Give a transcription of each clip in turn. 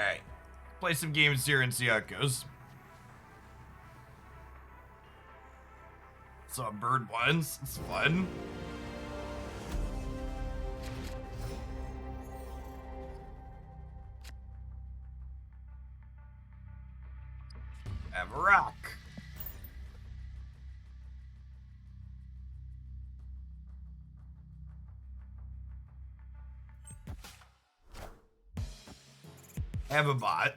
Alright. Play some games here and see how it goes. Saw bird once. It's fun. Have a rock. Have a bot.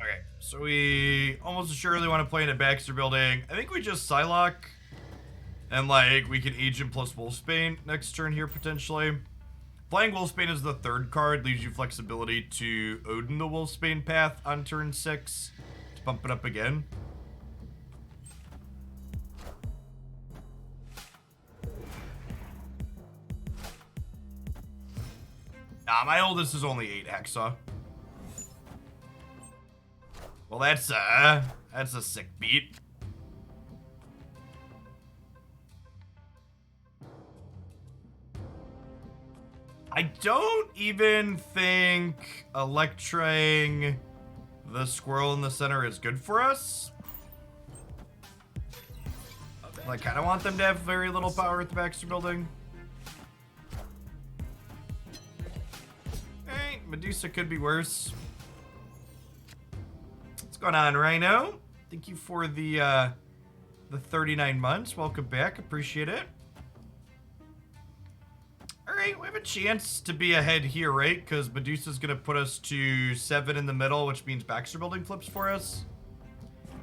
Okay, so we almost assuredly want to play in a Baxter building. I think we just Psylocke. And, like, we can Agent plus Wolfsbane next turn here, potentially. Flying Wolfsbane is the third card. Leaves you flexibility to Odin the Wolfsbane path on turn 6. To bump it up again. Nah, my oldest is only 8 Hexa. Well, that's a sick beat. I don't even think electroing the squirrel in the center is good for us. I kind of want them to have very little power at the Baxter building. Hey, Medusa could be worse. What's going on, Rhino? Thank you for the 39 months. Welcome back. Appreciate it. Alright, we have a chance to be ahead here, right? Because Medusa's going to put us to 7 in the middle, which means Baxter building flips for us.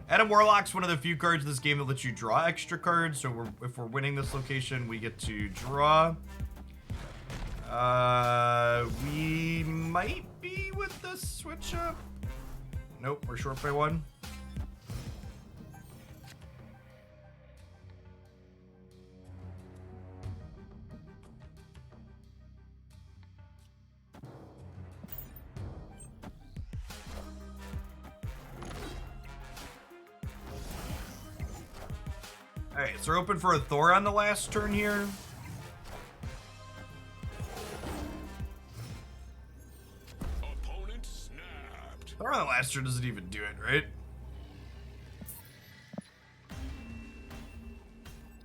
Adam Warlock's one of the few cards in this game that lets you draw extra cards. So if we're winning this location, we get to draw. We might be with the switch up. Nope, we're short by 1. Alright, so we're open for a Thor on the last turn here. Opponent snapped. Thor on the last turn doesn't even do it, right?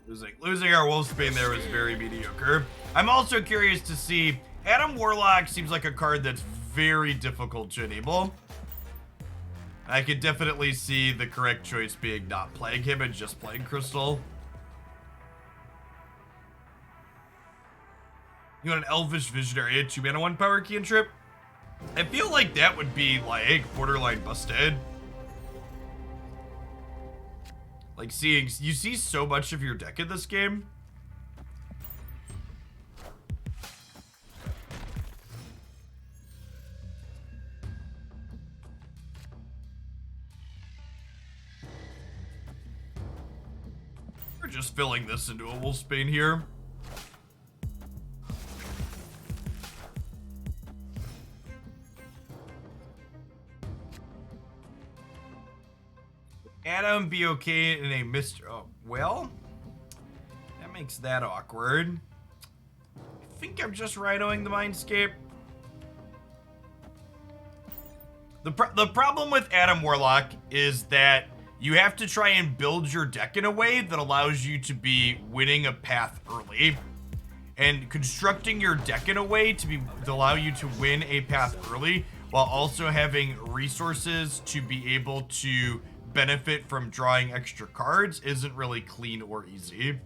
Losing our Wolfsbane there was very mediocre. I'm also curious to see, Adam Warlock seems like a card that's very difficult to enable. I could definitely see the correct choice being not playing him and just playing Crystal. You want an Elvish Visionary, a 2-mana 1 power cantrip? I feel like that would be, like, borderline busted. Like, you see so much of your deck in this game. We're just filling this into a Wolfsbane here. Adam be okay in a Mr. Oh, well, that makes that awkward. I think I'm just Rhinoing the Mindscape. The problem with Adam Warlock is that you have to try and build your deck in a way that allows you to be winning a path early. And constructing your deck in a way to allow you to win a path early while also having resources to be able to benefit from drawing extra cards isn't really clean or easy.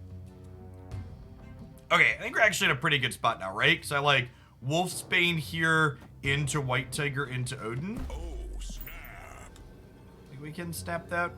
Okay, I think we're actually in a pretty good spot now, right? Because I like Wolfsbane here into White Tiger into Odin. Oh, snap. Think we can snap that?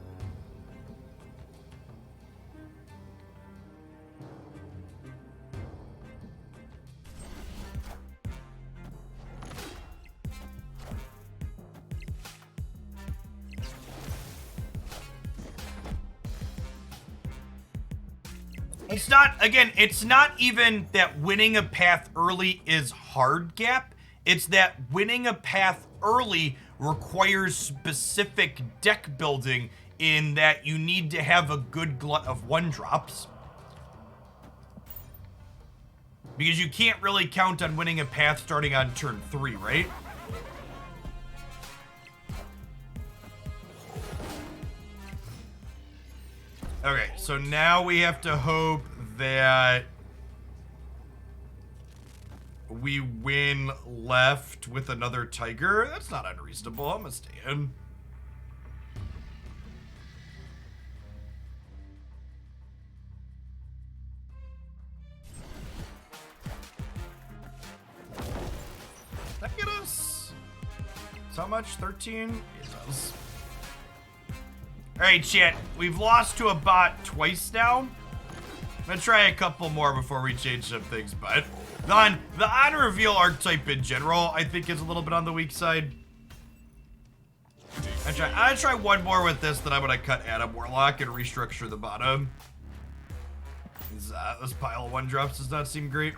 It's not, again, it's not even that winning a path early is hard gap. It's that winning a path early requires specific deck building in that you need to have a good glut of 1-drops. Because you can't really count on winning a path starting on turn 3, right? Okay, so now we have to hope that we win left with another tiger. That's not unreasonable. I'm gonna stay in. That get us? So how much? 13? It does. Alright, chat. We've lost to a bot twice now. I'm gonna try a couple more before we change some things, but the on reveal archetype in general, I think, is a little bit on the weak side. I'm gonna try one more with this, then I'm gonna cut Adam Warlock and restructure the bottom. This pile of 1-drops does not seem great.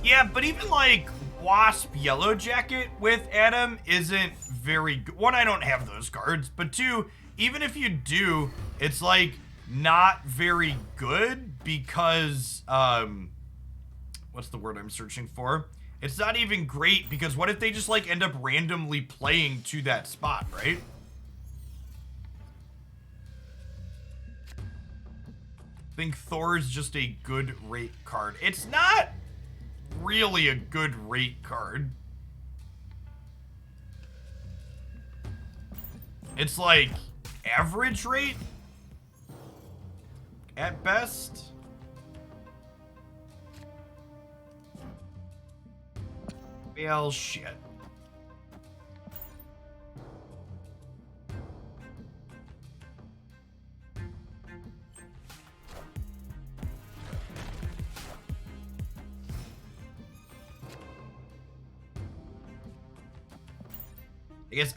Yeah, but even like Wasp Yellow Jacket with Adam isn't very good. One, I don't have those cards, but two, even if you do, it's like not very good because, what's the word I'm searching for? It's not even great because what if they just like end up randomly playing to that spot, right? I think Thor is just a good rate card. It's not really a good rate card. It's like average rate at best. Well, shit.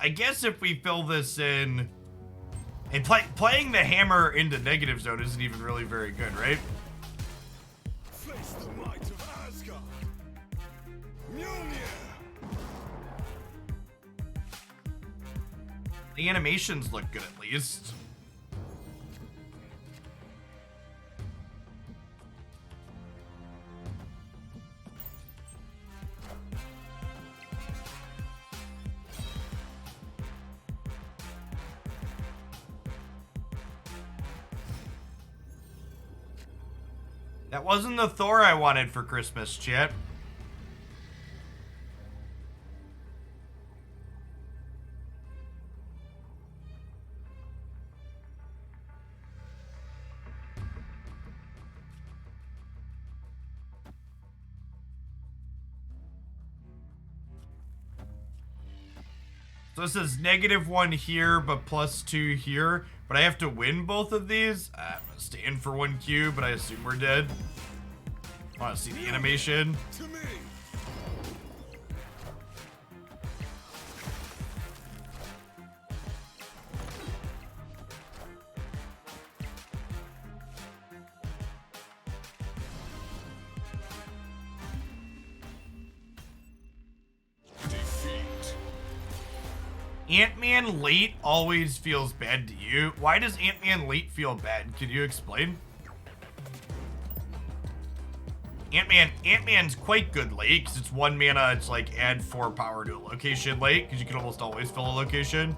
I guess if we fill this in, and playing the hammer into negative zone isn't even really very good, right? Face the might of Asgard. Mjolnir. The animations look good at least. That wasn't the Thor I wanted for Christmas, chat. So this is -1 here, but +2 here. But I have to win both of these. I'm gonna stay in for 1 Q, but I assume we're dead. Want to see the animation? To me. Defeat. Ant-Man late always feels bad to you. Why does Ant-Man late feel bad? Could you explain? Ant-Man's quite good late, because it's 1 mana, it's like add 4 power to a location late, because you can almost always fill a location.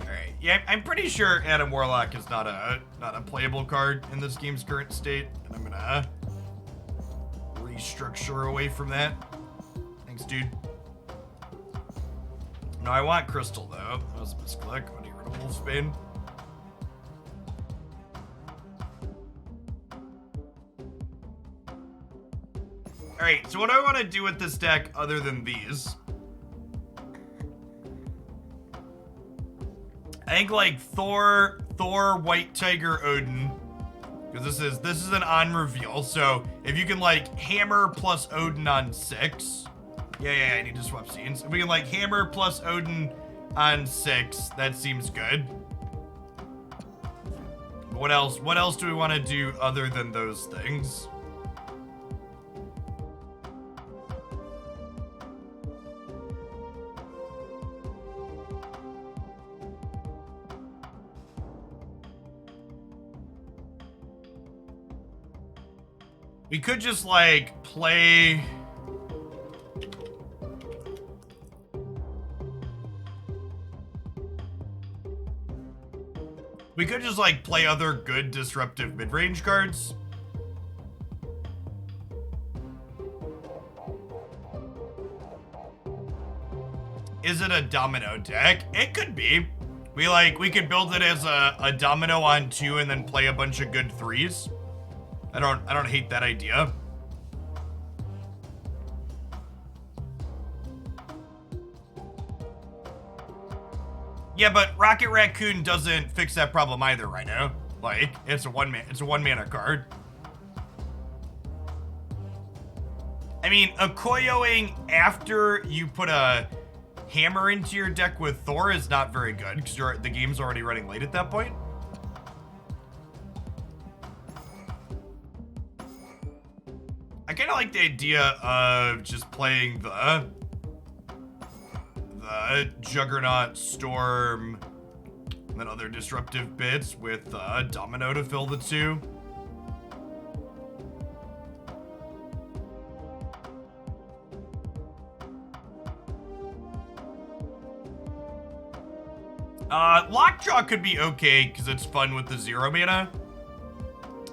Alright, yeah, I'm pretty sure Adam Warlock is not a playable card in this game's current state, and I'm gonna restructure away from that. Thanks, dude. No, I want Crystal, though. That was a misclick. I'm gonna get rid of Wolfsbane. Alright, so what do I want to do with this deck other than these? I think, like, Thor Thor, White Tiger, Odin. Because this is an on reveal. So if you can like hammer plus Odin on 6. Yeah, I need to swap scenes. If we can like hammer plus Odin on 6, that seems good. What else? What else do we want to do other than those things? We could just like play. We could just like play other good disruptive mid-range cards. Is it a domino deck? It could be. We could build it as a domino on 2 and then play a bunch of good 3s. I don't hate that idea. Yeah, but Rocket Raccoon doesn't fix that problem either right now. Like, it's a one mana card. I mean, Okoyoing after you put a hammer into your deck with Thor is not very good because the game's already running late at that point. I kind of like the idea of just playing the Juggernaut, Storm, and then other disruptive bits with Domino to fill the 2. Lockjaw could be okay because it's fun with the 0 mana.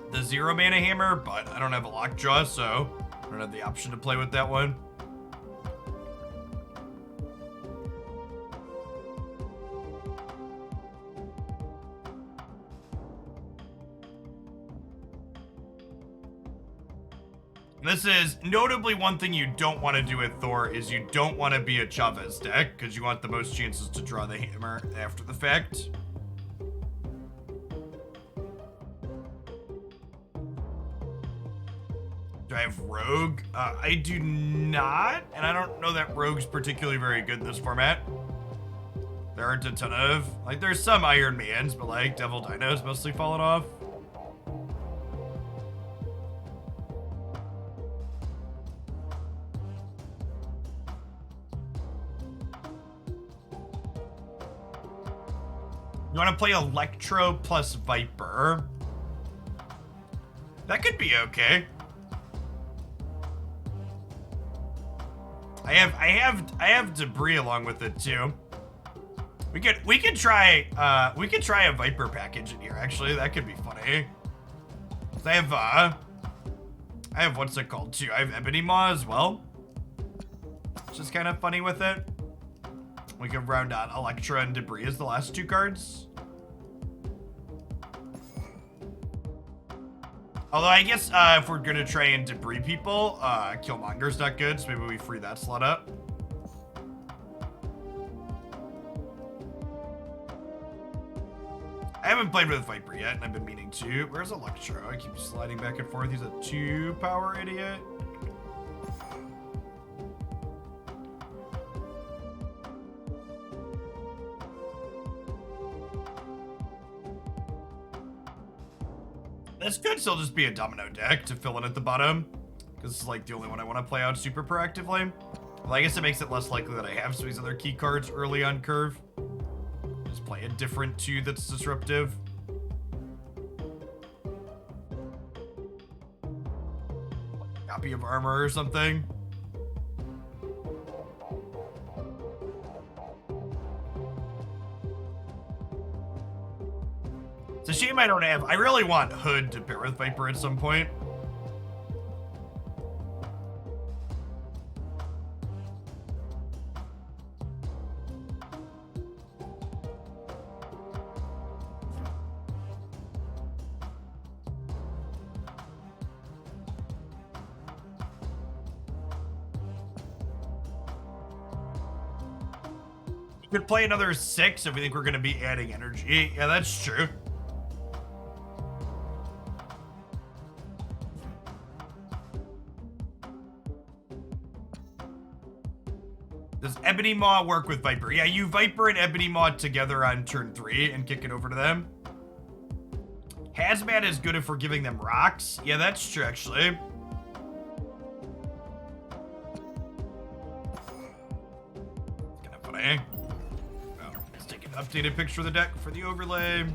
The 0 mana hammer, but I don't have a Lockjaw, so I don't have the option to play with that one. This is notably one thing you don't want to do with Thor is you don't want to be a Chavez deck because you want the most chances to draw the hammer after the fact. Do I have Rogue? I do not, and I don't know that Rogue's particularly very good in this format. There aren't a ton of, like, there's some Iron Mans, but like Devil Dino's mostly fallen off. You want to play Electro plus Viper? That could be okay. I have Debris along with it too. We could try a Viper package in here actually. That could be funny. I have what's it called too? I have Ebony Maw as well. It's just kind of funny with it. We can round out Electra and Debris as the last 2 cards. Although I guess if we're gonna try and Debris people, Killmonger's not good, so maybe we free that slot up. I haven't played with Viper yet, and I've been meaning to. Where's Electro? I keep sliding back and forth. He's a 2-power idiot. This could still just be a Domino deck to fill in at the bottom, because it's like the only one I want to play out super proactively. Well, I guess it makes it less likely that I have some of these other key cards early on curve. Just play a different 2 that's disruptive. Copy of armor or something. It's a shame I don't have. I really want Hood to pair with Viper at some point. You could play another 6 if we think we're going to be adding energy. Yeah, that's true. Does Ebony Maw work with Viper? Yeah, you Viper and Ebony Maw together on turn 3 and kick it over to them. Hazmat is good if we're giving them rocks. Yeah, that's true, actually. Kind of funny. Oh, let's take an updated picture of the deck for the overlay.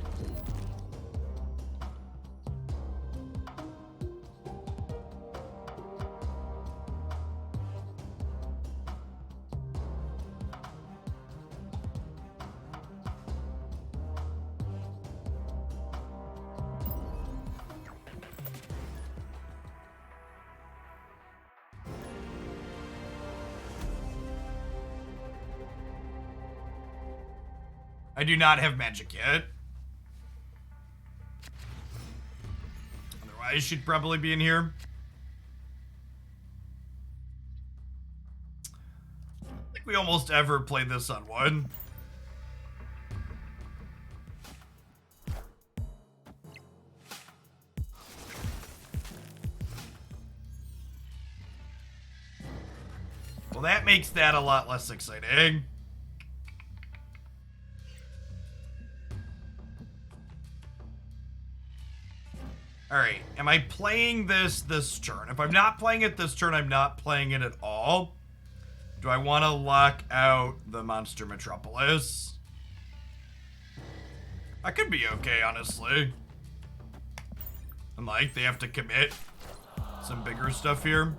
I do not have magic yet. Otherwise, she'd probably be in here. I think we almost ever play this on one. Well, that makes that a lot less exciting. Alright, am I playing this turn? If I'm not playing it this turn, I'm not playing it at all. Do I want to lock out the Monster Metropolis? I could be okay, honestly. And like, they have to commit some bigger stuff here.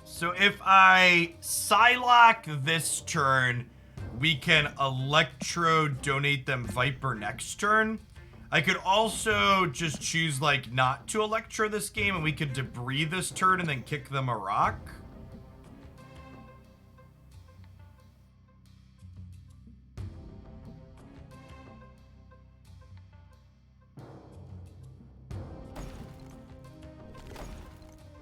So if I Psylocke this turn, we can Electro donate them Viper next turn. I could also just choose like not to Electro this game and we could debris this turn and then kick them a rock.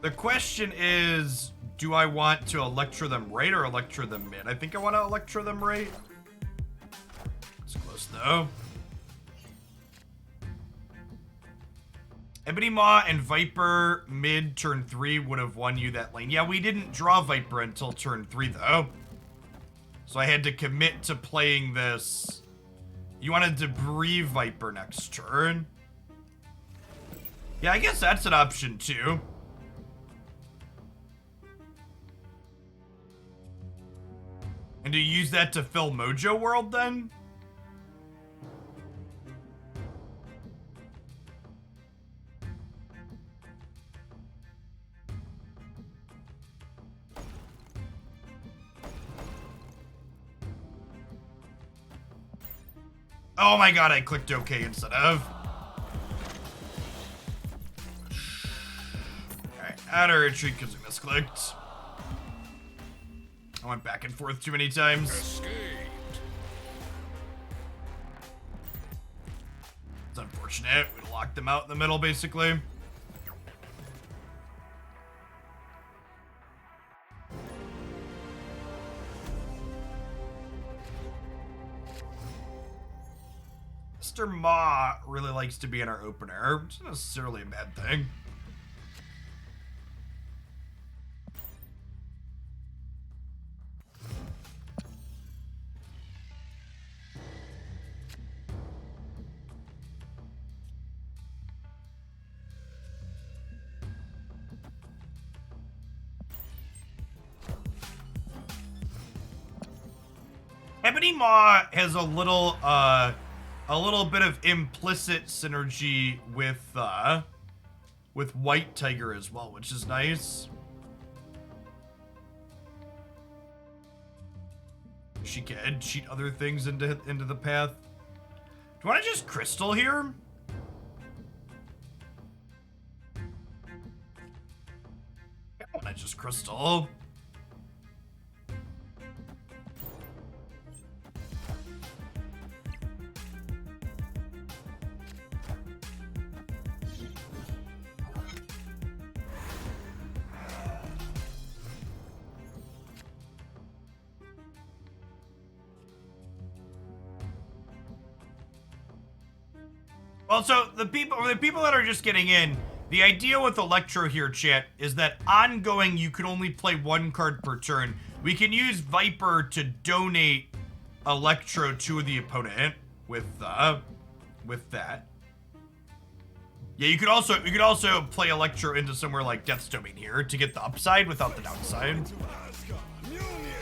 The question is, do I want to Electro them right or Electro them mid? I think I want to Electro them right. It's close though. Ebony Maw and Viper mid turn 3 would have won you that lane. Yeah, we didn't draw Viper until turn 3 though. So I had to commit to playing this. You want to debris Viper next turn? Yeah, I guess that's an option too. And do you use that to fill Mojo World then? Oh my god, I clicked OK instead of. Alright, outer retreat because we misclicked. I went back and forth too many times. Escaped. It's unfortunate. We locked them out in the middle, basically. Mr. Ma really likes to be in our opener, which isn't necessarily a bad thing. Ebony Maw has a little bit of implicit synergy with White Tiger as well, which is nice. She can cheat other things into the path. Do you want to just crystal here? I want to just crystal. Well, so the people that are just getting in, the idea with Electro here, chat, is that ongoing you can only play one card per turn. We can use Viper to donate Electro to the opponent with that. Yeah, you could also play Electro into somewhere like Death's Domain here to get the upside without the downside. To Asgard. Mjolnir.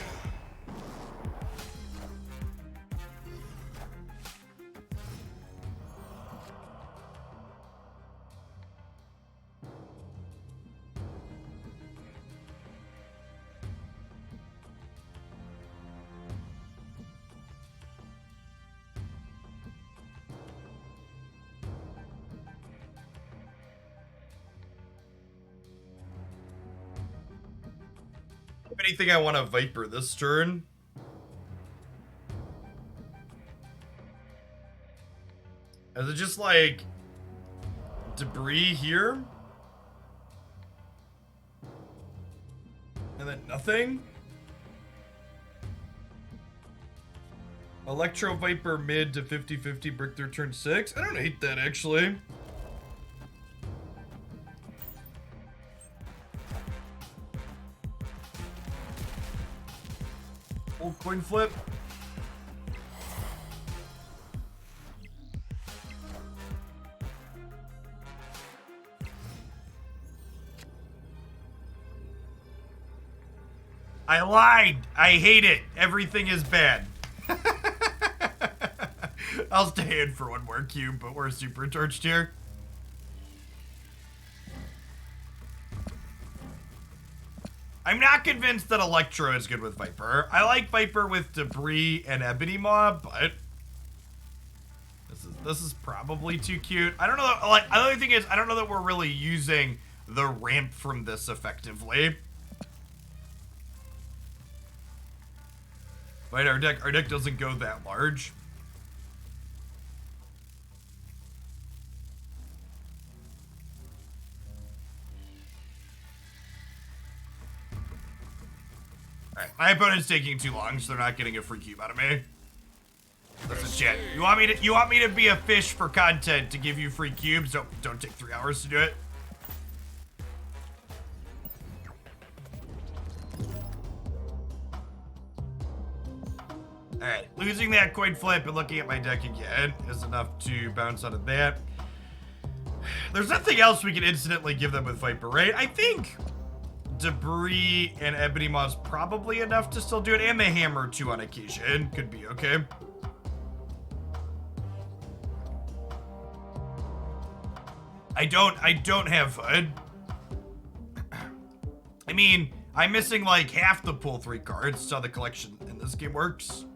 Anything I want to Viper this turn? Is it just like debris here? And then nothing? Electro Viper mid to 50-50 brick through turn 6? I don't hate that actually. Old coin flip. I lied. I hate it. Everything is bad. I'll stay in for one more cube, but we're supercharged here. I'm not convinced that Electro is good with Viper. I like Viper with Debris and Ebony Maw, but this is probably too cute. I don't know. Like, the other thing is, I don't know that we're really using the ramp from this effectively. Right, our deck doesn't go that large. Alright, my opponent's taking too long, so they're not getting a free cube out of me. Listen, chat. You want me to be a fish for content to give you free cubes? Don't take 3 hours to do it. Alright, losing that coin flip and looking at my deck again is enough to bounce out of that. There's nothing else we can instantly give them with Viper, right? I think Debris and Ebony Maw is probably enough to still do it, and the Hammer too on occasion could be okay. I don't have FUD. I mean, I'm missing like half the pull 3 cards. That's how the collection in this game works.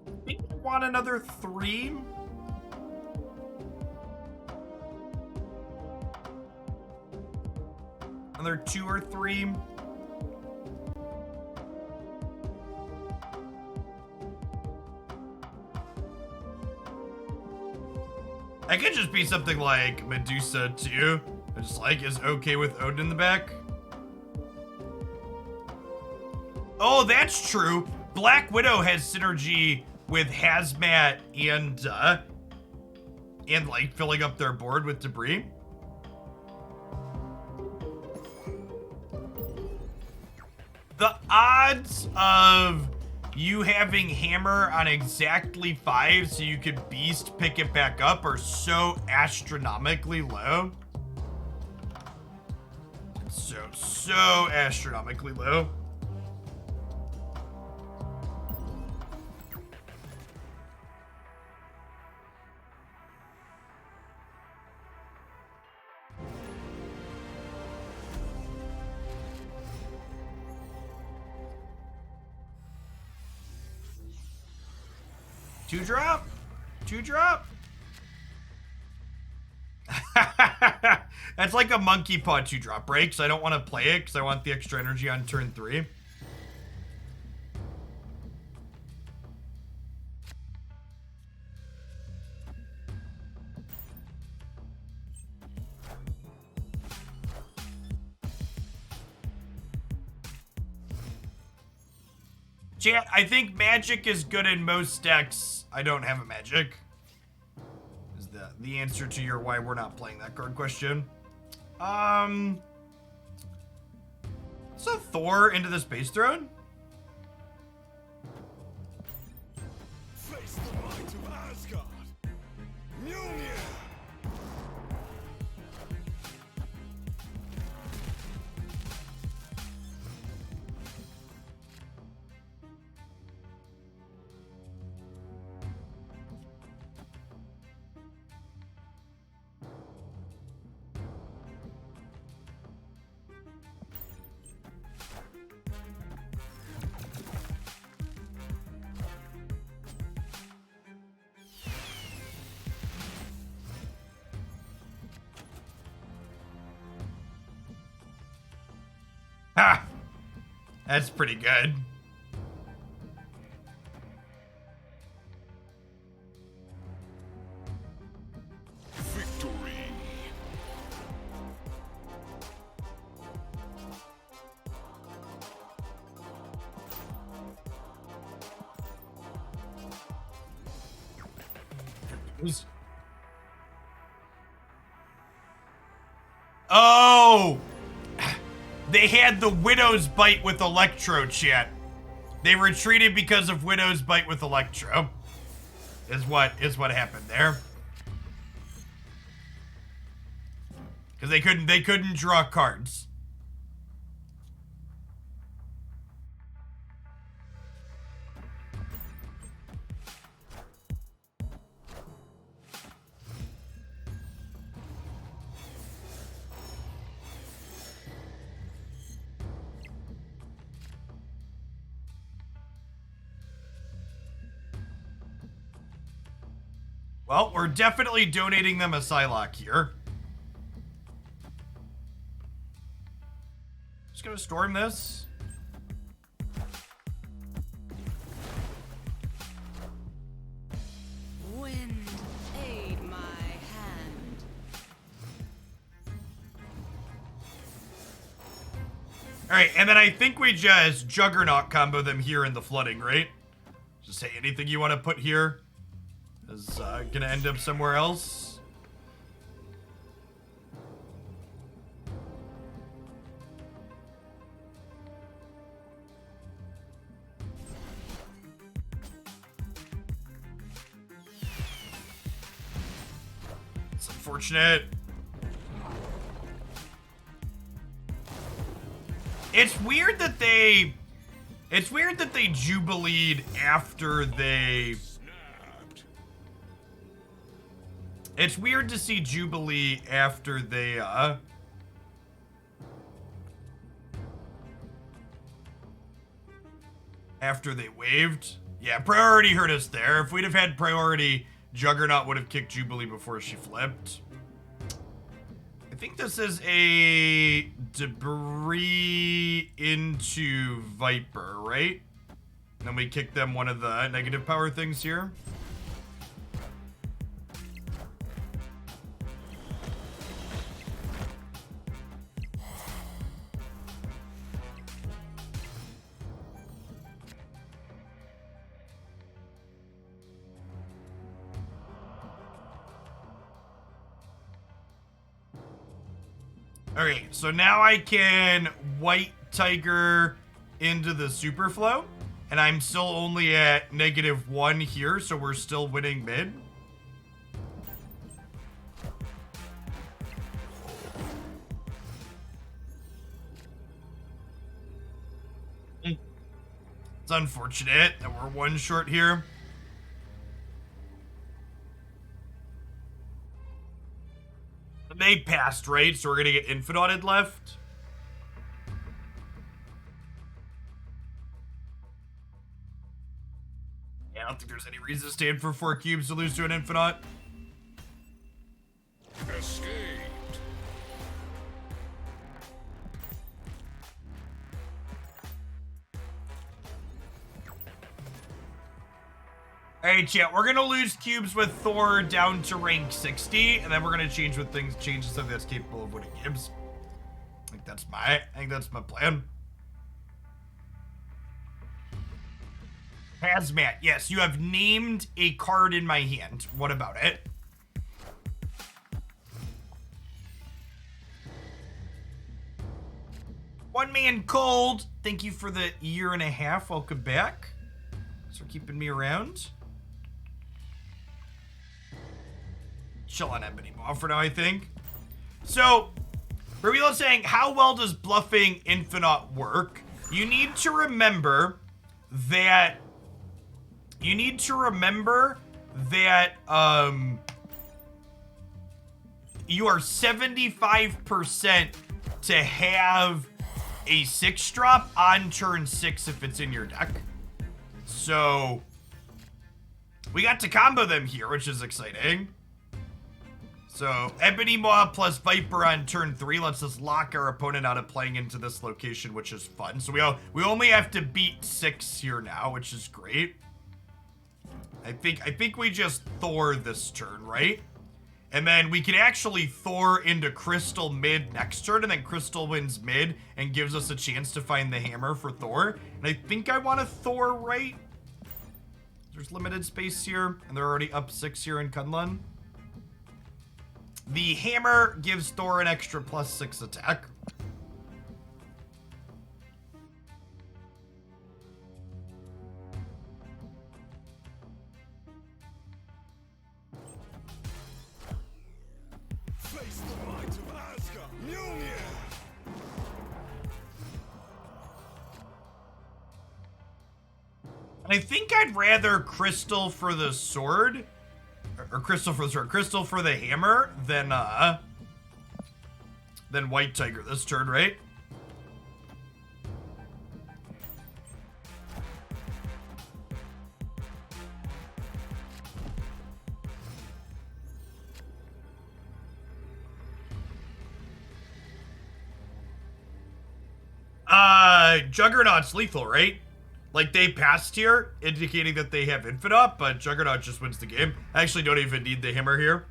I think I want another 3. Another 2 or 3. I could just be something like Medusa too. Just like is okay with Odin in the back. Oh, that's true. Black Widow has synergy with Hazmat and like filling up their board with debris. The odds of you having Hammer on exactly 5 so you could Beast pick it back up are so astronomically low. It's so astronomically low. Two drop. That's like a monkey paw 2-drop, right? Because I don't want to play it because I want the extra energy on turn 3. Chat, I think magic is good in most decks. I don't have a magic. Is the answer to your why we're not playing that card question. So Thor into the Space Throne? Face the might of Asgard. Mjolnir. Ha! That's pretty good. Victory. Oh! They had the Widow's Bite with Electro, chat. They retreated because of Widow's Bite with Electro. Is what happened there. Because they couldn't draw cards. Well, we're definitely donating them a Psylocke here. Just gonna storm this. Wind, aid my hand. Alright, and then I think we just Juggernaut combo them here in the flooding, right? Just say anything you want to put here is gonna end up somewhere else. It's unfortunate. It's weird that they Jubileed after they... It's weird to see Jubilee after they, after they waived. Yeah, priority hurt us there. If we'd have had priority, Juggernaut would have kicked Jubilee before she flipped. I think this is a debris into Viper, right? And then we kick them one of the negative power things here. Okay, so now I can White Tiger into the Superflow, and I'm still only at -1 here, so we're still winning mid. It's unfortunate that we're one short here. They passed, right? So we're gonna get Infidauted left. Yeah, I don't think there's any reason to stand for 4 cubes to lose to an Infidaut. Escaped. Alright, chat, we're gonna lose cubes with Thor down to rank 60, and then we're gonna change to something that's capable of winning cubes. I think that's my plan. Hazmat. Yes, you have named a card in my hand. What about it? One Man Cold. Thank you for the year and a half. Welcome back. Thanks for keeping me around. Chill on Ebony Maw for now, I think. So, Reveal saying, how well does bluffing Infinite work? You need to remember that you are 75% to have a 6-drop on turn 6 if it's in your deck. So we got to combo them here, which is exciting. So Ebony Maw plus Viper on turn 3 lets us lock our opponent out of playing into this location, which is fun. So we only have to beat 6 here now, which is great. I think we just Thor this turn, right? And then we can actually Thor into Crystal mid next turn, and then Crystal wins mid and gives us a chance to find the hammer for Thor. And I think I want to Thor right. There's limited space here, and they're already up 6 here in Kunlun. The hammer gives Thor an extra +6 attack. Face the might of Asgard. Mjolnir. And I think I'd rather Crystal for the sword, or Crystal for the sword, Crystal for the hammer than White Tiger this turn, right? Juggernaut's lethal, right? Like, they passed here, indicating that they have Infinite, but Juggernaut just wins the game. I actually don't even need the hammer here.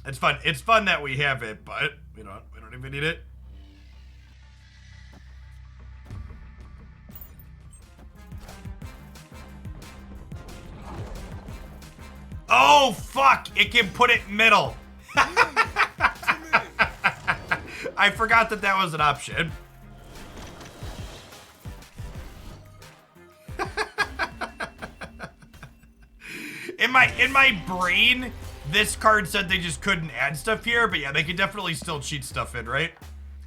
It's fun. It's fun that we have it, but we don't even need it. Oh, fuck! It can put it middle. I forgot that that was an option. In my brain, this card said they just couldn't add stuff here, but yeah, they could definitely still cheat stuff in, right?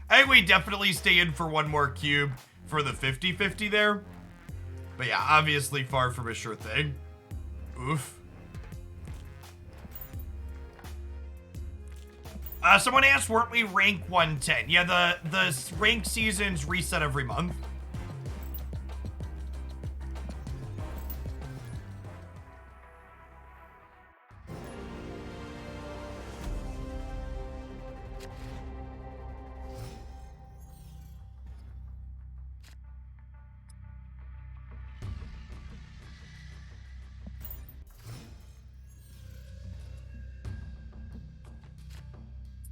I think we definitely stay in for one more cube for the 50-50 there. But yeah, obviously far from a sure thing. Oof. Someone asked, weren't we rank 110? Yeah, the rank seasons reset every month.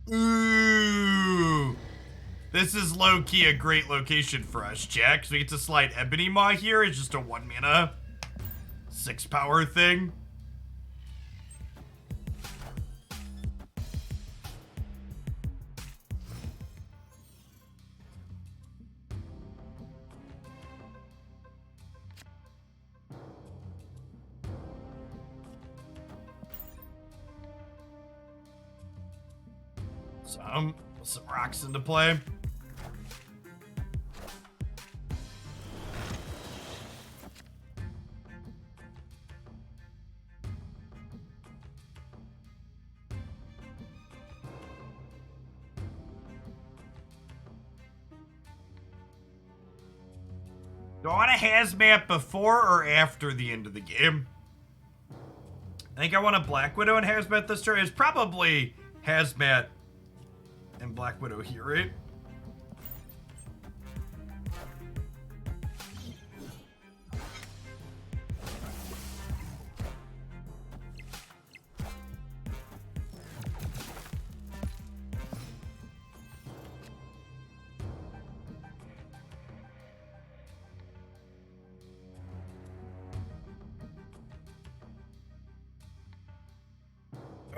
Ooh. This is low-key a great location for us, Jack. So we get to slide Ebony Maw here. It's just a 1-mana 6-power thing. Some rocks into play. Do I want a hazmat before or after the end of the game? I think I want a Black Widow and hazmat this turn. It's probably hazmat and Black Widow here, right?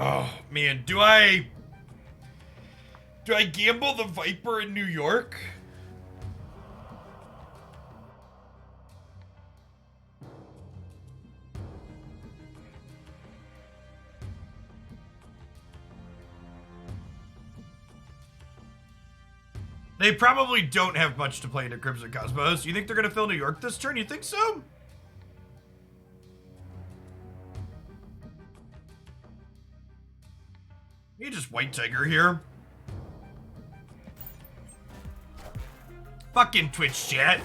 Oh man, do I gamble the Viper in New York? They probably don't have much to play into Crimson Cosmos. You think they're gonna fill New York this turn? You think so? You just White Tiger here. Fucking Twitch chat.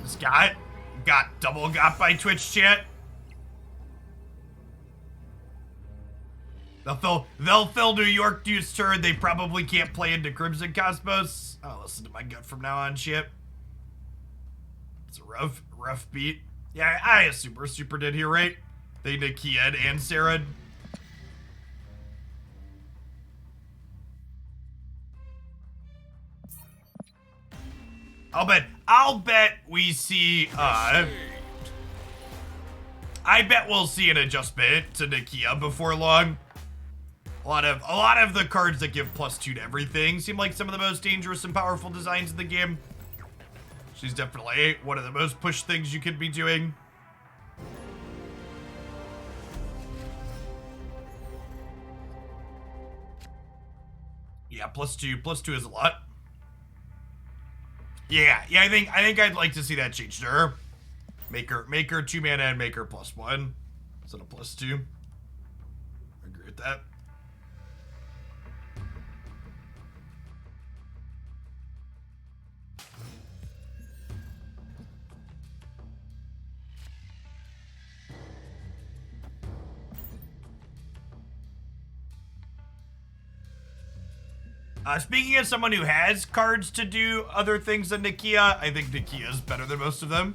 This guy got double got by Twitch chat. They'll fill New York dude's turn. They probably can't play into Crimson Cosmos. I'll listen to my gut from now on, shit. It's a rough beat. Yeah, I assume we're super dead here, right? They Nikia'd and Sarah'd. I'll bet we see I bet we'll see an adjustment to Nikia before long. A lot of the cards that give +2 to everything seem like some of the most dangerous and powerful designs in the game. She's definitely one of the most push things you could be doing. Yeah, +2 is a lot. Yeah, I think I'd like to see that change to her. Make her 2 mana and make her +1 instead of +2. I agree with that. Speaking as someone who has cards to do other things than Nikia, I think Nikia is better than most of them.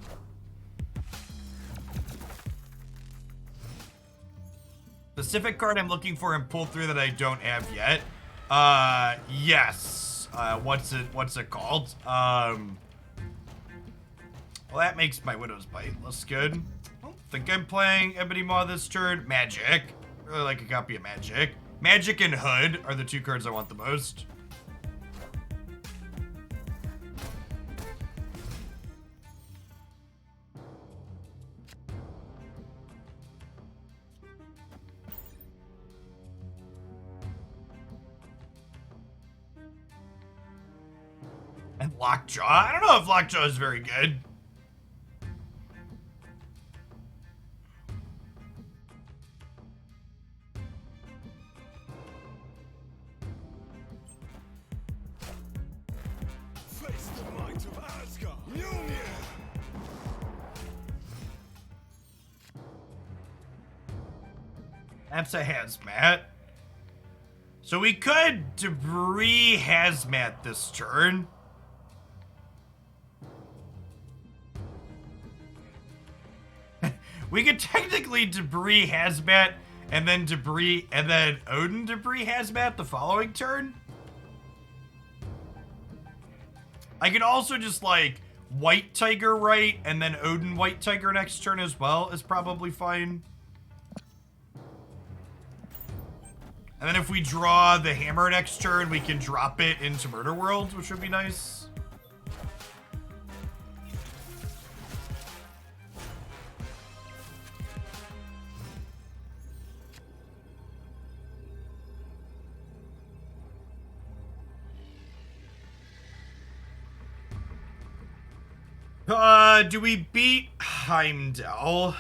Specific card I'm looking for in pull through that I don't have yet. Yes. What's it called? Well, that makes my Widow's Bite less good. I don't think I'm playing Ebony Maw this turn. Magic. Really like a copy of Magic. Magic and Hood are the 2 cards I want the most. And Lockjaw. I don't know if Lockjaw is very good. Face the might of Asgard. Mjolnir. That's a hazmat. So we could debris hazmat this turn. We could technically debris hazmat and then Odin debris hazmat the following turn. I could also just like White Tiger right and then Odin White Tiger next turn as well is probably fine. And then if we draw the hammer next turn, we can drop it into Murder World, which would be nice. Do we beat Heimdall?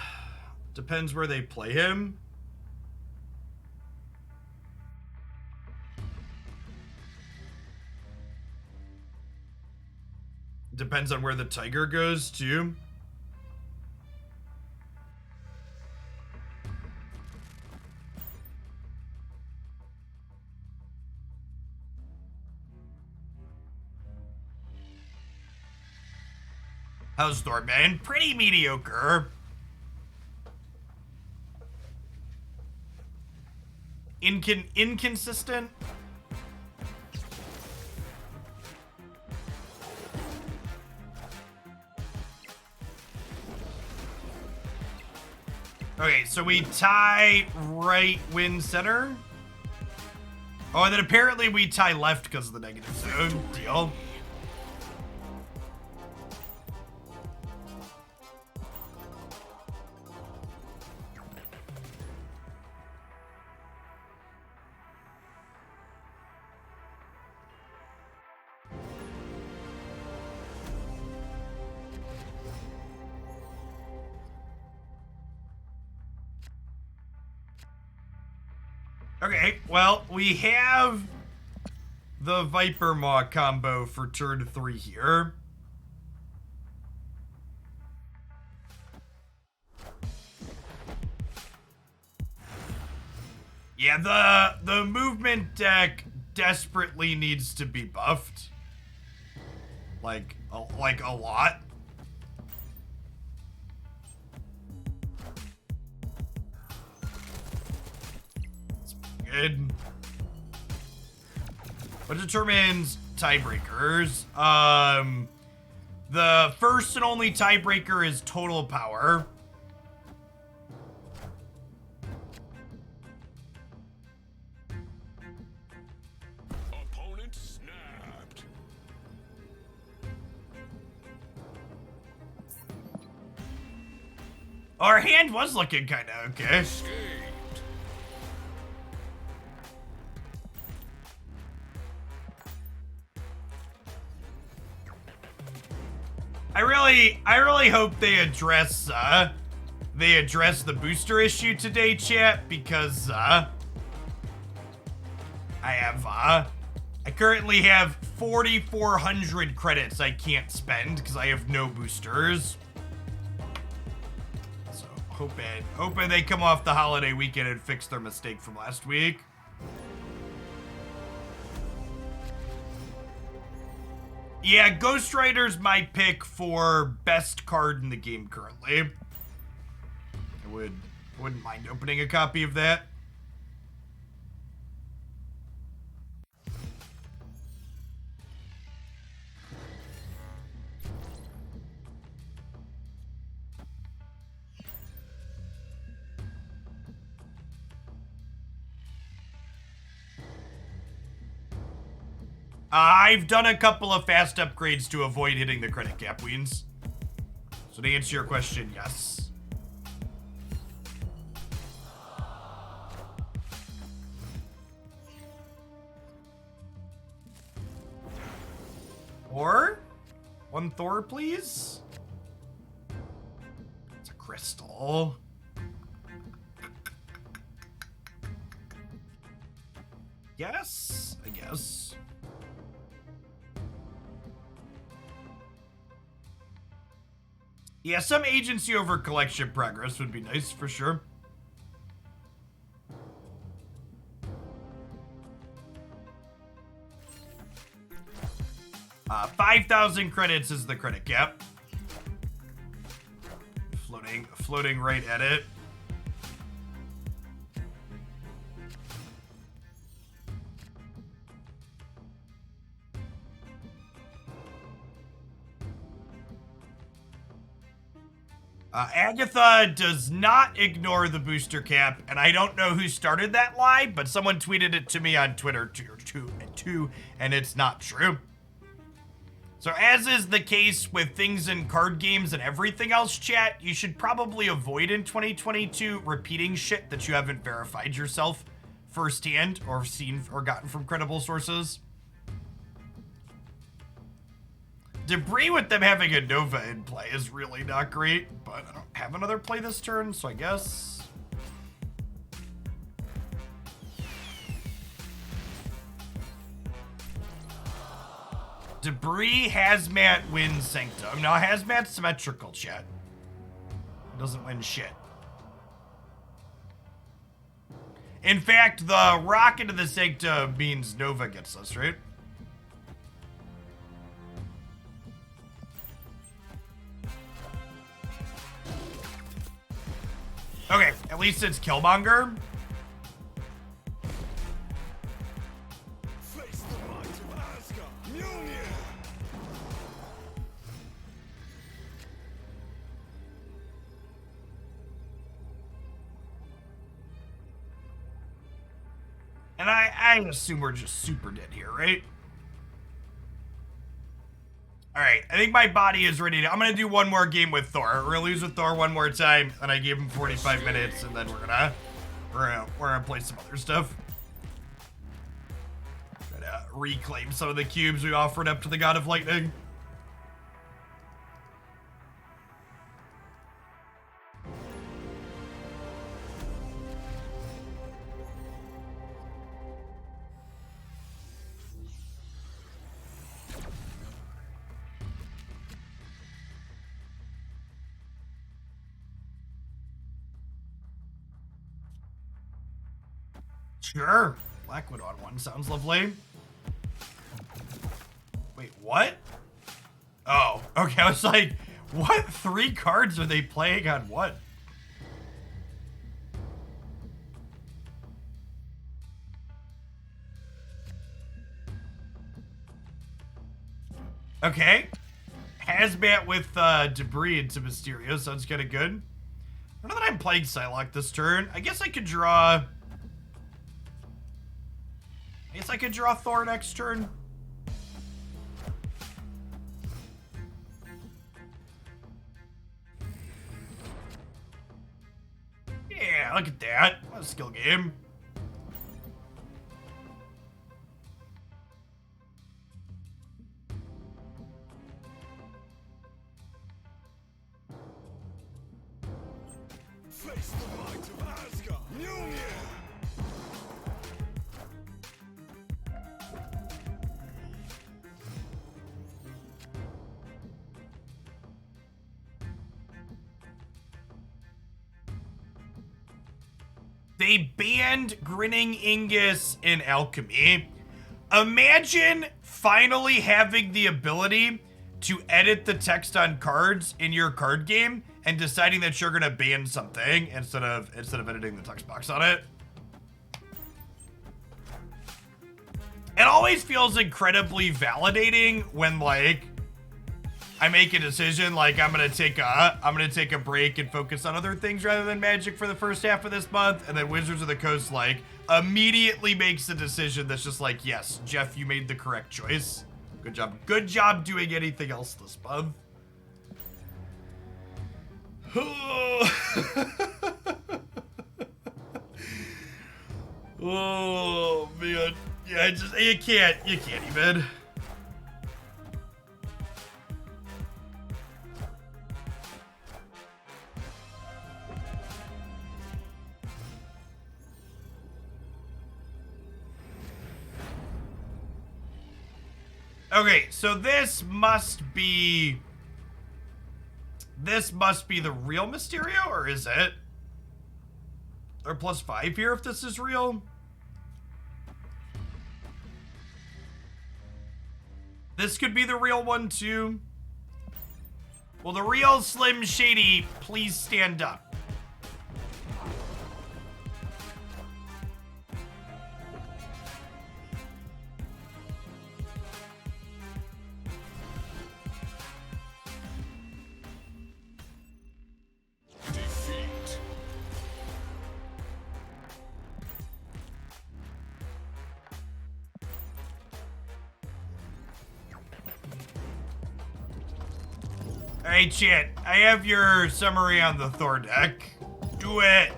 Depends where they play him. Depends on where the tiger goes, too. How's Thor, man? Pretty mediocre. Inconsistent. Okay, so we tie right, win, center. Oh, and then apparently we tie left because of the negative zone. Deal. Okay, well, we have the Viper Maw combo for turn 3 here. Yeah, the movement deck desperately needs to be buffed. Like a lot. Good. What determines tiebreakers? The first and only tiebreaker is total power. Opponent snapped. Our hand was looking kind of okay. Escaped. I really hope they address the booster issue today, chat, because I currently have 4,400 credits I can't spend because I have no boosters. So hoping they come off the holiday weekend and fix their mistake from last week. Yeah, Ghost Rider's my pick for best card in the game currently. I wouldn't mind opening a copy of that. I've done a couple of fast upgrades to avoid hitting the credit cap, Weens. So to answer your question, yes. Or one Thor, please. It's a crystal. Yes, I guess. Yeah, some agency over collection progress would be nice for sure. Uh, 5,000 credits is the credit cap. Floating right at it. Agatha does not ignore the booster cap, and I don't know who started that lie, but someone tweeted it to me on Twitter too, and it's not true. So as is the case with things in card games and everything else, chat, you should probably avoid in 2022 repeating shit that you haven't verified yourself firsthand or seen or gotten from credible sources. Debris with them having a Nova in play is really not great, but I don't have another play this turn, so I guess. Debris, Hazmat, wins Sanctum. Now, Hazmat's symmetrical, chat. Doesn't win shit. In fact, the rock into the Sanctum means Nova gets us, right? Okay, at least it's Killmonger. Face the might of Asgard. Mjolnir. And I assume we're just super dead here, right? Alright, I think my body is ready to... I'm gonna do one more game with Thor. We're gonna lose with Thor one more time, and I gave him 45 minutes, and then we're gonna play some other stuff. Try to reclaim some of the cubes we offered up to the God of Lightning. Sure. Blackwood on one sounds lovely. Wait, what? Oh, okay. I was like, what 3 cards are they playing on what? Okay. Hazmat with debris into Mysterio sounds kind of good. I don't know that I'm playing Psylocke this turn. I guess I could draw... Thor next turn. Yeah, look at that. What a skill game. Face the might of Asgard. Mjolnir. They banned Grinning Ingus in Alchemy. Imagine finally having the ability to edit the text on cards in your card game and deciding that you're gonna ban something instead of editing the text box on it. It always feels incredibly validating when, like, I make a decision like I'm gonna take a break and focus on other things rather than Magic for the first half of this month, and then Wizards of the Coast like immediately makes the decision that's just like, yes, Jeff, you made the correct choice. Good job doing anything else this month. Oh man, yeah, you can't even. Okay, so this must be the real Mysterio, or is it? Or +5 here if this is real? This could be the real one too. Will the real Slim Shady please stand up? Defeat. Alright, chat. I have your summary on the Thor deck. Do it!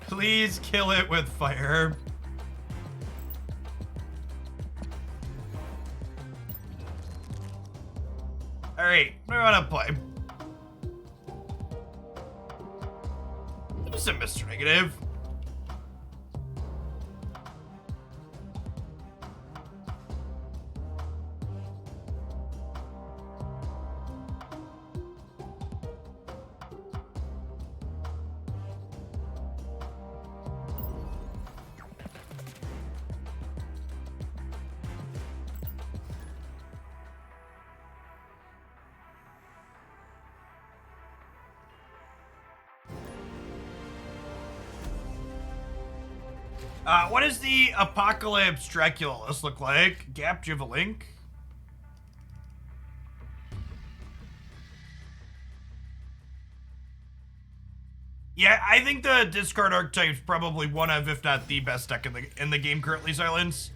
Please kill it with fire. Alright, what do I want to play? Do some Mr. Negative. What does the Apocalypse Dracula list look like? Gap, do you have a link? Yeah, I think the discard archetype's probably one of, if not the best deck in the game currently, Silence.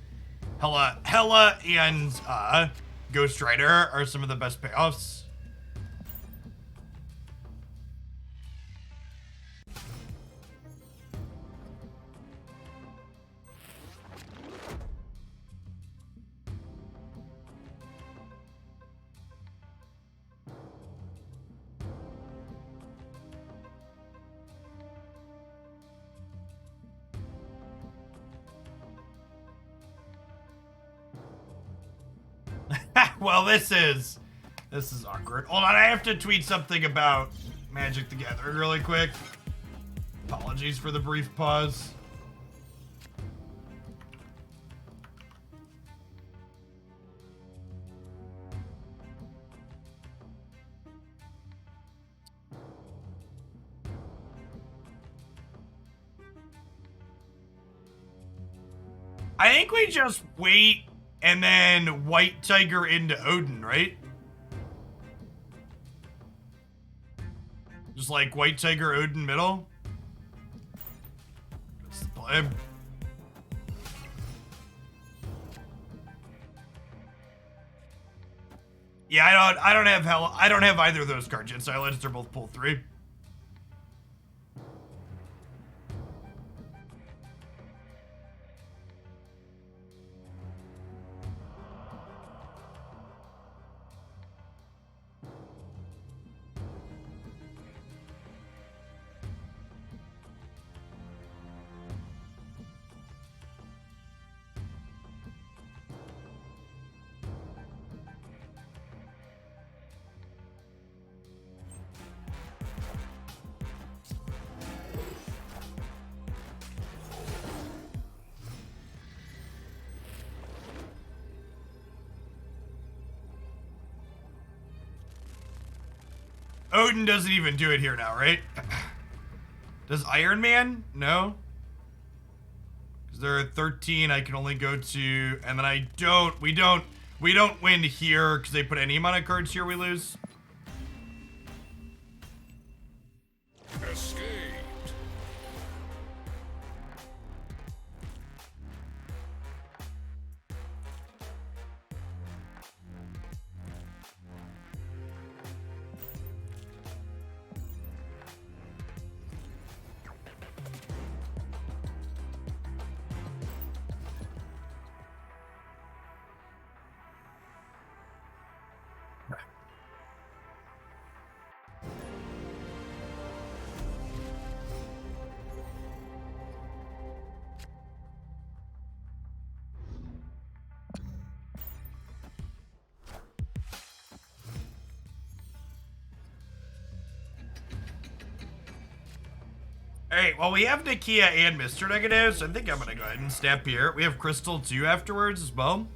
Hela and Ghost Rider are some of the best payoffs. Well, this is awkward. Hold on, I have to tweet something about Magic the Gathering really quick. Apologies for the brief pause. I think we just wait and then White Tiger into Odin, right? Just like White Tiger, Odin middle. That's the play. Yeah, I don't have I don't have either of those cards yet. Silence, they're both pull 3. Odin doesn't even do it here now, right? Does Iron Man? No. Because there are 13 I can only go to, and then we don't win here because they put any amount of cards here we lose. Escaped. Alright, well, we have Nakia and Mr. Negative, so I think I'm going to go ahead and step here. We have Crystal, too, afterwards as well.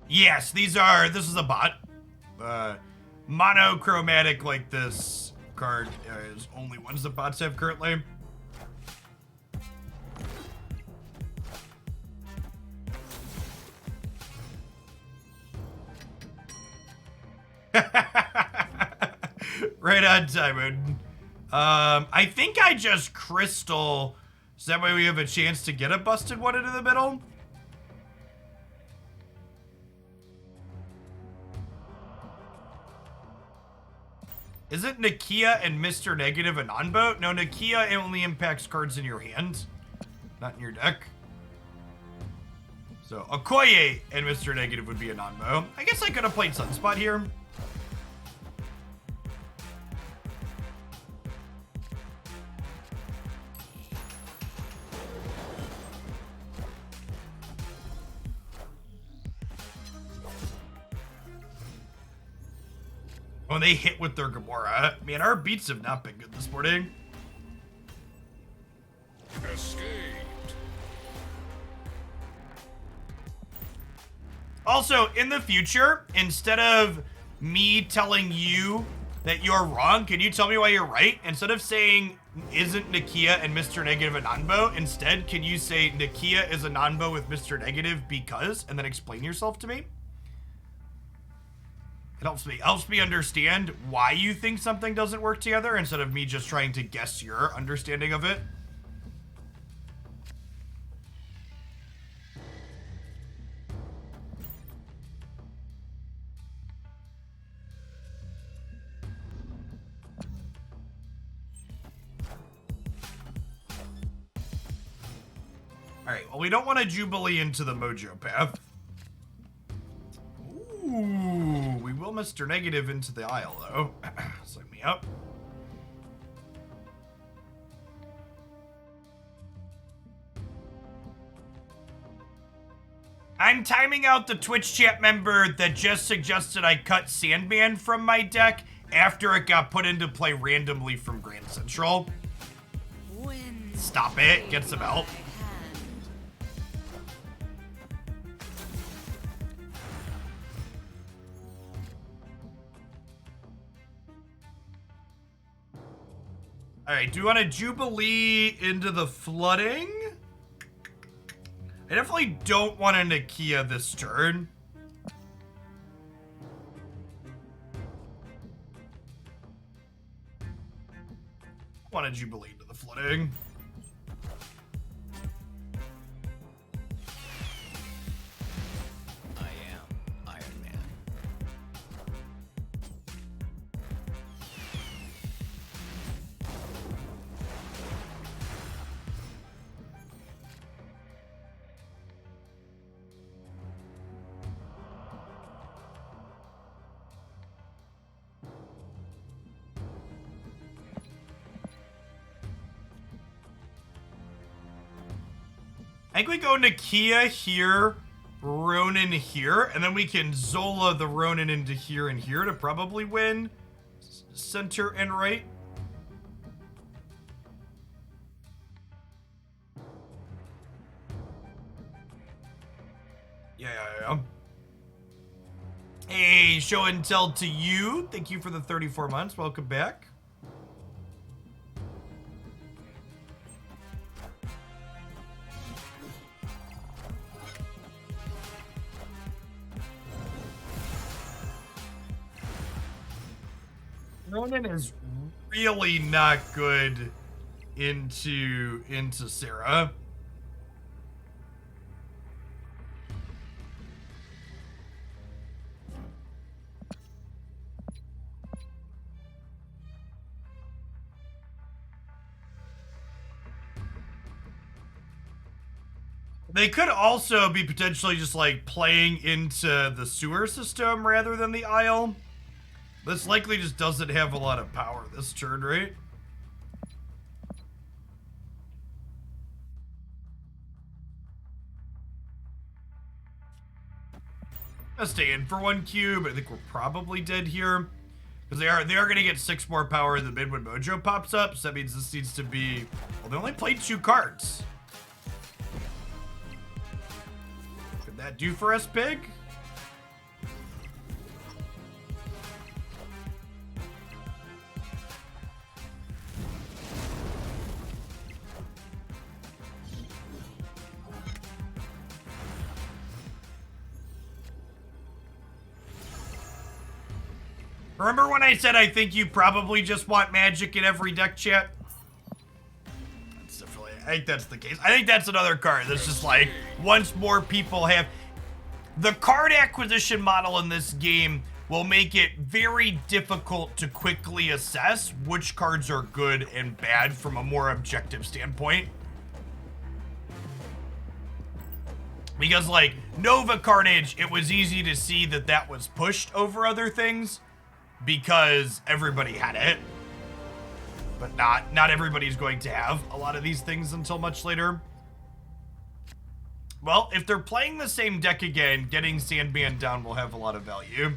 Yes, this is a bot. Monochromatic like this card is only ones that bots have currently. Right on time, Odin. I think I just crystal, so that way we have a chance to get a busted one into the middle. Isn't Nakia and Mr. Negative a non-boat? No, Nakia only impacts cards in your hand, not in your deck. So Okoye and Mr. Negative would be a non-boat. I guess I could have played Sunspot here. When they hit with their Gamora. Man, our beats have not been good this morning. Escaped. Also, in the future, instead of me telling you that you're wrong, can you tell me why you're right? Instead of saying, isn't Nakia and Mr. Negative a non-bo, instead, can you say Nakia is a non-bo with Mr. Negative because, and then explain yourself to me? It helps me understand why you think something doesn't work together instead of me just trying to guess your understanding of it. Alright, well, we don't want to Jubilee into the Mojo path. Ooh, we will Mr. Negative into the aisle, though. Sign me up. I'm timing out the Twitch chat member that just suggested I cut Sandman from my deck after it got put into play randomly from Grand Central. Stop it. Get some help. Alright, do you want to Jubilee into the flooding? I definitely don't want to Nakia this turn. I want to Jubilee into the flooding. I am Iron Man. I think we go Nakia here, Ronin here, and then we can Zola the Ronin into here and here to probably win center and right. Yeah. Hey, show and tell to you. Thank you for the 34 months. Welcome back. Ronan is really not good into Sarah. They could also be potentially just like playing into the sewer system rather than the aisle. This likely just doesn't have a lot of power this turn, right? I'll stay in for one cube. I think we're probably dead here. Because they are going to get 6 more power in the mid when Mojo pops up. So that means this needs to be... Well, they only played 2 cards. Could that do for us, Pig? Remember when I said I think you probably just want magic in every deck, chat? That's definitely, I think that's the case. I think that's another card that's just like, once more people have... The card acquisition model in this game will make it very difficult to quickly assess which cards are good and bad from a more objective standpoint. Because like, Nova Carnage, it was easy to see that that was pushed over other things. Because everybody had it. But not everybody's going to have a lot of these things until much later. Well, if they're playing the same deck again, getting Sandman down will have a lot of value.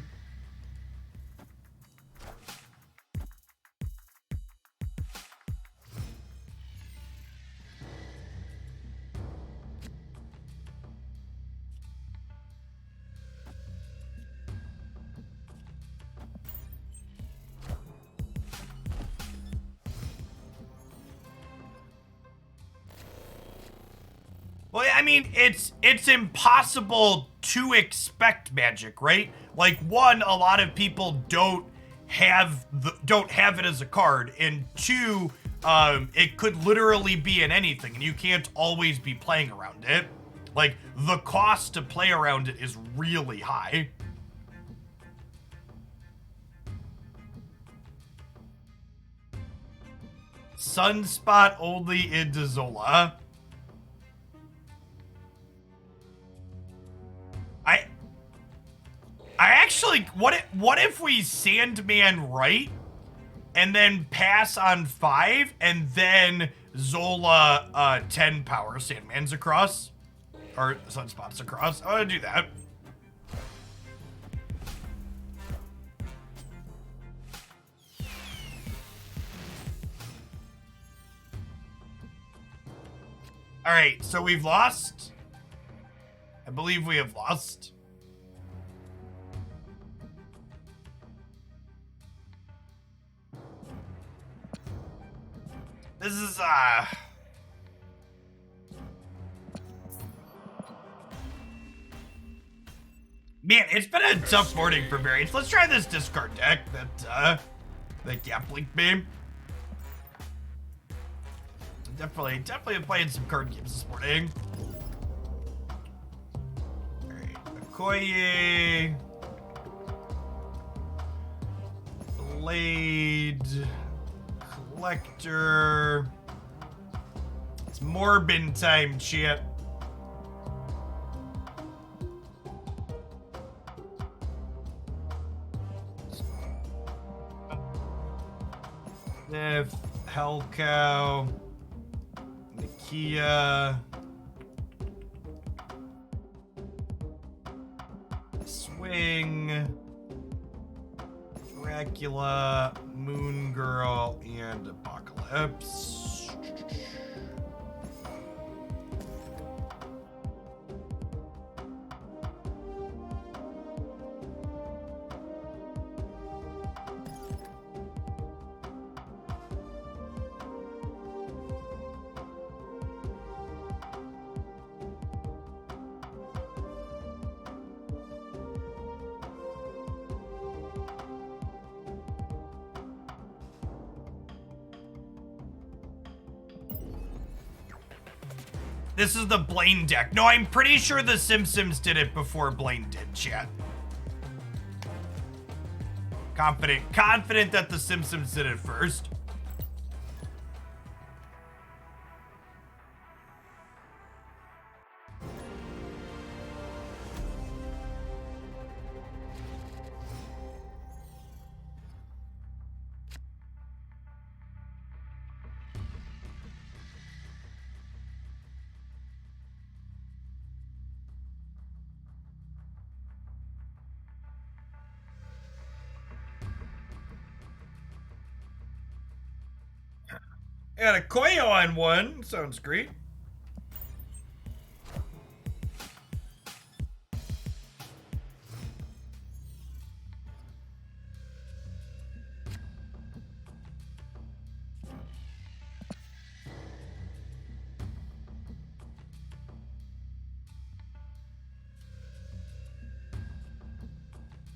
Well, I mean, it's impossible to expect magic, right? Like, one, a lot of people don't have it as a card, and two, it could literally be in anything, and you can't always be playing around it. Like, the cost to play around it is really high. Sunspot only into Zola. I actually, what if we Sandman right, and then pass on 5, and then Zola 10 power Sandman's across, or Sunspot's across? I'm gonna do that. All right, so we've lost. I believe we have lost. This is, man, it's been a tough morning for variants. Let's try this discard deck that Gapling Beam. Definitely playing some card games this morning. Alright, Okoye. Blade. Collector. It's Morbin time, chat. Sniff, Hellcow, Nakia, Swing, Dracula, Moon Girl, and Apocalypse. This is the Blaine deck. No, I'm pretty sure the Simpsons did it before Blaine did, chat. Confident that the Simpsons did it first. I got a Koyo on one. Sounds great.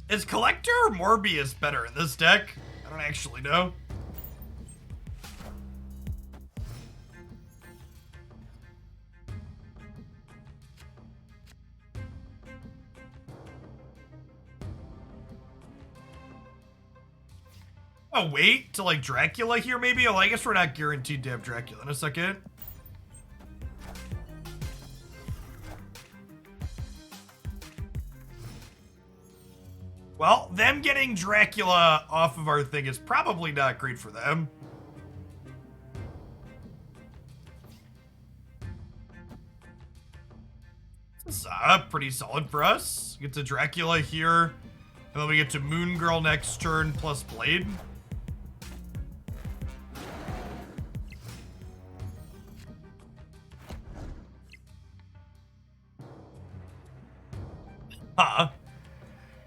Is Collector or Morbius better in this deck? I don't actually know. Oh, wait to like Dracula here, maybe? Oh, I guess we're not guaranteed to have Dracula in a second. Well, them getting Dracula off of our thing is probably not great for them. This is pretty solid for us. Get to Dracula here, and then we get to Moon Girl next turn plus Blade.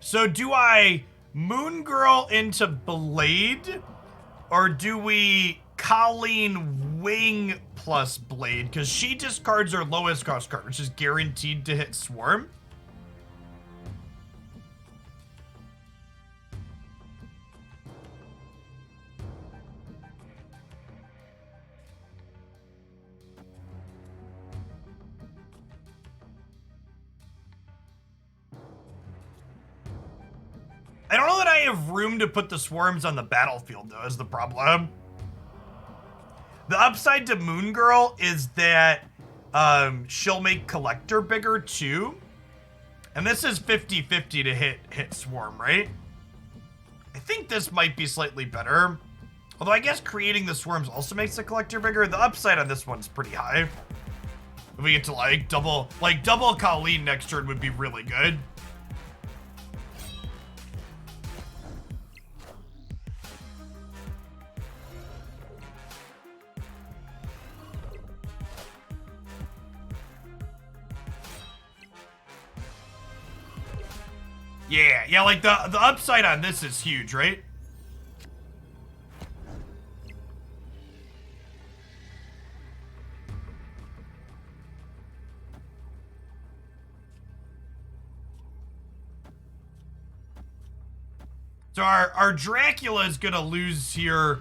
So do I Moon Girl into Blade, or do we Colleen Wing plus Blade, because she discards her lowest cost card, which is guaranteed to hit Swarm. I don't know that I have room to put the swarms on the battlefield, though, is the problem. The upside to Moon Girl is that she'll make Collector bigger, too. And this is 50-50 to hit Swarm, right? I think this might be slightly better. Although I guess creating the Swarms also makes the Collector bigger. The upside on this one's pretty high. If we get to, like, double Colleen next turn would be really good. Yeah, like the upside on this is huge, right? So our Dracula is gonna lose here,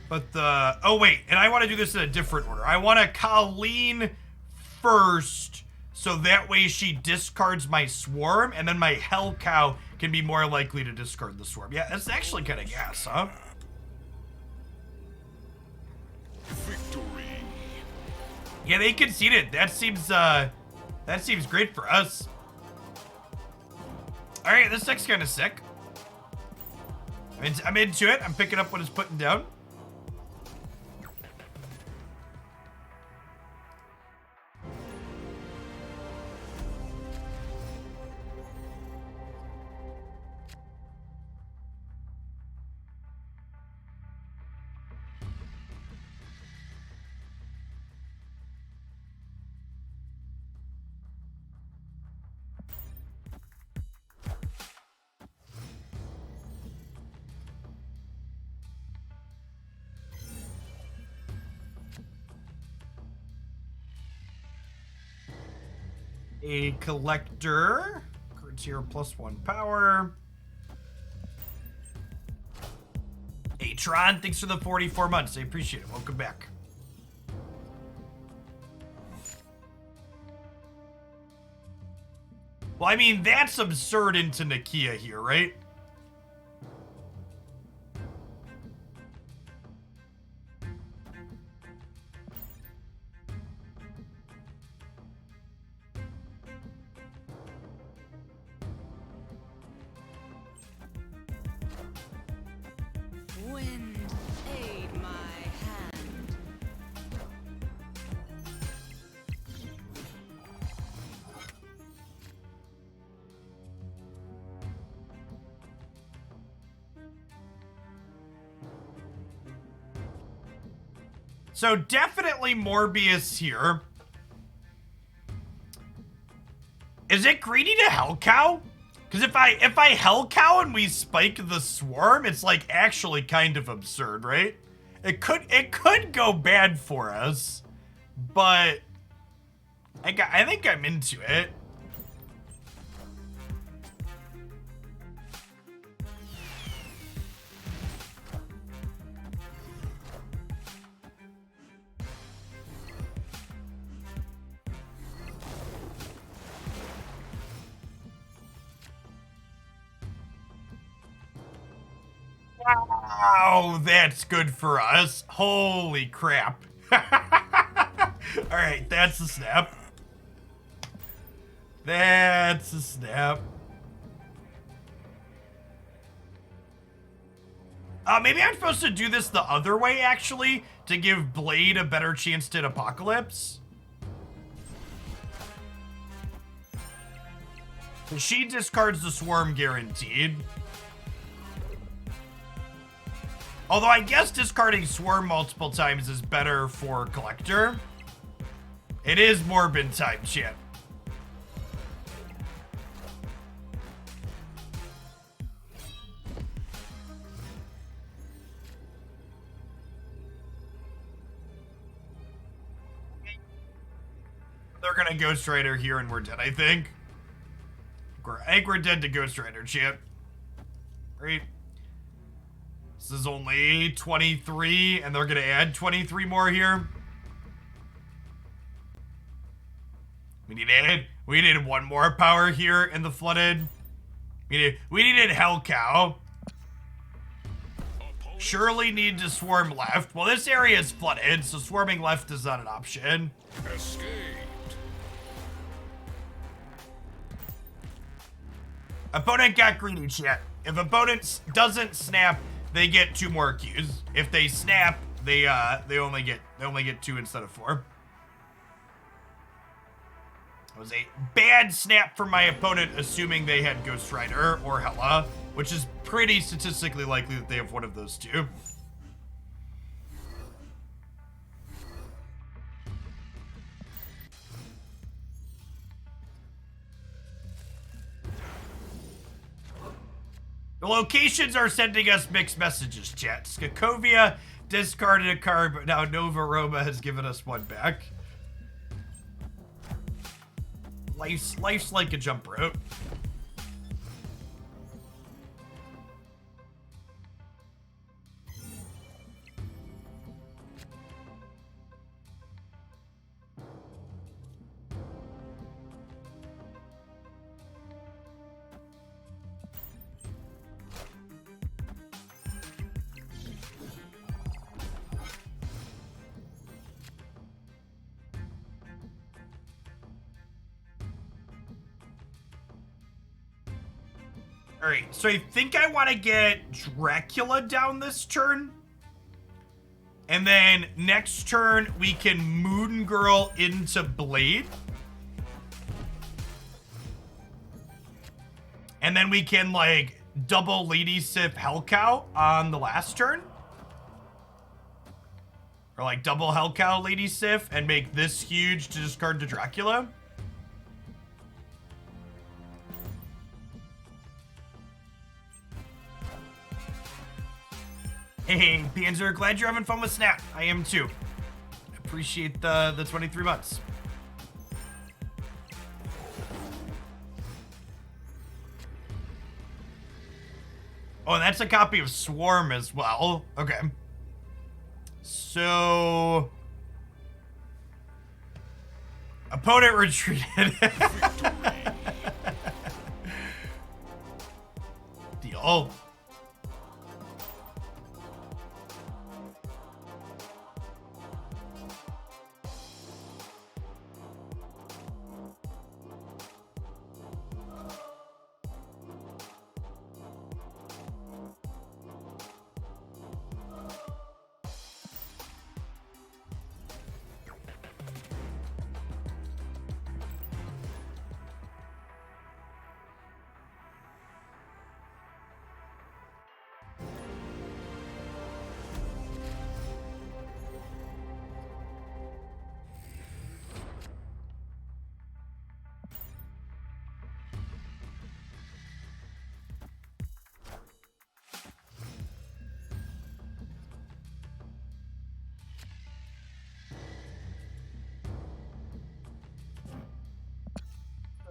but the, oh wait, and I want to do this in a different order. I want to Colleen first, so that way she discards my Swarm, and then my Hell Cow can be more likely to discard the Swarm. Yeah, that's actually kind of gas, huh? Victory. Yeah, they conceded. That seems great for us. All right, this deck's kind of sick. I'm into it. I'm picking up what it's putting down. A Collector. Cards here +1 power. Hey, Tron, thanks for the 44 months. I appreciate it. Welcome back. Well, I mean, that's absurd into Nakia here, right? Wind, aid my hand. So definitely Morbius here. Is it greedy to Hell Cow? Because if I Hell Cow and we spike the Swarm, it's like actually kind of absurd, right? It could go bad for us, but I think I'm into it. Wow, that's good for us. Holy crap. Alright, that's a snap. That's a snap. Maybe I'm supposed to do this the other way, actually, to give Blade a better chance to hit Apocalypse. She discards the Swarm guaranteed. Although I guess discarding Swarm multiple times is better for Collector. It is Morbid time, chat. they're gonna Ghost Rider here and we're dead, I think. I think we're dead to Ghost Rider, chat. Right? This is only 23, and they're gonna add 23 more here. We needed one more power here in the flooded. We needed Hell Cow. Surely need to swarm left. Well, this area is flooded, so swarming left is not an option. Escaped. Opponent got greedy, chat. If opponent doesn't snap, they get 2 more Qs. If they snap, they only get 2 instead of 4. It was a bad snap from my opponent, assuming they had Ghost Rider or Hela, which is pretty statistically likely that they have one of those 2. The locations are sending us mixed messages, chat. Skakovia discarded a card, but now Nova Roma has given us 1 back. Life's like a jump rope. Alright, so I think I want to get Dracula down this turn. And then next turn, we can Moon Girl into Blade. And then we can, like, double Lady Sif Hellcow on the last turn. Or, like, double Hellcow Lady Sif and make this huge to discard to Dracula. Hey, Panzer, glad you're having fun with Snap. I am too. Appreciate the 23 months. Oh, and that's a copy of Swarm as well. Okay. So... Opponent retreated. Deal.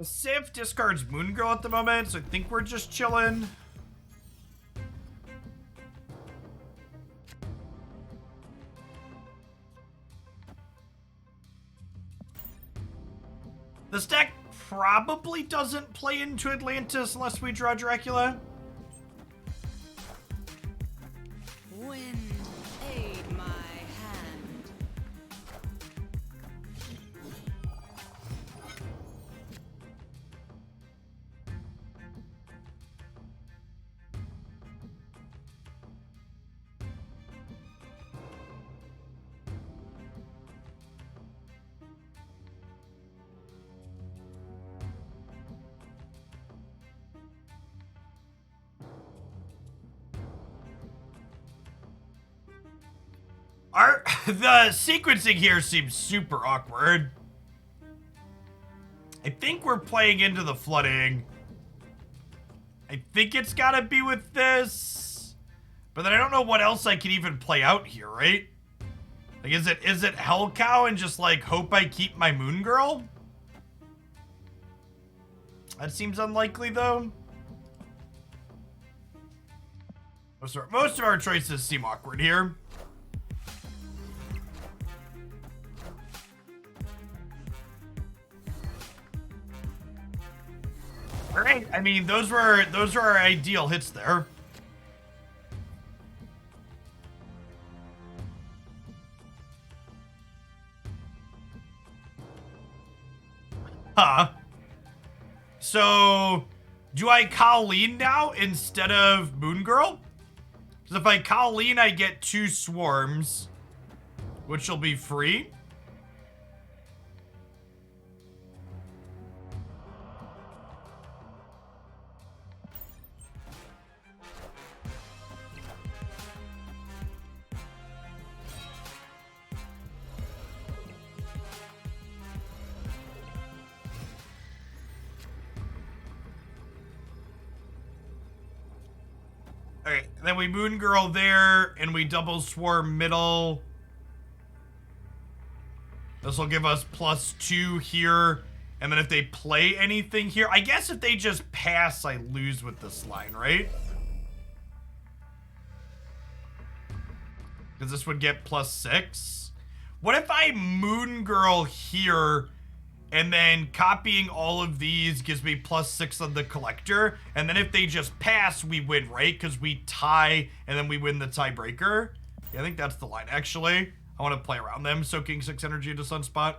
Sif discards Moon Girl at the moment, so I think we're just chilling. This deck probably doesn't play into Atlantis unless we draw Dracula. Wind, aid my hand. The sequencing here seems super awkward. I think we're playing into the flooding. I think it's gotta be with this. But then I don't know what else I can even play out here, right? Like, is it Hellcow and just, like, hope I keep my Moon Girl? That seems unlikely, though. Most of our choices seem awkward here. All right. I mean, those were our ideal hits there. Huh. So, do I Colleen now instead of Moon Girl? Because if I Colleen, I get 2 swarms, which will be free. Okay, then we Moon Girl there, and we double swarm middle. This will give us +2 here. And then if they play anything here, I guess if they just pass, I lose with this line, right? Because this would get +6. What if I Moon Girl here, and then copying all of these gives me +6 on the collector, and then if they just pass, we win, right? Because we tie, and then we win the tiebreaker. Yeah, I think that's the line, actually. I want to play around them, soaking 6 energy into Sunspot.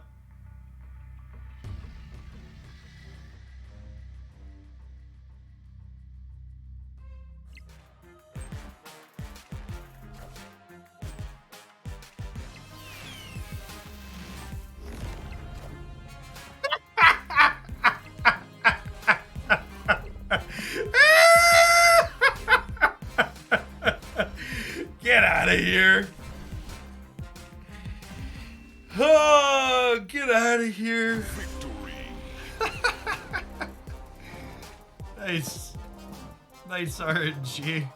Get out of here. Oh, get out of here. Victory. Nice. Nice RNG.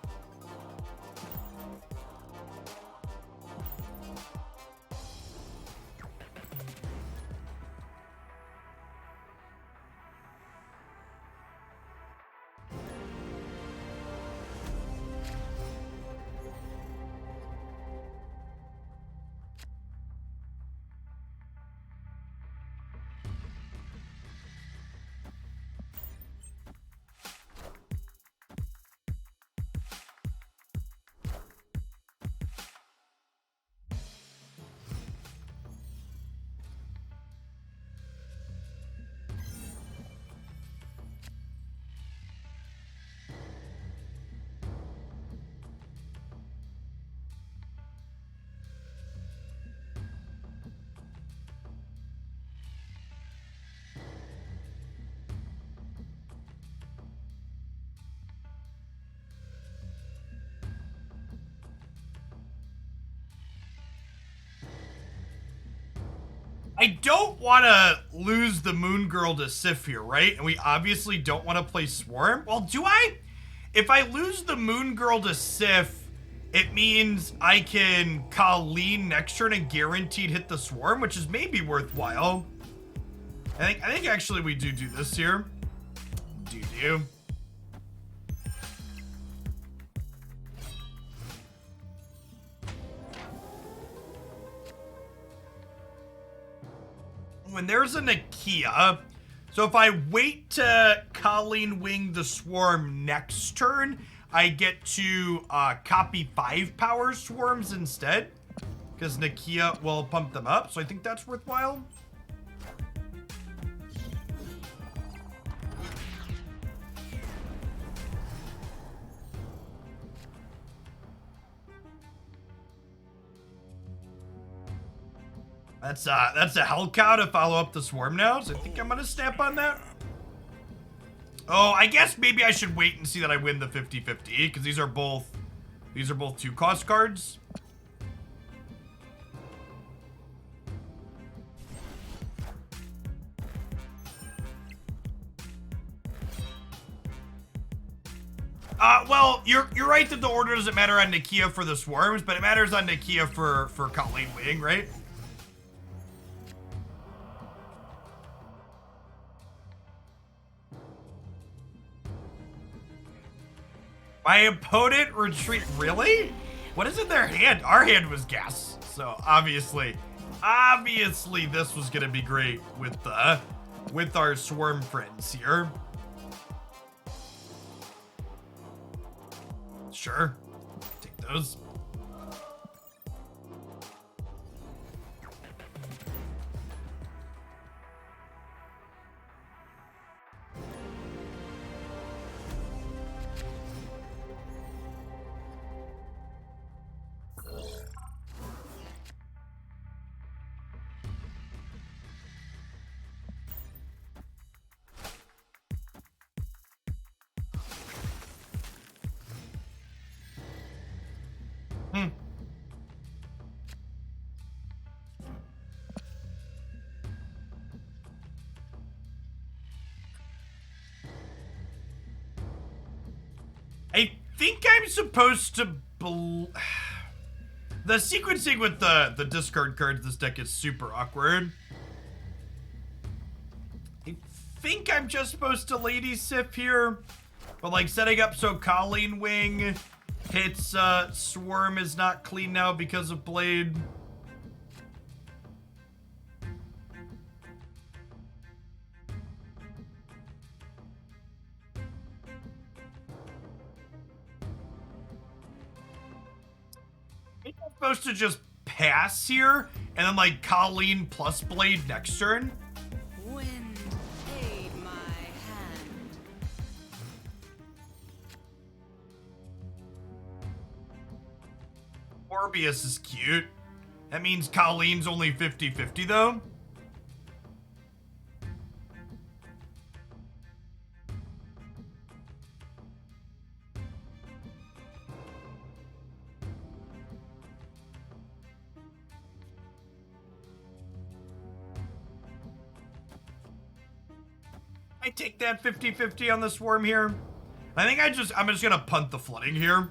I don't want to lose the Moon Girl to Sif here, right? And we obviously don't want to play Swarm. Well, do I? If I lose the Moon Girl to Sif, it means I can Colleen next turn and guaranteed hit the Swarm, which is maybe worthwhile. I think actually we do this here. Do. When there's a Nakia, so if I wait to Colleen Wing the Swarm next turn, I get to copy 5 power swarms instead, because Nakia will pump them up, so I think that's worthwhile. That's a Hell Cow to follow up the Swarm now, so I think I'm gonna snap on that. Oh, I guess maybe I should wait and see that I win the 50-50, because these are both 2-cost cards. Well, you're right that the order doesn't matter on Nakia for the Swarms, but it matters on Nakia for Colleen Wing, right? My opponent retreat. Really? What is in their hand? Our hand was gas. So obviously this was gonna be great with our swarm friends here. Sure. Take those. I think I'm supposed to the sequencing with the discard cards this deck is super awkward. I think I'm just supposed to Lady Sif here, but like setting up so Colleen Wing hits Swarm is not clean now because of Blade. I'm supposed to just pass here and then like Colleen plus Blade next turn. Wind, aid my hand. Morbius is cute. That means Colleen's only 50-50 though. I take that 50-50 on the swarm here. I think I'm just gonna punt the flooding here.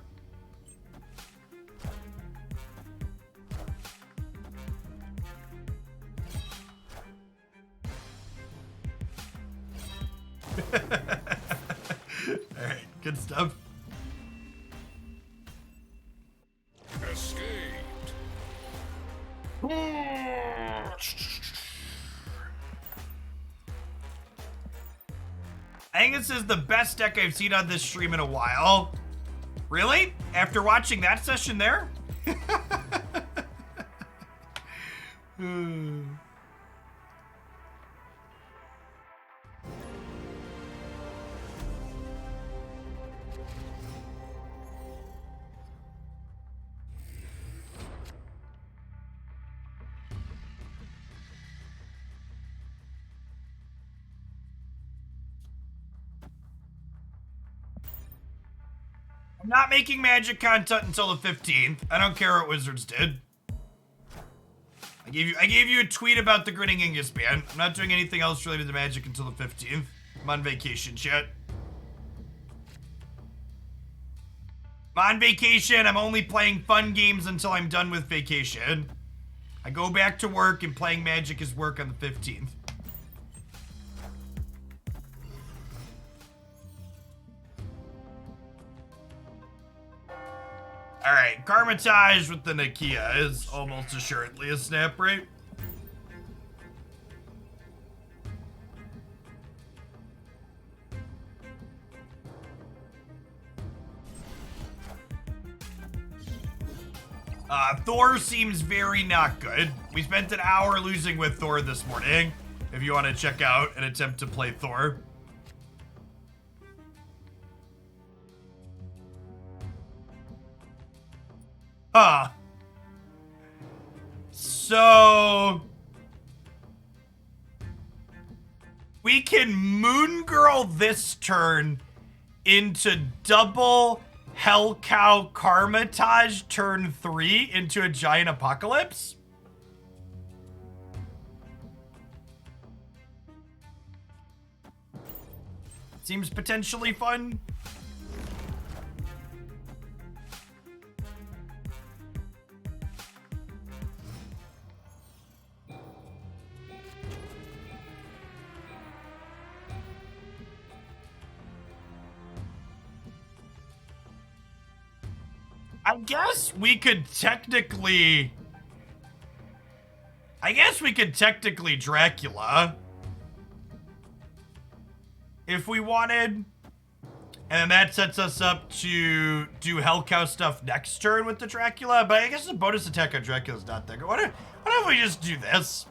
Alright, good stuff. Escaped. I think this is the best deck I've seen on this stream in a while. Really? After watching that session there? I'm not making Magic content until the 15th. I don't care what Wizards did. I gave you a tweet about the Grinning Angus ban. I'm not doing anything else related to Magic until the 15th. I'm on vacation, chat. I'm on vacation. I'm only playing fun games until I'm done with vacation. I go back to work and playing Magic is work on the 15th. Alright, Karmatage with the Nakia is almost assuredly a snap rate. Thor seems very not good. We spent an hour losing with Thor this morning. If you want to check out an attempt to play Thor. So we can Moon Girl this turn into double Hellcow Karmatage turn 3 into a giant apocalypse. Seems potentially fun. I guess we could technically Dracula if we wanted. And that sets us up to do Hell Cow stuff next turn with the Dracula. But I guess the bonus attack on Dracula is not that good. What if we just do this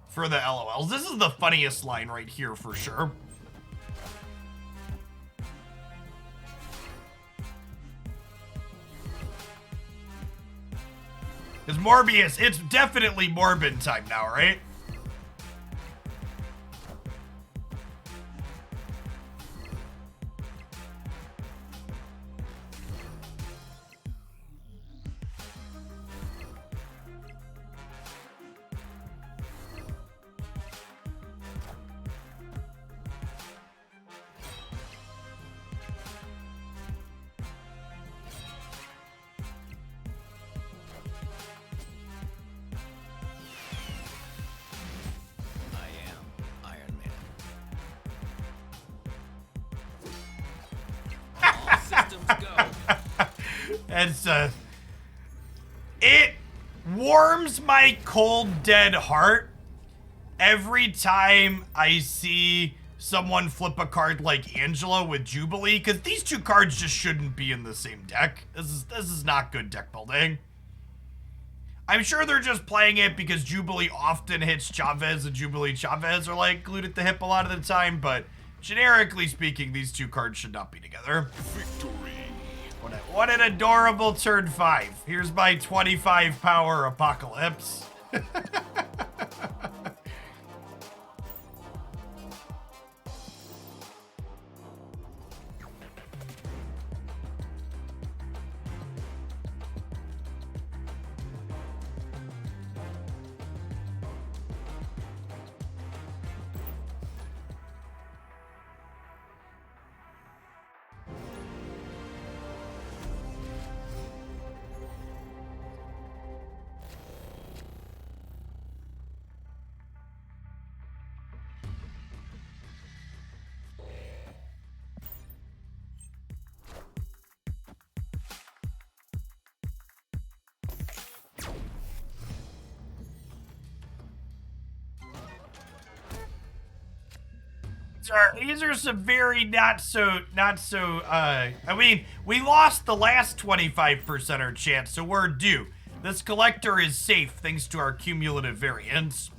for the LOLs? This is the funniest line right here for sure. It's Morbius. It's definitely Morbin time now, right? And it warms my cold dead heart every time I see someone flip a card like Angela with Jubilee, because these two cards just shouldn't be in the same deck. This is not good deck building. I'm sure they're just playing it because Jubilee often hits Chavez, and Jubilee Chavez are like glued at the hip a lot of the time, but generically speaking, these two cards should not be together. Victory. What an adorable turn 5. Here's my 25 power Apocalypse. These are some very not so, I mean, we lost the last 25% chance, so we're due. This collector is safe thanks to our cumulative variance.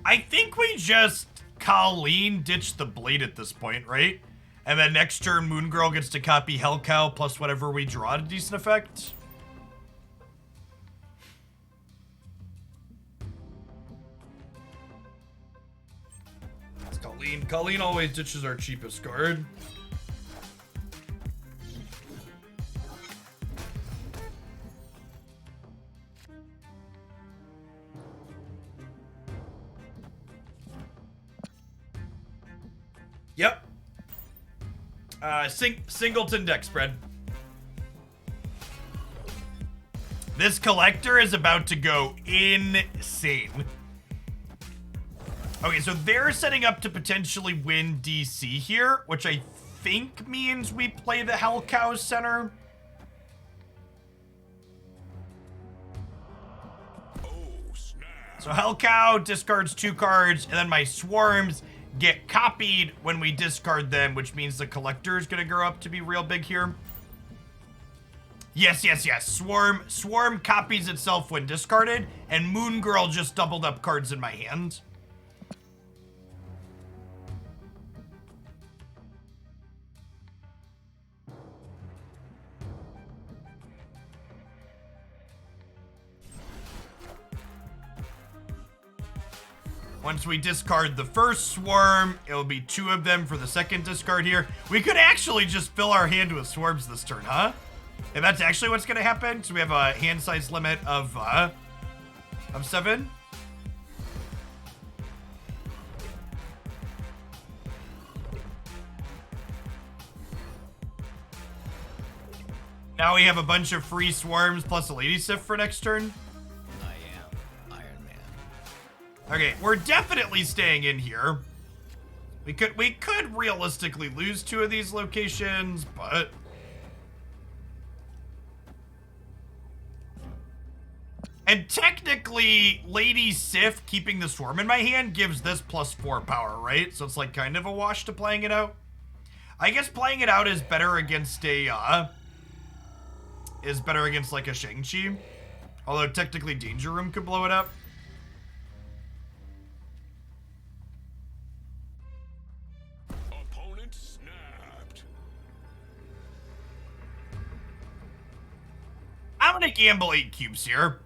I think we just Colleen ditch the blade at this point, right? And then next turn, Moon Girl gets to copy Hell Cow plus whatever we draw to decent effect. It's Colleen. Colleen always ditches our cheapest card. Yep. Singleton deck spread. This collector is about to go insane. Okay, so they're setting up to potentially win DC here, which I think means we play the Hell Cow center. Oh, snap. So Hell Cow discards 2 cards, and then my swarms get copied when we discard them, which means the collector is gonna grow up to be real big here. Yes. Swarm copies itself when discarded, and Moon Girl just doubled up cards in my hand. Once we discard the first swarm, it'll be 2 of them for the second discard here. We could actually just fill our hand with swarms this turn, huh? And that's actually what's gonna happen. So we have a hand size limit of 7. Now we have a bunch of free swarms plus a lady sif for next turn. I am Iron Man. Okay, we're definitely staying in here. We could realistically lose 2 of these locations, but and technically, Lady Sif keeping the swarm in my hand gives this +4 power, right? So it's like kind of a wash to playing it out. I guess playing it out is better against a like a Shang-Chi. Although technically Danger Room could blow it up. Opponent snapped. I'm gonna gamble 8 cubes here.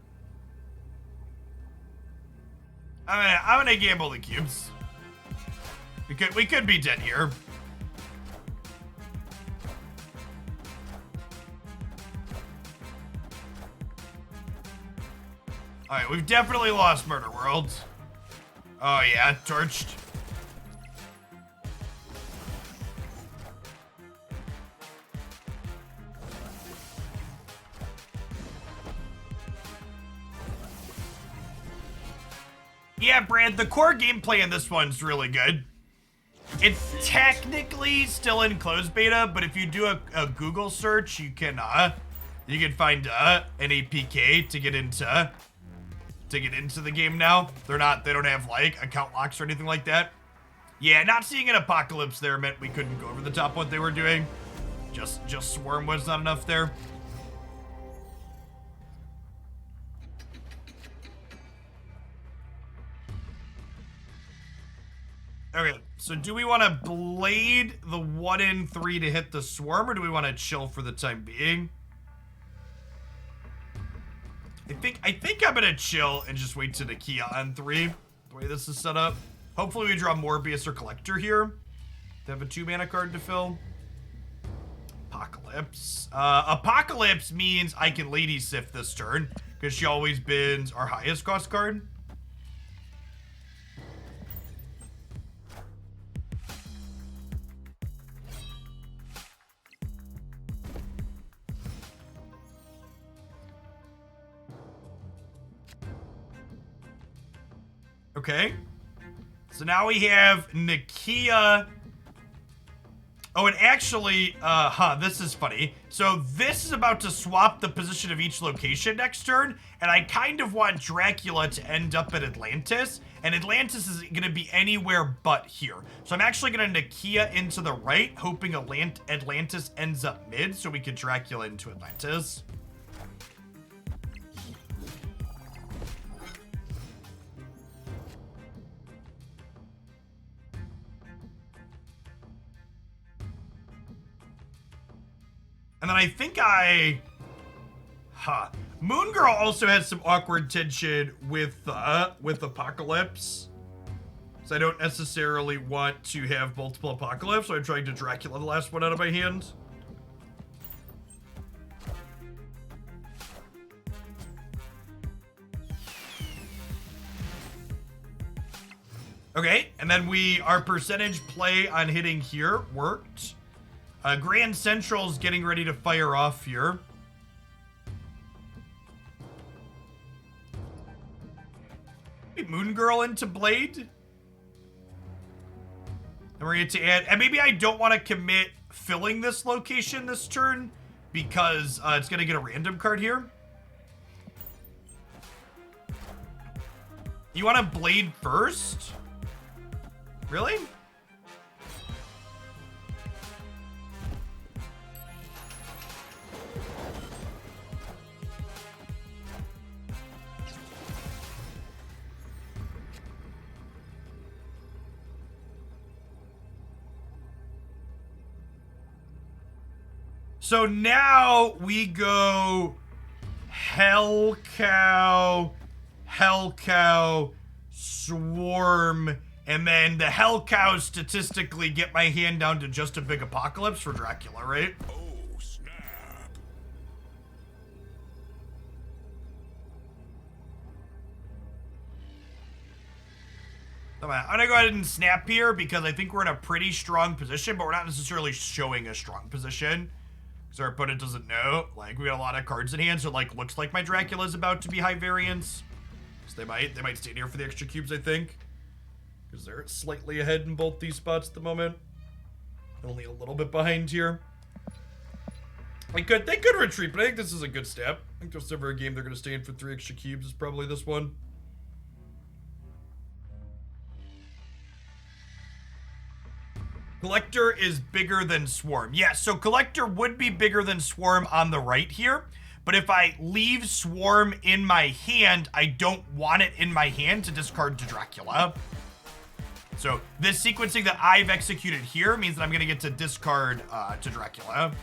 I'm gonna gamble the cubes. We could be dead here. Alright, we've definitely lost Murder World. Oh yeah, torched. Yeah, Brad, the core gameplay in this one's really good. It's technically still in closed beta, but if you do a Google search, you can find an APK to get into the game now. They don't have like account locks or anything like that. Yeah, not seeing an apocalypse there meant we couldn't go over the top what they were doing. Just swarm was not enough there. Okay, so do we want to blade the 1 in 3 to hit the swarm, or do we want to chill for the time being? I think I'm gonna chill and just wait to Nakia on 3, the way this is set up. Hopefully we draw Morbius or Collector here. They have a 2 mana card to fill. Apocalypse. Apocalypse means I can Lady Sif this turn, because she always bins our highest cost card. Okay. So now we have Nakia. Oh, and actually, this is funny. So this is about to swap the position of each location next turn, and I kind of want Dracula to end up at Atlantis, and Atlantis is gonna be anywhere but here. So I'm actually gonna Nakia into the right, hoping Atlantis ends up mid, so we can Dracula into Atlantis. And then I think Moon Girl also has some awkward tension with Apocalypse. So I don't necessarily want to have multiple Apocalypse, so I'm trying to Dracula the last one out of my hand. Okay, and then our percentage play on hitting here worked. Grand Central's getting ready to fire off here. Maybe Moon Girl into Blade. And we're going to add, and maybe I don't want to commit filling this location this turn because it's going to get a random card here. You want to Blade first? Really? So now we go Hell Cow, Swarm, and then the Hell Cows statistically get my hand down to just a big apocalypse for Dracula, right? Oh, snap. I'm gonna go ahead and snap here because I think we're in a pretty strong position, but we're not necessarily showing a strong position. Because our opponent doesn't know. Like, we got a lot of cards in hand, so like looks like my Dracula's about to be high variance. So they might stay here for the extra cubes, I think. Because they're slightly ahead in both these spots at the moment. Only a little bit behind here. They could retreat, but I think this is a good step. I think there's never a game they're gonna stay in for 3 extra cubes is probably this one. Collector is bigger than Swarm. Yeah, so Collector would be bigger than Swarm on the right here. But if I leave Swarm in my hand, I don't want it in my hand to discard to Dracula. So this sequencing that I've executed here means that I'm going to get to discard to Dracula.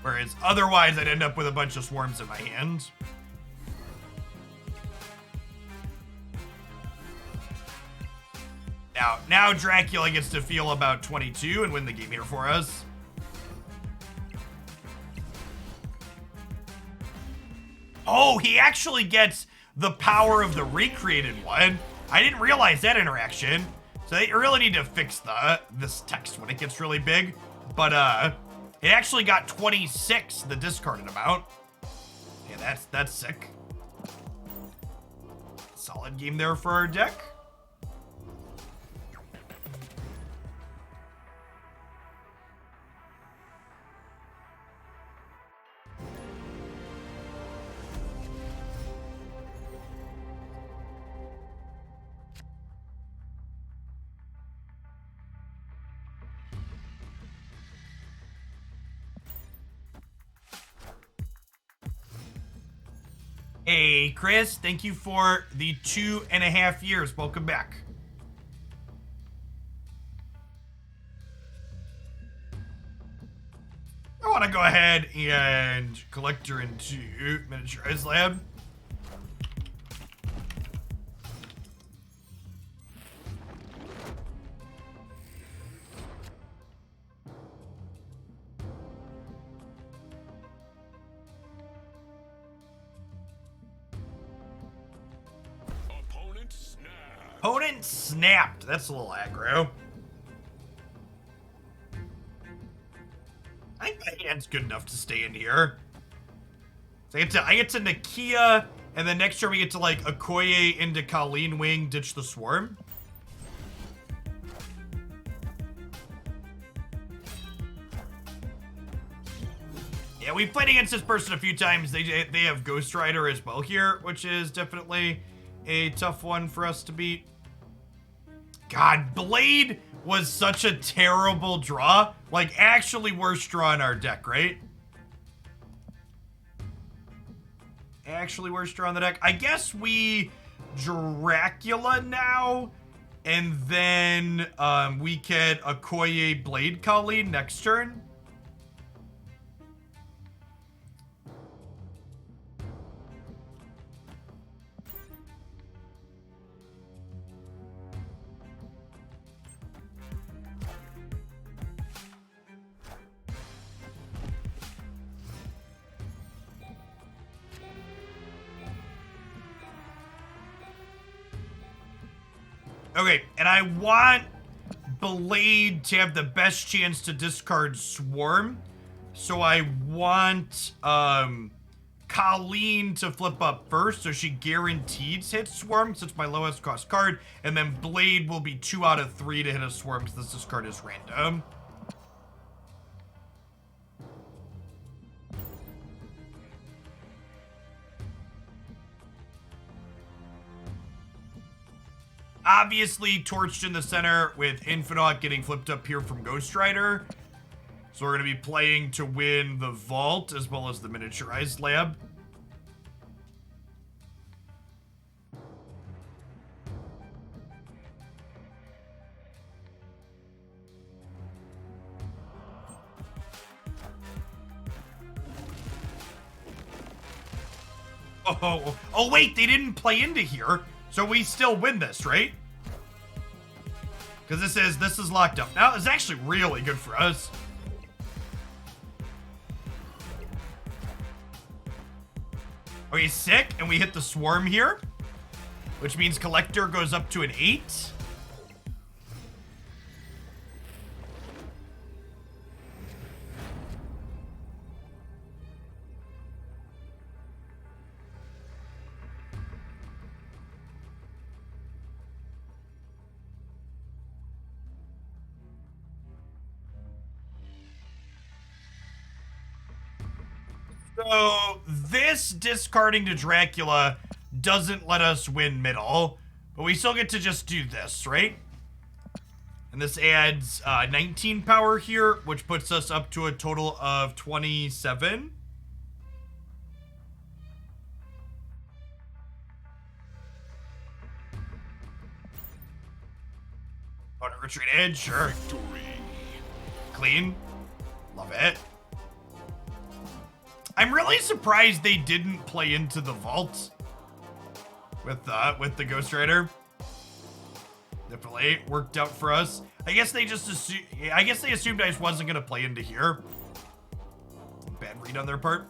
Whereas otherwise, I'd end up with a bunch of Swarms in my hand. Now Dracula gets to feel about 22 and win the game here for us. Oh, he actually gets the power of the recreated one. I didn't realize that interaction. So they really need to fix this text when it gets really big. But it actually got 26, the discarded amount. Yeah, that's sick. Solid game there for our deck. Hey, Chris, thank you for the 2.5 years. Welcome back. I want to go ahead and Collector into Miniaturized Lab. Opponent snapped. That's a little aggro. I think my hand's good enough to stay in here. So I get to Nakia, and then next turn we get to like Okoye into Colleen Wing, ditch the Swarm. Yeah, we've played against this person a few times. They have Ghost Rider as well here, which is definitely a tough one for us to beat. God, Blade was such a terrible draw. Like, actually worst draw in our deck, right? Actually worst draw in the deck. I guess we Dracula now, and then we get Okoye Blade Colleen next turn. Okay, and I want Blade to have the best chance to discard Swarm. So I want Colleen to flip up first, so she guaranteed hits Swarm, because it's my lowest cost card. And then Blade will be 2 out of 3 to hit a Swarm, because this discard is random. Obviously, torched in the center with Infinaut getting flipped up here from Ghost Rider. So we're going to be playing to win the Vault as well as the Miniaturized Lab. Oh, wait, they didn't play into here, so we still win this, right? Because this is locked up. Now, it's actually really good for us. Okay, sick, and we hit the swarm here, which means collector goes up to an 8. So this discarding to Dracula doesn't let us win middle, but we still get to just do this, right? And this adds 19 power here, which puts us up to a total of 27. Oh, to retreat edge, sure. Victory. Clean. Love it. I'm really surprised they didn't play into the vault with the Ghost Rider. Definitely worked out for us. I guess they assumed I just wasn't gonna play into here. Bad read on their part.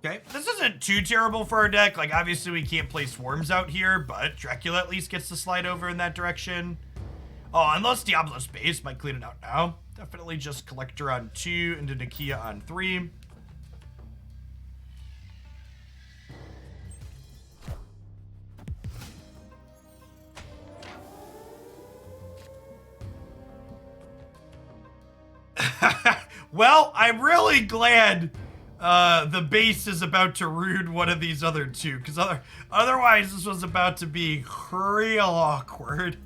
Okay, this isn't too terrible for our deck. Like, obviously we can't play swarms out here, but Dracula at least gets to slide over in that direction. Oh, unless Diablo Space might clean it out now. Definitely just Collector on 2 into Nakia on 3. Well, I'm really glad the base is about to ruin one of these other two, because otherwise this was about to be real awkward.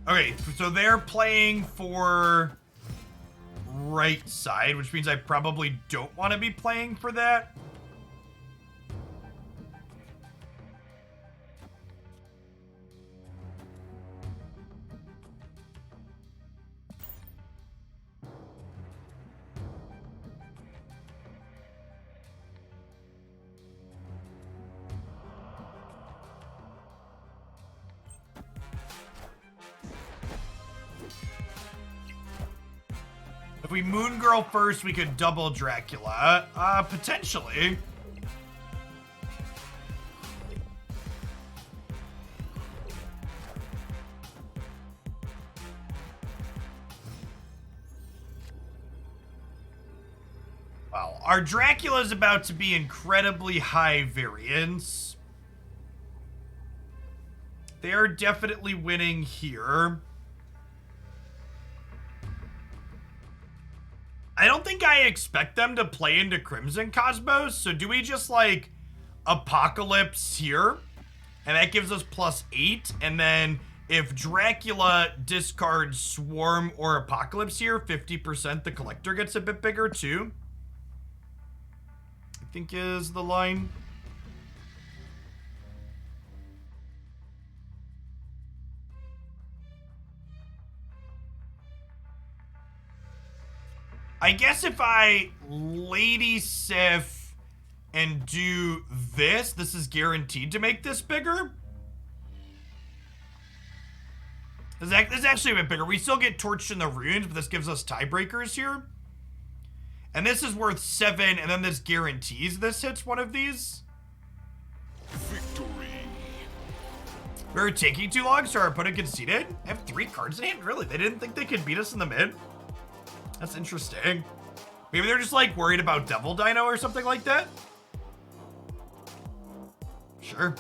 Okay, so they're playing for right side, which means I probably don't want to be playing for that. If we Moon Girl first, we could double Dracula. Potentially. Wow, our Dracula is about to be incredibly high variance. They're definitely winning here. I don't think I expect them to play into Crimson Cosmos, so do we just, like, Apocalypse here? And that gives us +8, and then if Dracula discards Swarm or Apocalypse here, 50% the Collector gets a bit bigger, too. I think is the line. I guess if I Lady Sif and do this, this is guaranteed to make this bigger. This is actually a bit bigger. We still get Torched in the Ruins, but this gives us tiebreakers here. And this is worth 7, and then this guarantees this hits one of these. Victory. We were taking too long, so our opponent conceded. I have 3 cards in hand? Really? They didn't think they could beat us in the mid? That's interesting. Maybe they're just like worried about Devil Dino or something like that? Sure.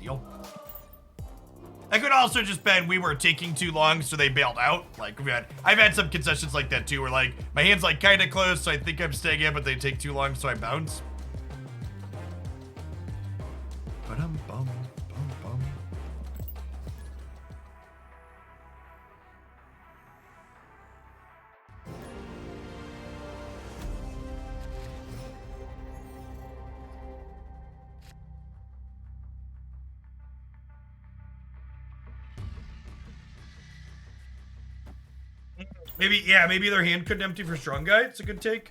Deal. That could also just been we were taking too long, so they bailed out. Like I've had some concessions like that too, where like my hand's like kind of close, so I think I'm staying in, but they take too long, so I bounce. Ba-dum, bum, bum, bum. Maybe, yeah, maybe their hand couldn't empty for strong guy. It's a good take.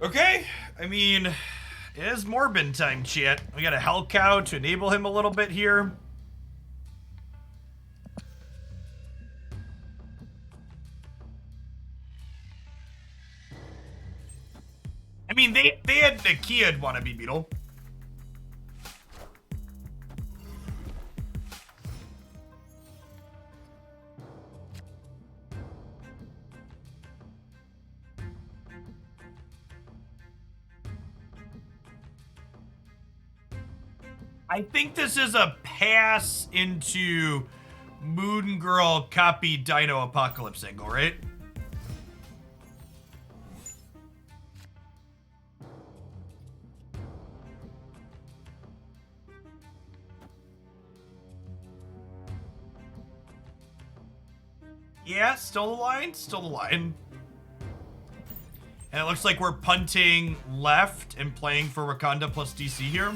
Okay, I mean, it is Morbin time, chat. We got a Hell Cow to enable him a little bit here. I mean, they had Nakia wannabe Beetle. I think this is a pass into Moon Girl copy Dino Apocalypse angle, right? Yeah, still the line, still the line. And it looks like we're punting left and playing for Wakanda plus DC here.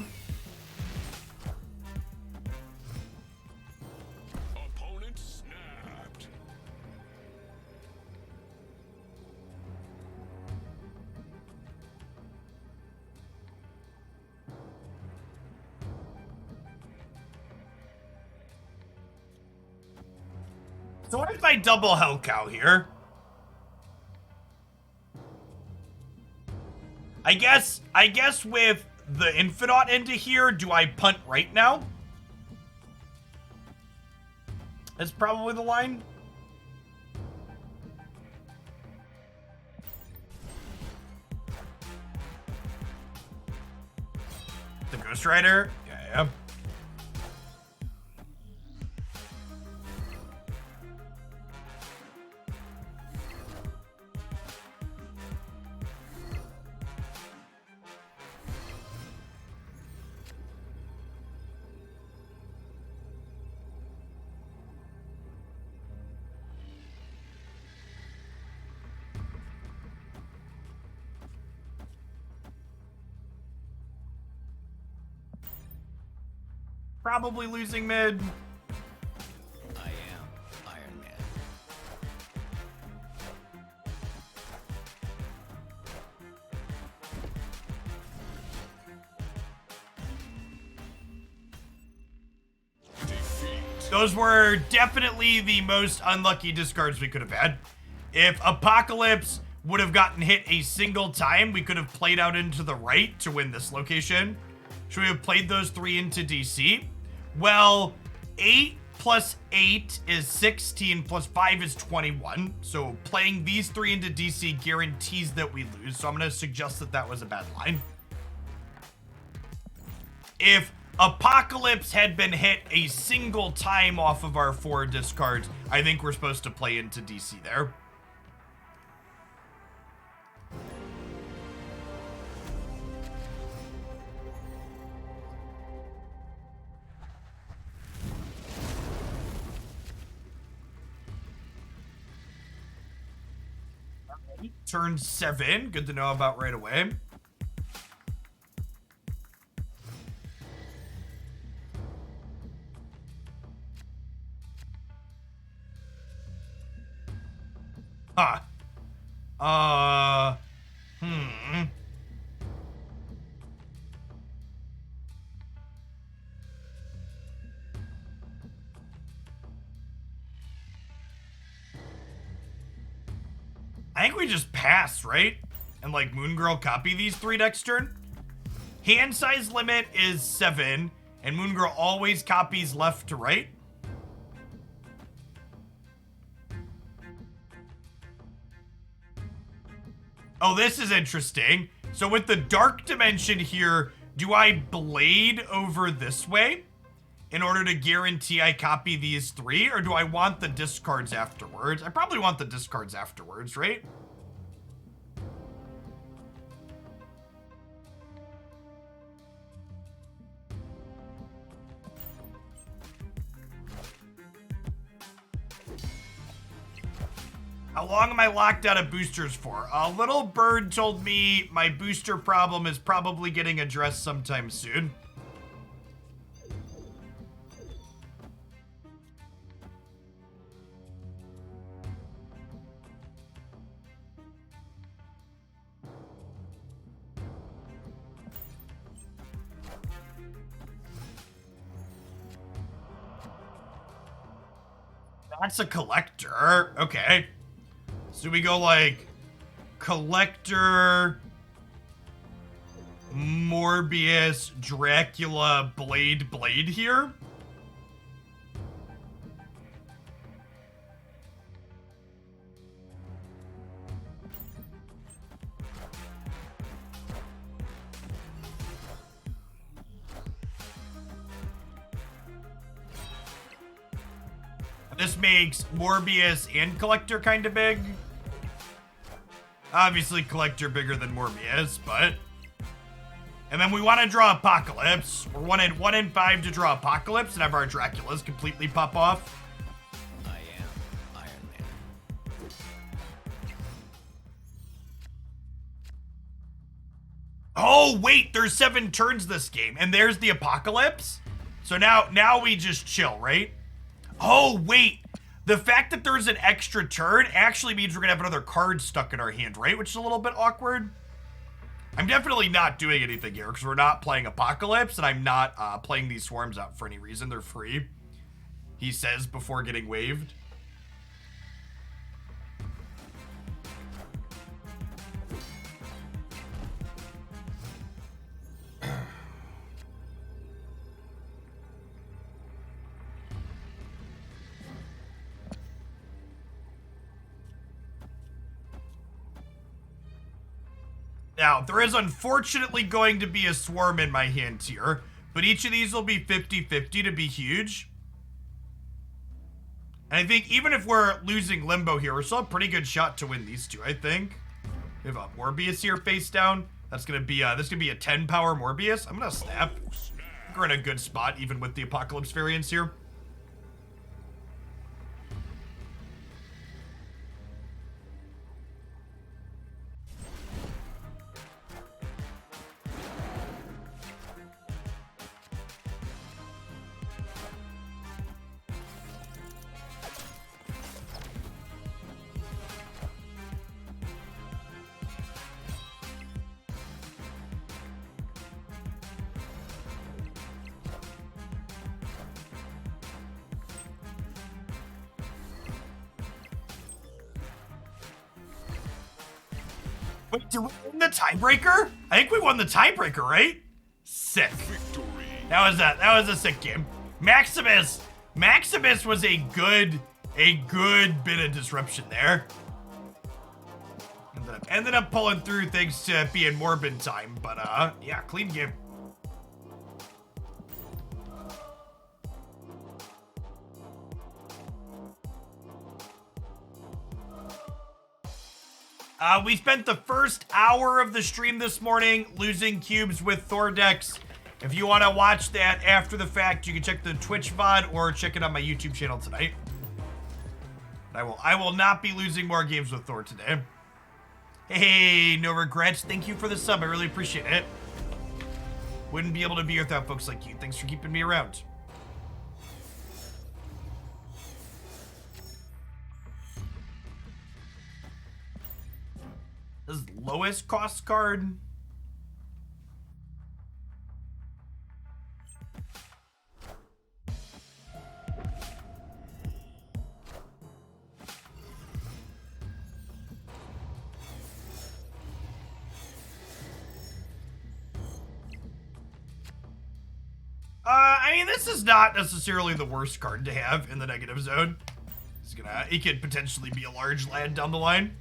Opponent snapped. So what if I double Hell Cow here? I guess with the Infinaut into here, do I punt right now? That's probably the line. The Ghost Rider? Yeah. Probably losing mid. I am Iron Man. Defeat. Those were definitely the most unlucky discards we could have had. If Apocalypse would have gotten hit a single time, we could have played out into the right to win this location. Should we have played those 3 into DC? Well, 8 plus 8 is 16 plus 5 is 21. So playing these 3 into DC guarantees that we lose. So I'm going to suggest that that was a bad line. If Apocalypse had been hit a single time off of our 4 discards, I think we're supposed to play into DC there. Turn 7, good to know about right away. Huh. I think we just pass, right? And like Moon Girl copy these 3 next turn. Hand size limit is 7, and Moon Girl always copies left to right. Oh, this is interesting. So with the dark dimension here, do I blade over this way in order to guarantee I copy these 3, or do I want the discards afterwards? I probably want the discards afterwards, right? How long am I locked out of boosters for? A little bird told me my booster problem is probably getting addressed sometime soon. That's a collector. Okay. So we go like collector, Morbius, Dracula, Blade here. This makes Morbius and Collector kind of big. Obviously, Collector bigger than Morbius, but... And then we want to draw Apocalypse. We're 1 in 5 to draw Apocalypse and have our Draculas completely pop off. I am Iron Man. Oh, wait, there's 7 turns this game, and there's the Apocalypse? So now we just chill, right? Oh, wait. The fact that there's an extra turn actually means we're going to have another card stuck in our hand, right? Which is a little bit awkward. I'm definitely not doing anything here because we're not playing Apocalypse, and I'm not playing these swarms out for any reason. They're free, he says before getting waived. Now, there is unfortunately going to be a swarm in my hand here, but each of these will be 50-50 to be huge. And I think even if we're losing Limbo here, we're still a pretty good shot to win these 2, I think. We have a Morbius here face down. That's gonna be this could be a 10 power Morbius. I'm gonna snap. We're in a good spot even with the Apocalypse variants here. Wait, did we win the tiebreaker? I think we won the tiebreaker, right? Sick. Victory. That was a sick game. Maximus was a good bit of disruption there. Ended up pulling through thanks to being Morbid time, but yeah, clean game. We spent the first hour of the stream this morning losing cubes with Thor decks. If you want to watch that after the fact, you can check the Twitch VOD or check it on my YouTube channel tonight. I will not be losing more games with Thor today. Hey, no regrets. Thank you for the sub. I really appreciate it. Wouldn't be able to be without folks like you. Thanks for keeping me around. This is lowest cost card. I mean, this is not necessarily the worst card to have in the negative zone. He could potentially be a large land down the line.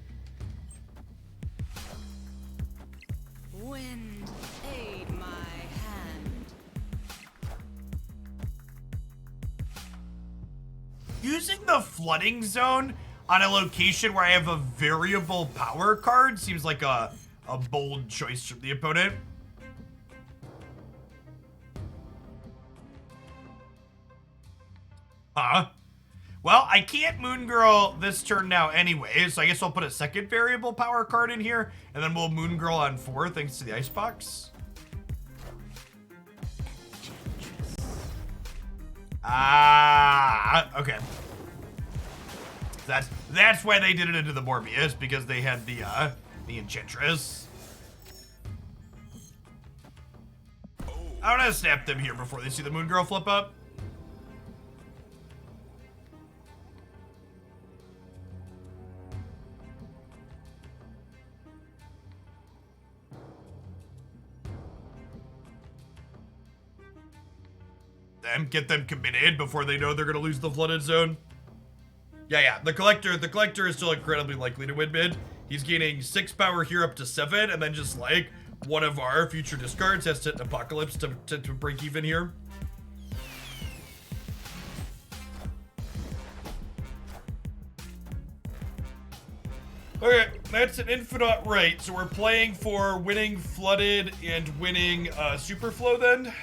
Wind, aid my hand. Using the flooding zone on a location where I have a variable power card seems like a bold choice from the opponent. Huh? Well, I can't Moon Girl this turn now anyway, so I guess I'll put a second variable power card in here, and then we'll Moon Girl on 4 thanks to the Icebox. Ah, okay. That's why they did it into the Morbius, because they had the Enchantress. I'm gonna snap them here before they see the Moon Girl flip up. Get them committed before they know they're gonna lose the flooded zone. Yeah, the collector is still incredibly likely to win mid. He's gaining 6 power here up to 7, and then just like one of our future discards has to hit an Apocalypse to break even here. Okay, that's an infinite right. So we're playing for winning flooded and winning Superflow then.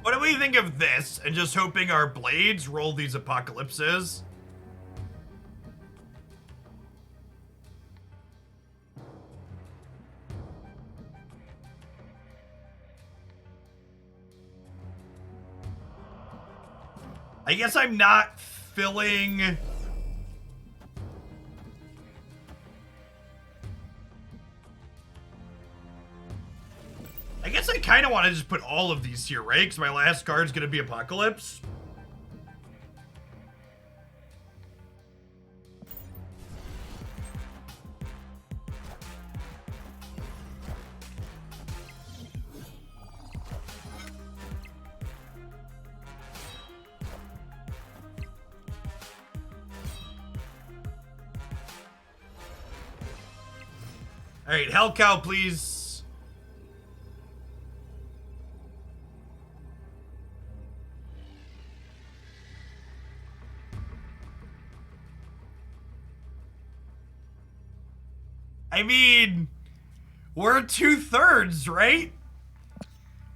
What do we think of this? And just hoping our blades roll these apocalypses. I guess I'm not filling... I guess I kind of want to just put all of these here, right? Because my last card's going to be Apocalypse. All right, Hell Cow, please. I mean, we're 2/3, right?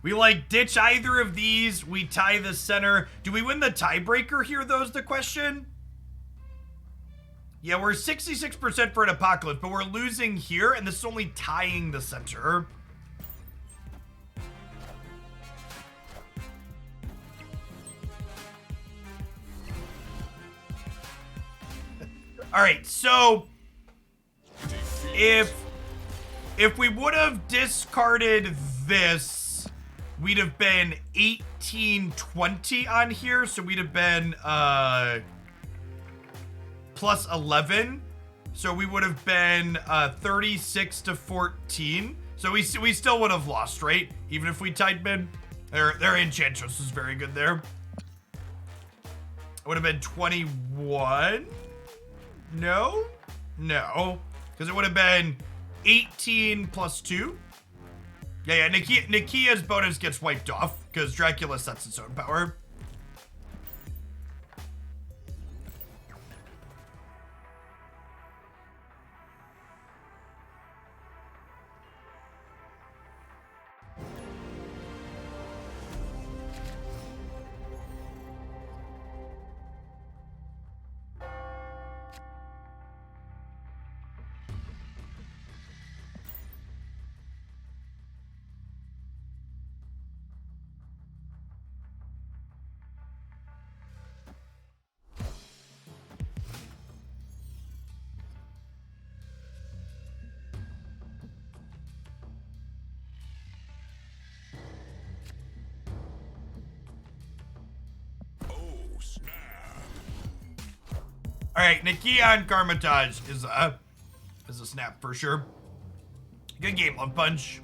We like ditch either of these, we tie the center. Do we win the tiebreaker here, though, is the question? Yeah, we're 66% for an Apocalypse, but we're losing here, and this is only tying the center. All right, so... If we would have discarded this, we'd have been 18-20 on here, so we'd have been plus 11. So we would have been 36-14. So we still would have lost, right? Even if we tied mid. Their Enchantress was very good there. It would have been 21. No, because it would have been 18 plus 2. Yeah, Nikia's bonus gets wiped off because Dracula sets its own power. right, Nikion Karmatage is a snap for sure. Good game, Love Punch.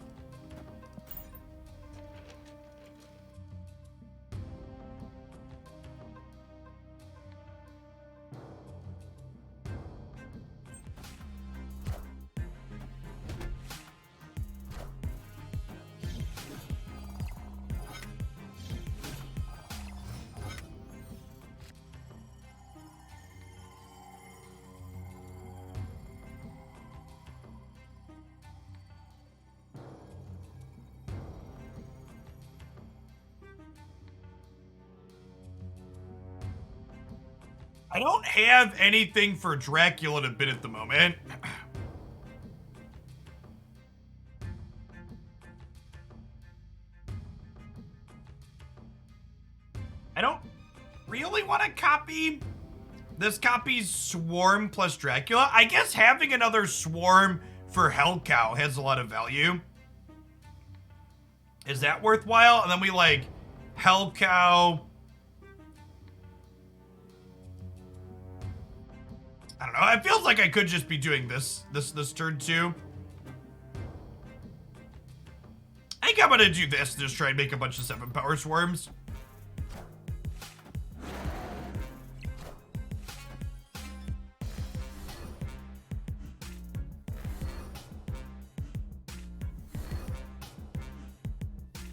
I don't have anything for Dracula to bid at the moment. I don't really want to copy. This copy's Swarm plus Dracula. I guess having another Swarm for Hellcow has a lot of value. Is that worthwhile? And then we like Hellcow. I don't know. It feels like I could just be doing this turn too. I think I'm gonna do this. Just try and make a bunch of 7 power swarms.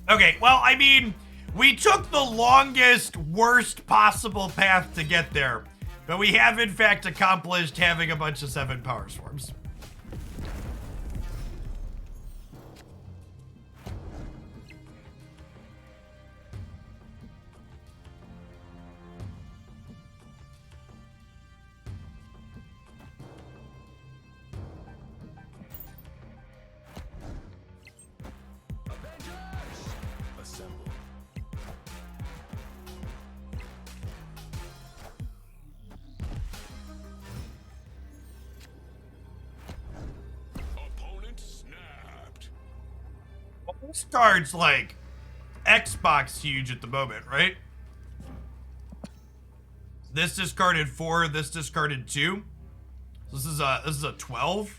Okay, well, I mean, we took the longest, worst possible path to get there. But we have, in fact, accomplished having a bunch of 7 power swarms. This card's like Xbox huge at the moment, right? This discarded 4, this discarded 2. So this is a 12.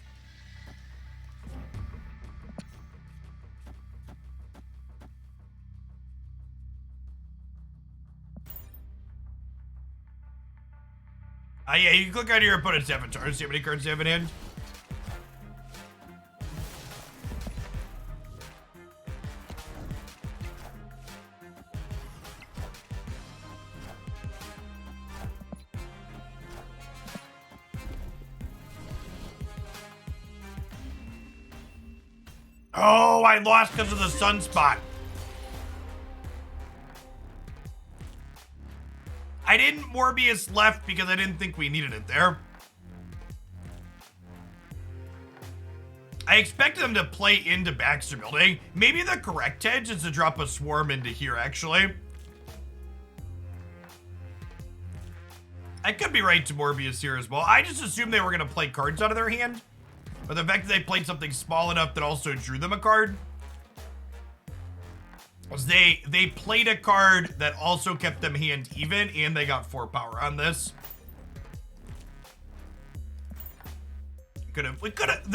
Yeah, you can click on your opponent's avatar to see how many cards they have in hand. Oh, I lost because of the sunspot. I didn't Morbius left because I didn't think we needed it there. I expected them to play into Baxter Building. Maybe the correct hedge is to drop a swarm into here, actually. I could be right to Morbius here as well. I just assumed they were going to play cards out of their hand. But the fact that they played something small enough that also drew them a card was they played a card that also kept them hand even, and they got 4 power on this. We could have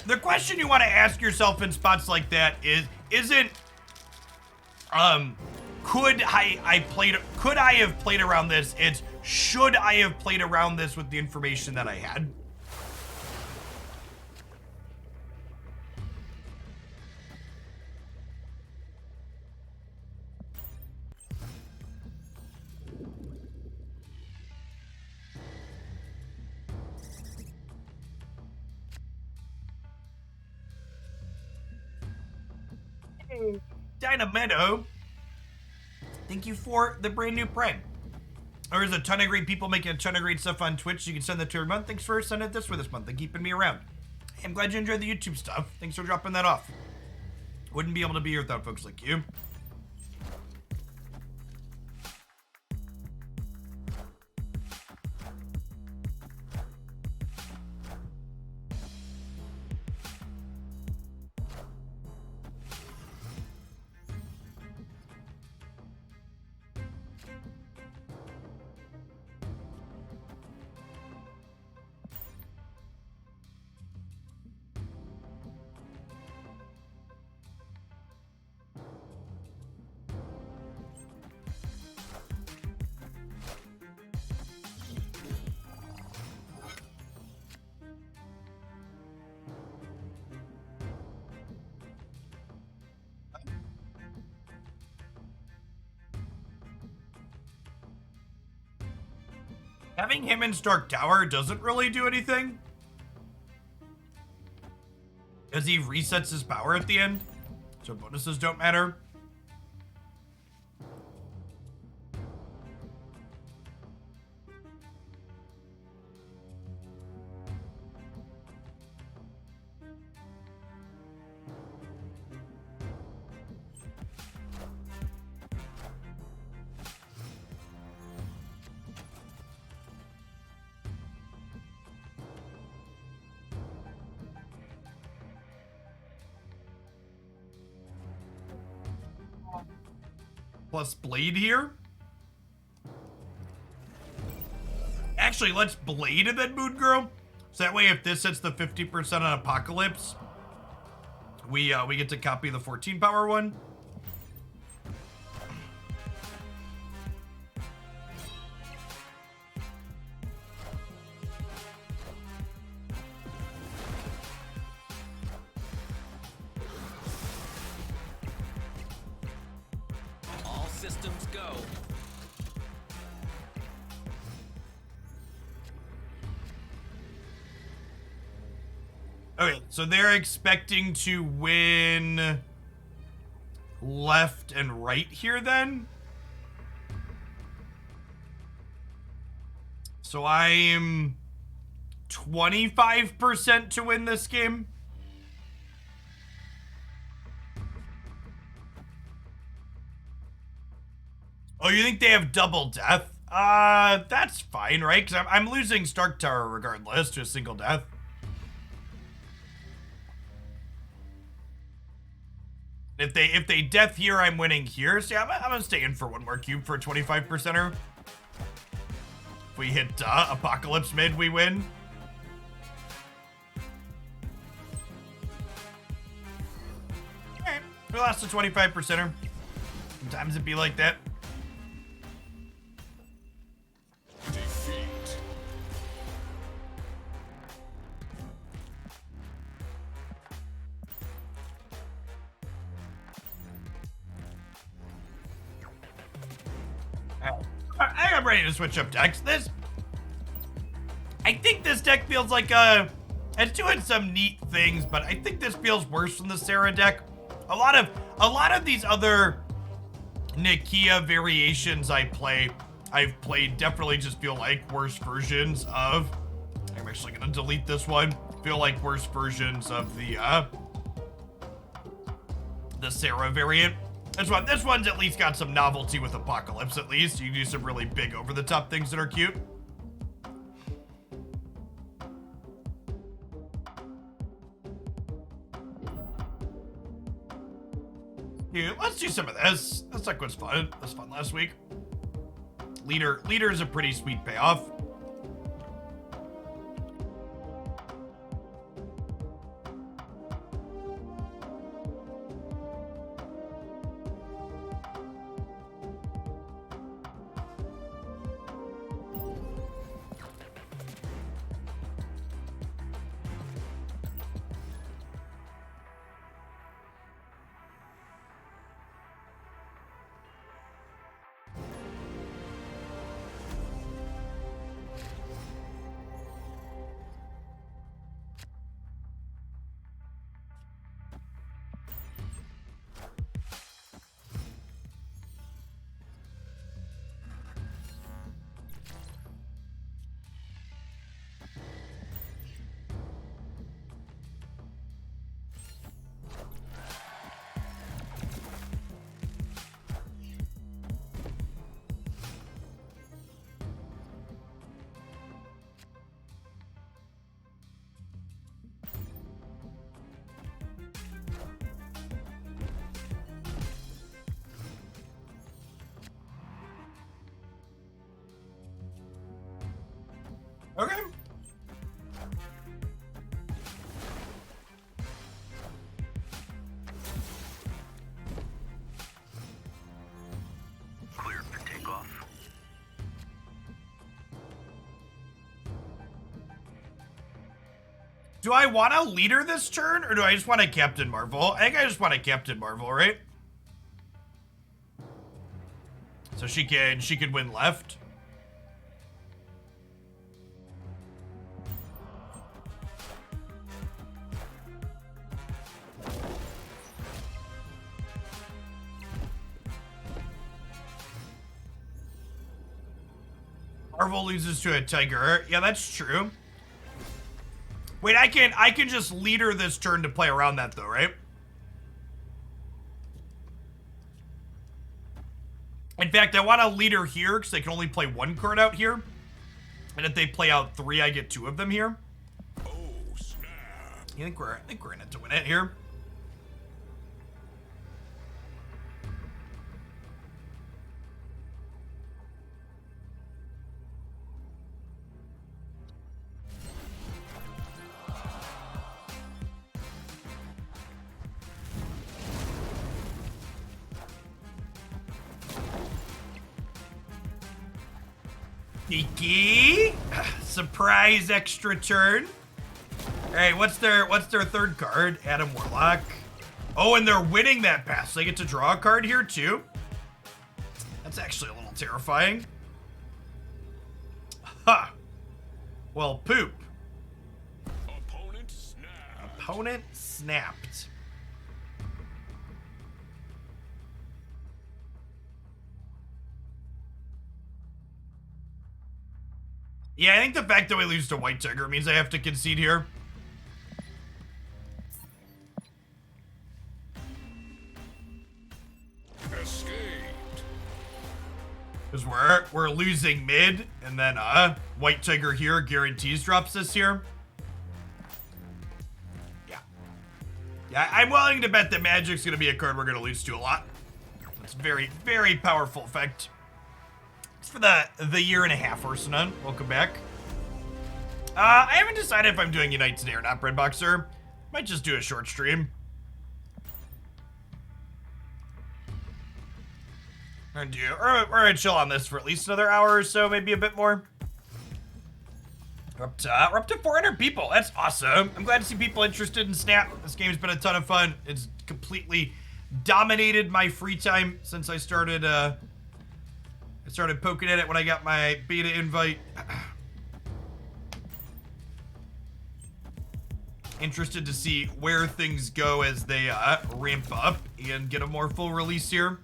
the question you want to ask yourself in spots like that isn't could I have played around this? It's should I have played around this with the information that I had? Dynamento, thank you for the brand new Prime. There's a ton of great people making a ton of great stuff on Twitch. You can send that to every month. Thanks for sending this for this month and keeping me around. Hey, I'm glad you enjoyed the YouTube stuff. Thanks for dropping that off. Wouldn't be able to be here without folks like you. Having him in Stark Tower doesn't really do anything, as he resets his power at the end, so bonuses don't matter. Plus Blade here. Actually, let's Blade and then Moon Girl. So that way, if this hits the 50% on Apocalypse, we get to copy the 14 power one. Systems go. Okay, so they're expecting to win left and right here then. So I'm 25% to win this game. Oh, you think they have double death? That's fine, right? Because I'm losing Stark Tower regardless to a single death. If they death here, I'm winning here. So yeah, I'm gonna stay in for one more cube for a 25%er. If we hit Apocalypse mid, we win. Alright, we lost a 25%er. Sometimes it be like that. I'm ready to switch up decks. I think this deck feels like it's doing some neat things, but I think this feels worse than the Sarah deck. A lot of these other Nakia variations I've played definitely just feel like worse versions of. I'm actually gonna delete this one. Feel like worse versions of the Sarah variant. This one's at least got some novelty with Apocalypse, at least. You can do some really big over-the-top things that are cute. Here, let's do some of this. That's like what's fun. That's fun last week. Leader is a pretty sweet payoff. Okay. Cleared for takeoff. Do I want to leader this turn, or do I just want a Captain Marvel? I think I just want a Captain Marvel, right? So she could win left. Marvel loses to a tiger. Yeah, that's true. Wait, I can just leader this turn to play around that though, right? In fact, I want a leader here because they can only play one card out here. And if they play out 3, I get 2 of them here. Oh, snap. I think we're in it to win it here. Sneaky. Surprise extra turn. All right, what's their third card? Adam Warlock. Oh, and they're winning that pass. So they get to draw a card here too. That's actually a little terrifying. Ha. Well, poop. Opponent snap. Opponent snapped. Yeah, I think the fact that we lose to White Tiger means I have to concede here. Escaped. Because we're losing mid, and then White Tiger here guarantees drops this here. Yeah. Yeah, I'm willing to bet that Magic's gonna be a card we're gonna lose to a lot. It's very, very powerful effect. It's for the year and a half or so none. Welcome back. I haven't decided if I'm doing Unite today or not, Breadboxer. Might just do a short stream. Or chill on this for at least another hour or so, maybe a bit more. We're up to 400 people. That's awesome. I'm glad to see people interested in Snap. This game's been a ton of fun. It's completely dominated my free time since I started poking at it when I got my beta invite. Interested to see where things go as they ramp up and get a more full release here.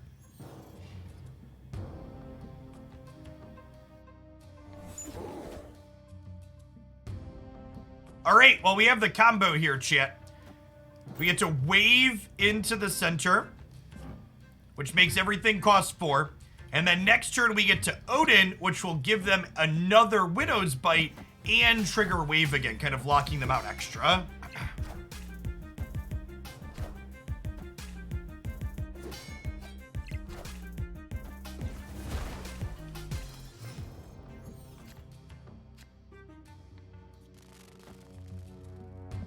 All right, well, we have the combo here, chat. We get to wave into the center, which makes everything cost 4. And then next turn we get to Odin, which will give them another Widow's Bite and trigger wave again, kind of locking them out extra.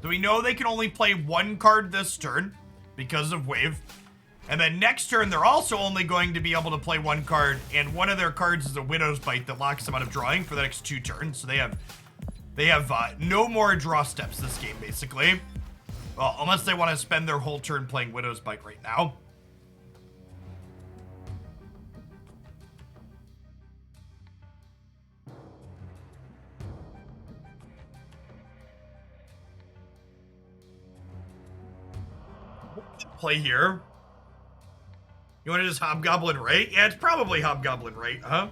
So we know they can only play 1 card this turn because of wave. And then next turn, they're also only going to be able to play 1 card, and one of their cards is a Widow's Bite that locks them out of drawing for the next 2 turns. So they have no more draw steps this game, basically. Well, unless they want to spend their whole turn playing Widow's Bite right now. Play here. You want to just Hobgoblin right? Yeah, it's probably Hobgoblin right, huh?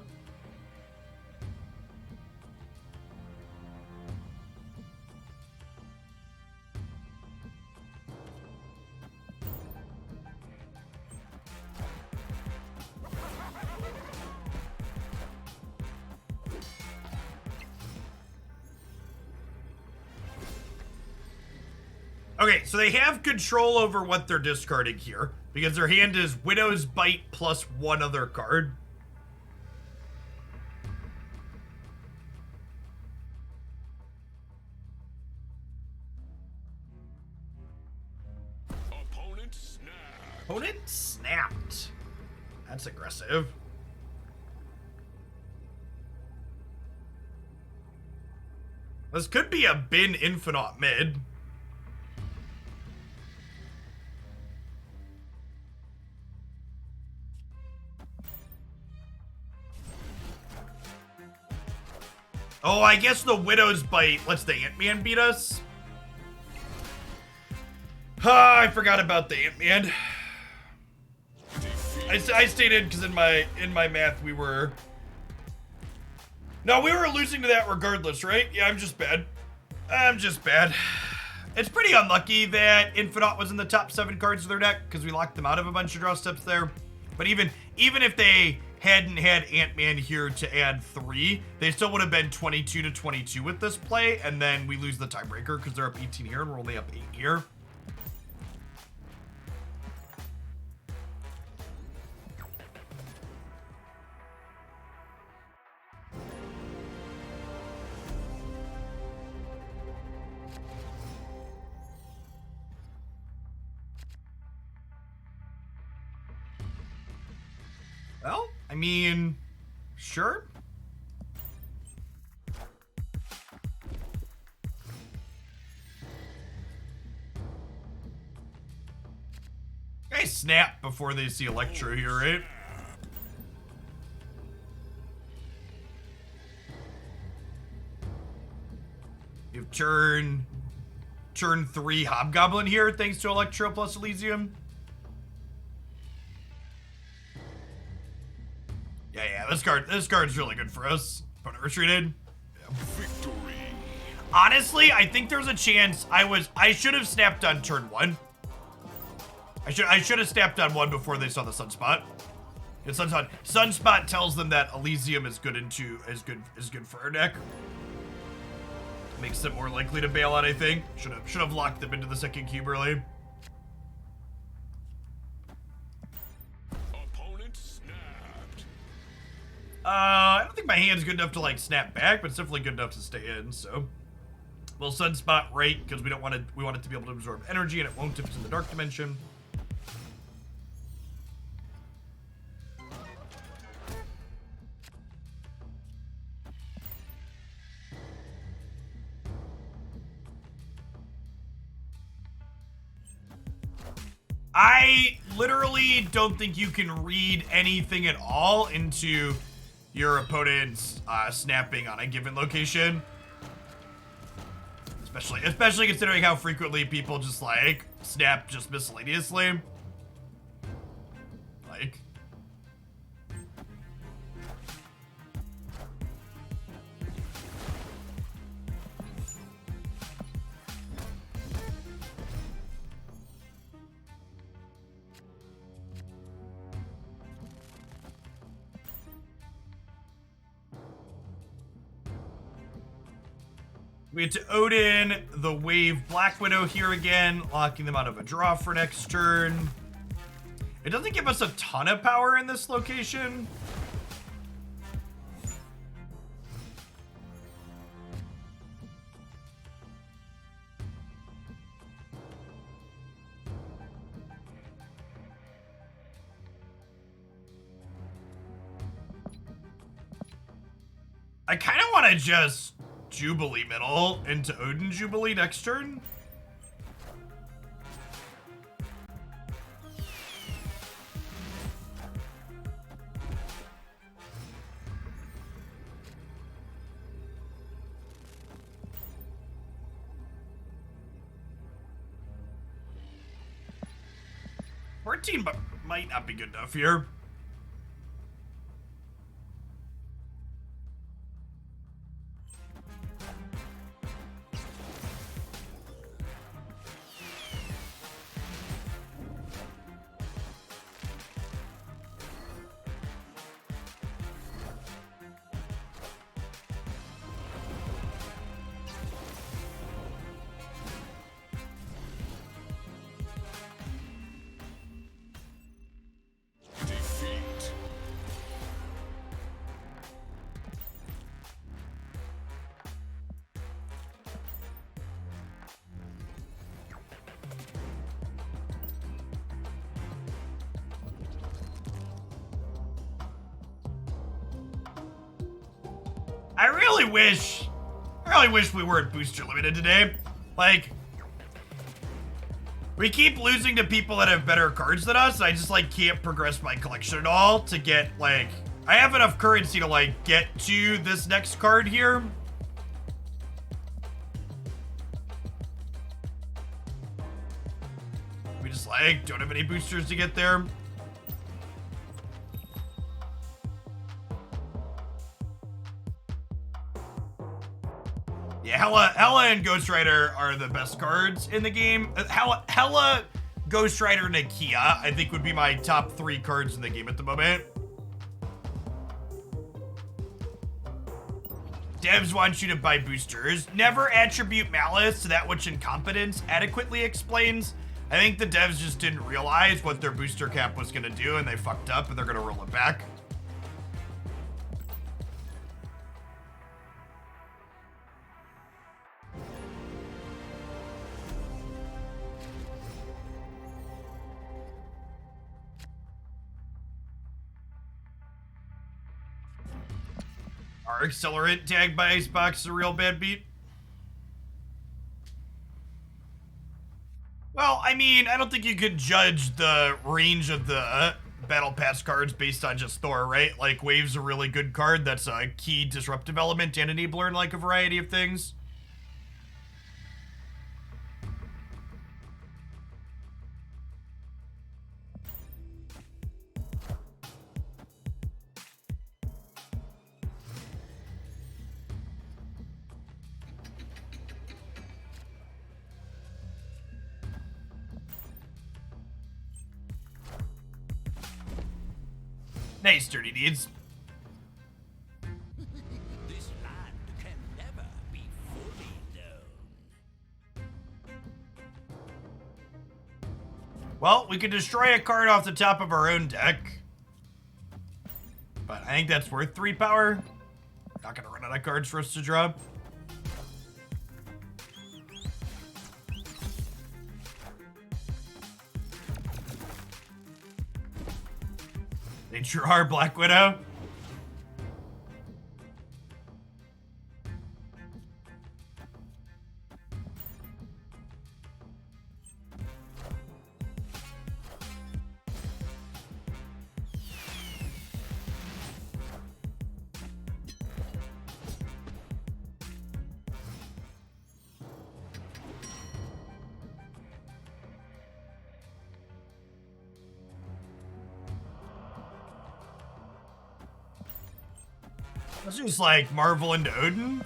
Okay, so they have control over what they're discarding here, because their hand is Widow's Bite plus 1 other card. Opponent snap. Opponent snapped. That's aggressive. This could be a bin Infinite mid. Oh, I guess the Widow's Bite lets the Ant-Man beat us. Ah, I forgot about the Ant-Man. I stayed in because in my math we were No, we were losing to that regardless, right? Yeah, I'm just bad. I'm just bad. It's pretty unlucky that Infinite was in the top 7 cards of their deck because we locked them out of a bunch of draw steps there. But even if they hadn't had Ant-Man here to add 3, they still would have been 22 to 22 with this play, and then we lose the tiebreaker because they're up 18 here and we're only up 8 here. Well, I mean, sure. Guys snap before they see Electro here, right? You have turn 3 Hobgoblin here thanks to Electro plus Elysium. Yeah, this card's really good for us. Opponent retreated. Victory. Honestly, I think there's a chance I should have snapped on turn 1. I should have snapped on 1 before they saw the Sunspot. And Sunspot tells them that Elysium is good for our deck. Makes them more likely to bail out, I think. Should have locked them into the second cube early. I don't think my hand's good enough to like snap back, but it's definitely good enough to stay in, so. We'll Sunspot right, because we want it to be able to absorb energy and it won't if it's in the dark dimension. I literally don't think you can read anything at all into your opponent's snapping on a given location. Especially considering how frequently people just like snap just miscellaneously. Like. We get to Odin, the Wave Black Widow here again, locking them out of a draw for next turn. It doesn't give us a ton of power in this location. I kind of want to just Jubilee middle into Odin Jubilee next turn. $14 might not be good enough here. I really wish we weren't booster limited today. Like, we keep losing to people that have better cards than us. I just like can't progress my collection at all to get like, I have enough currency to like get to this next card here. We just like don't have any boosters to get there. Yeah, Hella and Ghost Rider are the best cards in the game. Hella, Ghost Rider, Nakia, I think would be my top 3 cards in the game at the moment. Devs want you to buy boosters. Never attribute malice to that which incompetence adequately explains. I think the devs just didn't realize what their booster cap was gonna do and they fucked up and they're gonna roll it back. Our accelerant tagged by Icebox is a real bad beat. Well, I mean, I don't think you could judge the range of the Battle Pass cards based on just Thor, right? Like, Wave's a really good card that's a key disruptive element and enabler in like a variety of things. Nice, Dirty Deeds. This land can never be fully known. Well, we could destroy a card off the top of our own deck. But I think that's worth 3 power. Not gonna run out of cards for us to draw. They draw our Black Widow. Let's just like Marvel into Odin.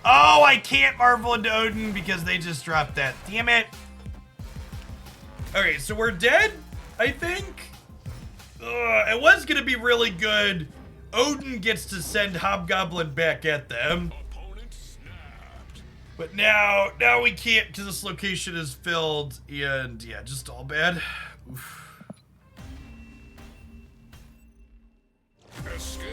Oh, I can't Marvel into Odin because they just dropped that. Damn it. Okay, so we're dead, I think. It was gonna be really good. Odin gets to send Hobgoblin back at them. Opponent snapped. But now we can't because this location is filled and yeah, just all bad. Oof. Escaped.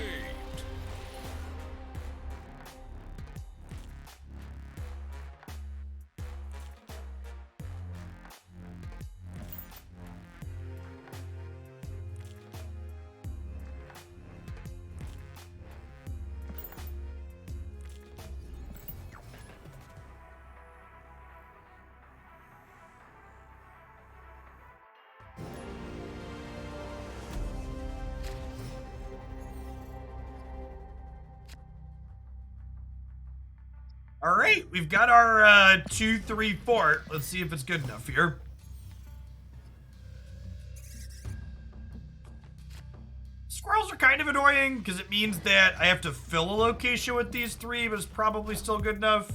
All right, we've got our 2, 3, 4. Let's see if it's good enough here. Squirrels are kind of annoying because it means that I have to fill a location with these 3, but it's probably still good enough.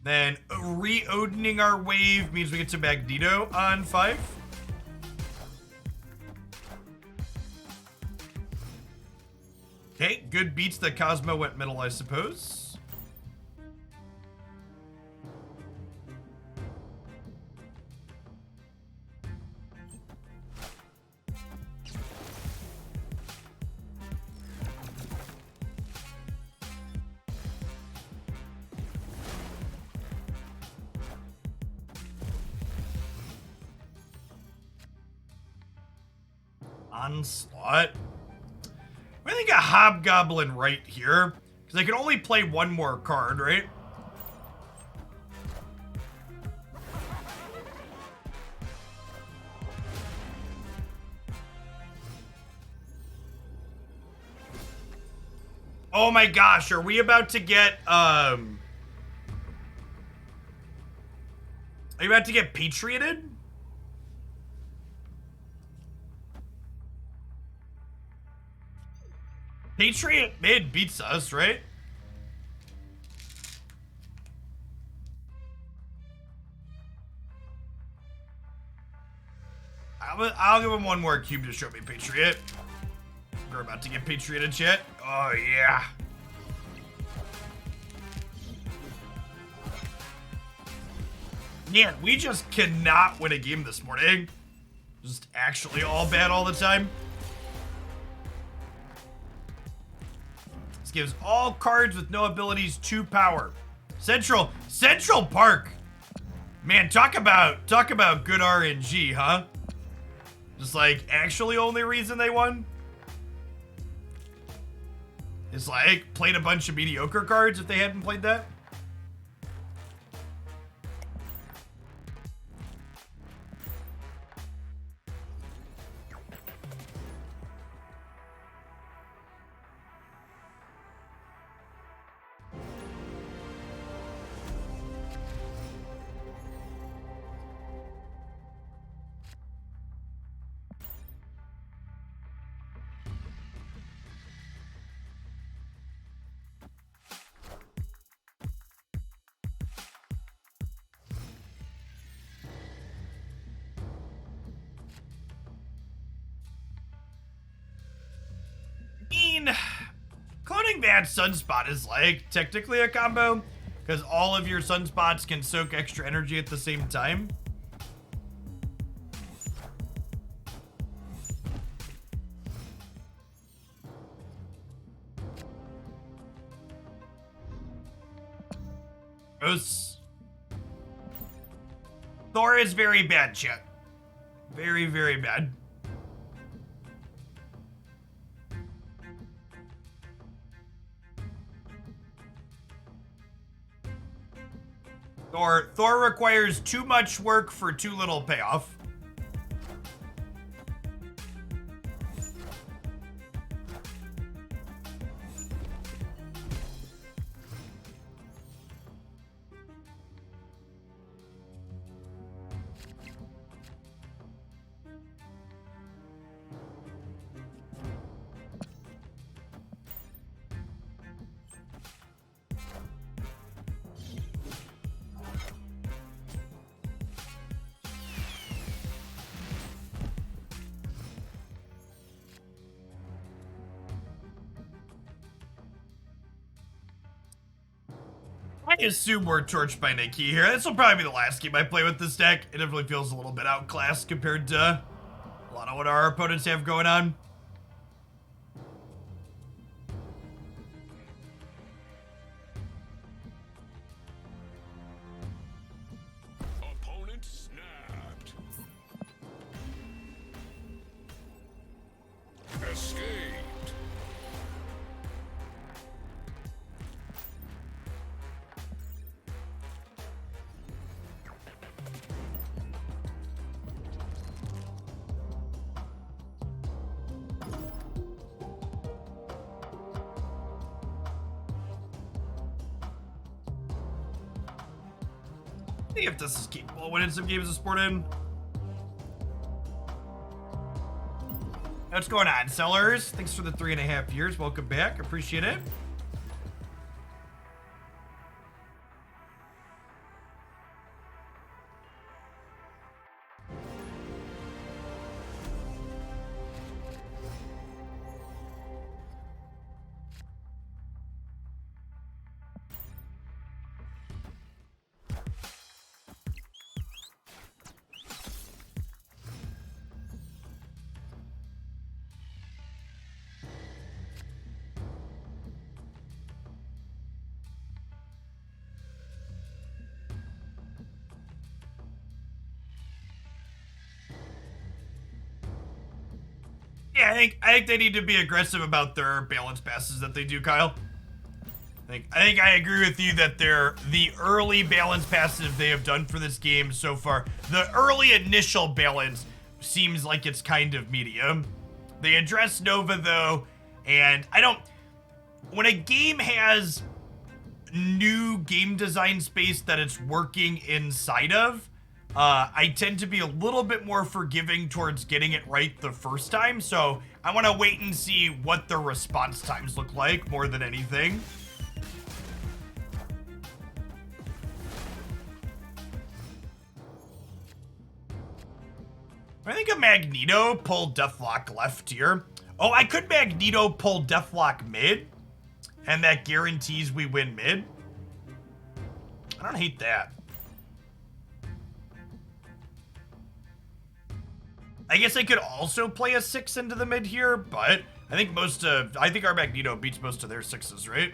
Then re-Odining our wave means we get to Magneto on 5. Okay, good beats that Cosmo went middle, I suppose. Onslaught. I think a Hobgoblin right here, because I can only play one more card, right? Oh my gosh, are we about to get, are you about to get patrioted? Patriot mid beats us, right? I'll give him one more cube to show me Patriot. We're about to get Patrioted, chat. Oh, yeah. Man, we just cannot win a game this morning. Just actually all bad all the time. This gives all cards with no abilities 2 power. Central Park. Man, talk about good RNG, huh? Just like actually only reason they won is like played a bunch of mediocre cards if they hadn't played that. Cloning that Sunspot is like technically a combo because all of your Sunspots can soak extra energy at the same time. Thor is very bad, chat. Very, very bad. Thor requires too much work for too little payoff. I assume we're torched by Nikki here. This will probably be the last game I play with this deck. It definitely feels a little bit outclassed compared to a lot of what our opponents have going on. Opponent snapped. Escaped. See if this is capable of winning some games of sport in. What's going on, sellers? Thanks for the 3.5 years. Welcome back. Appreciate it. Yeah, I think they need to be aggressive about their balance passes that they do, Kyle. I think I agree with you that the early balance passes they have done for this game so far, the early initial balance seems like it's kind of medium. They address Nova though, and when a game has new game design space that it's working inside of, I tend to be a little bit more forgiving towards getting it right the first time. So I want to wait and see what the response times look like more than anything. I think a Magneto pull Deathlock left here. Oh, I could Magneto pull Deathlock mid, and that guarantees we win mid. I don't hate that. I guess I could also play a 6 into the mid here, but I think I think our Magneto beats most of their 6s, right?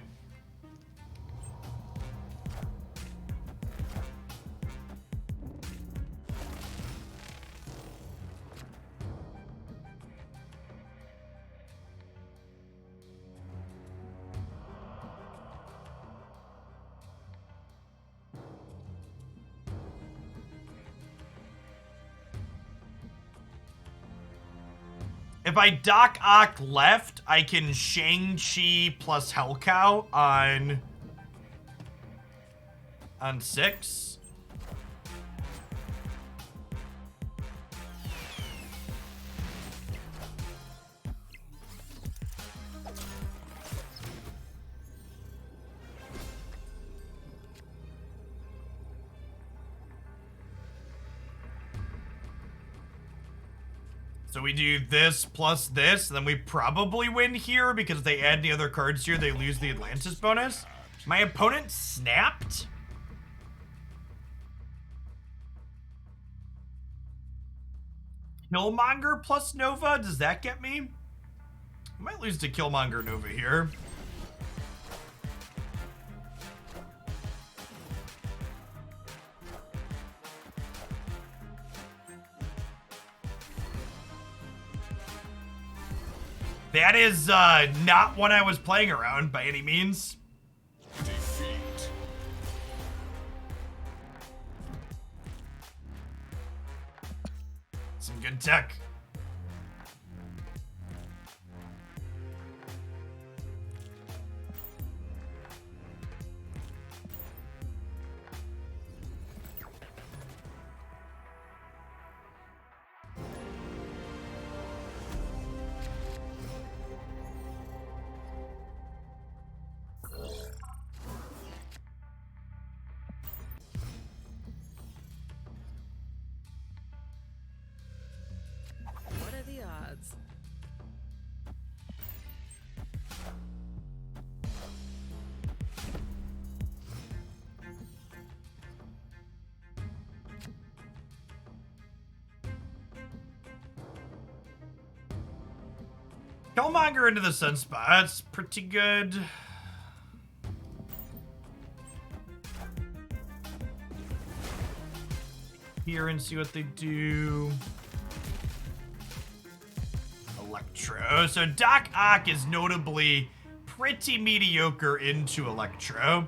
If I Doc Ock left, I can Shang-Chi plus Hellcow on 6. So we do this plus this, and then we probably win here because if they add any other cards here, they lose the Atlantis bonus. My opponent snapped? Killmonger plus Nova? Does that get me? I might lose to Killmonger Nova here. That is not one I was playing around by any means. Defeat. Some good tech. What are the odds? Killmonger into the Sunspot. That's pretty good. Here and see what they do. Electro. So Doc Ock is notably pretty mediocre into Electro.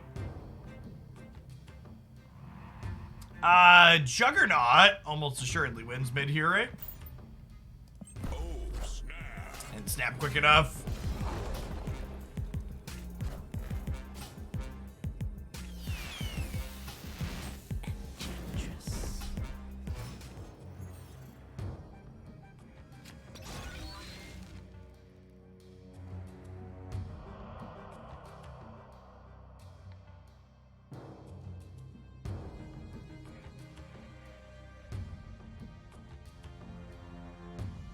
Juggernaut almost assuredly wins mid here, right? Oh, snap. And snap quick enough.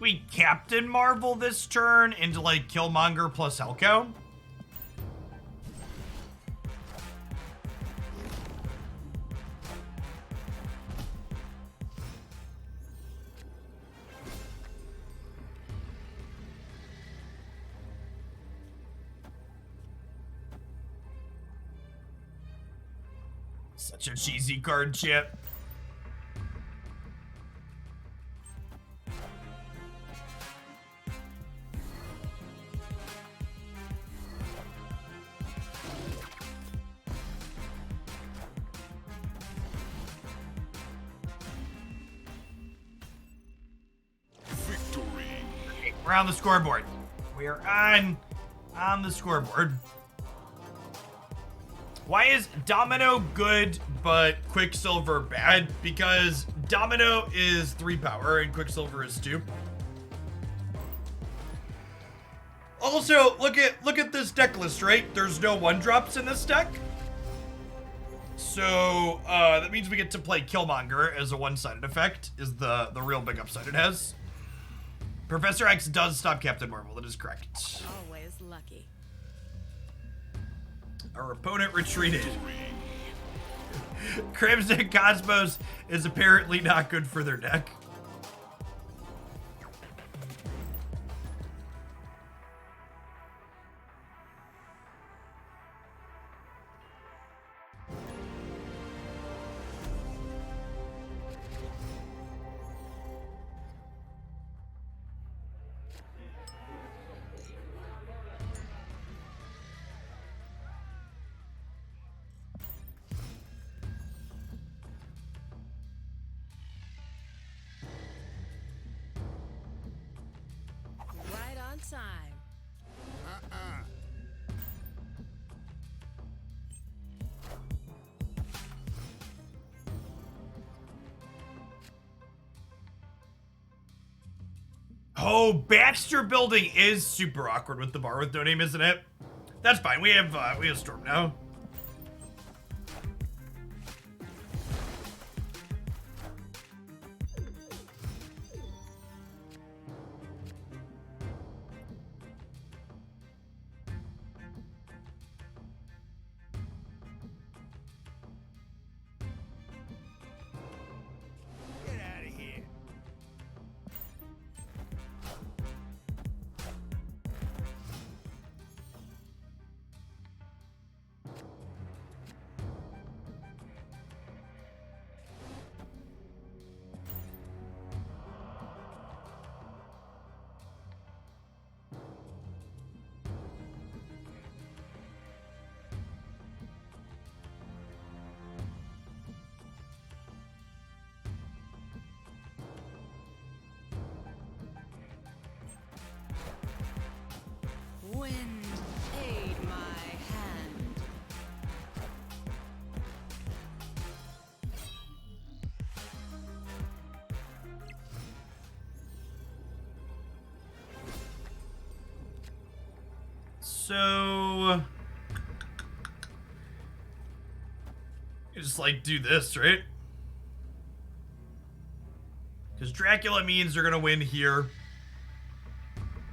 We Captain Marvel this turn into like Killmonger plus Elko. Such a cheesy card, Chip. Victory. We're on the scoreboard. We are on on the scoreboard. Why is Domino good, but Quicksilver bad? Because Domino is 3 power and Quicksilver is 2. Also, look at this deck list, right? There's no 1-drops in this deck. So, that means we get to play Killmonger as a one-sided effect, is the real big upside it has. Professor X does stop Captain Marvel, that is correct. Always lucky. Our opponent retreated. Crimson Cosmos is apparently not good for their deck. Right on time. Oh, Baxter building is super awkward with the bar with no name, isn't it? That's fine. We have Storm now. Get out of here. Wind, aid my hand. So, you just like do this, right? Because Dracula means they're gonna win here.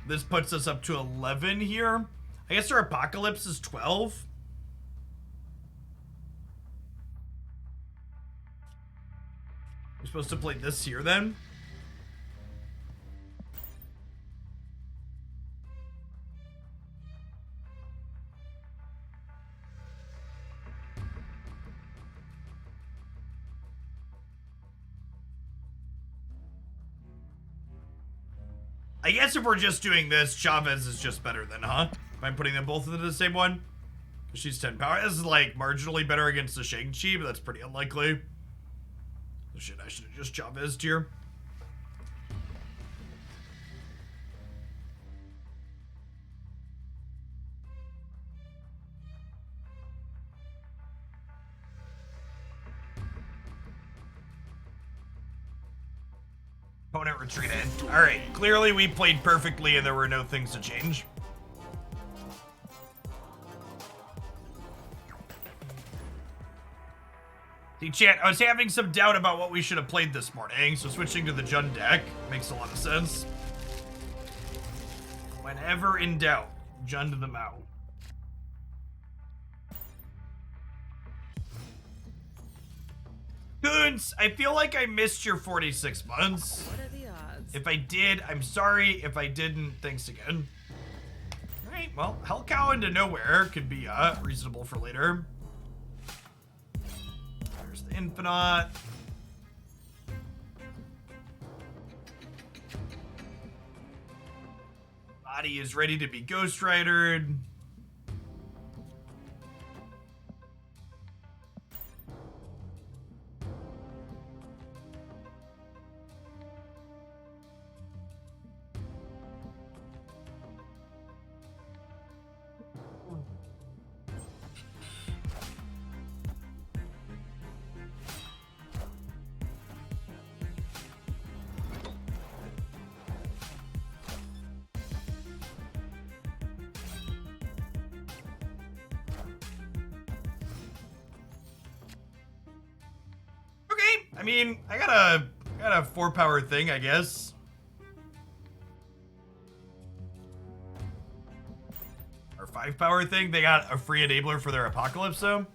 This puts us up to 11 here. I guess our Apocalypse is 12. We're supposed to play this here then. I guess if we're just doing this, Chavez is just better than, huh? If I'm putting them both into the same one? Because she's 10 power. This is like marginally better against the Shang-Chi, but that's pretty unlikely. Oh shit, I should have just Chavez'd here. Opponent retreated. Alright, clearly we played perfectly and there were no things to change. See, chat, I was having some doubt about what we should have played this morning, so switching to the Jund deck makes a lot of sense. Whenever in doubt, Jund them out. Goons, I feel like I missed your 46 months. What are the odds? If I did, I'm sorry. If I didn't, thanks again. Alright, well, Hell Cow into nowhere could be reasonable for later. There's the Infinite. Body is ready to be Ghost Ridered. mean, I got a 4-power thing, I guess. Our 5-power thing, they got a free enabler for their Apocalypse, though.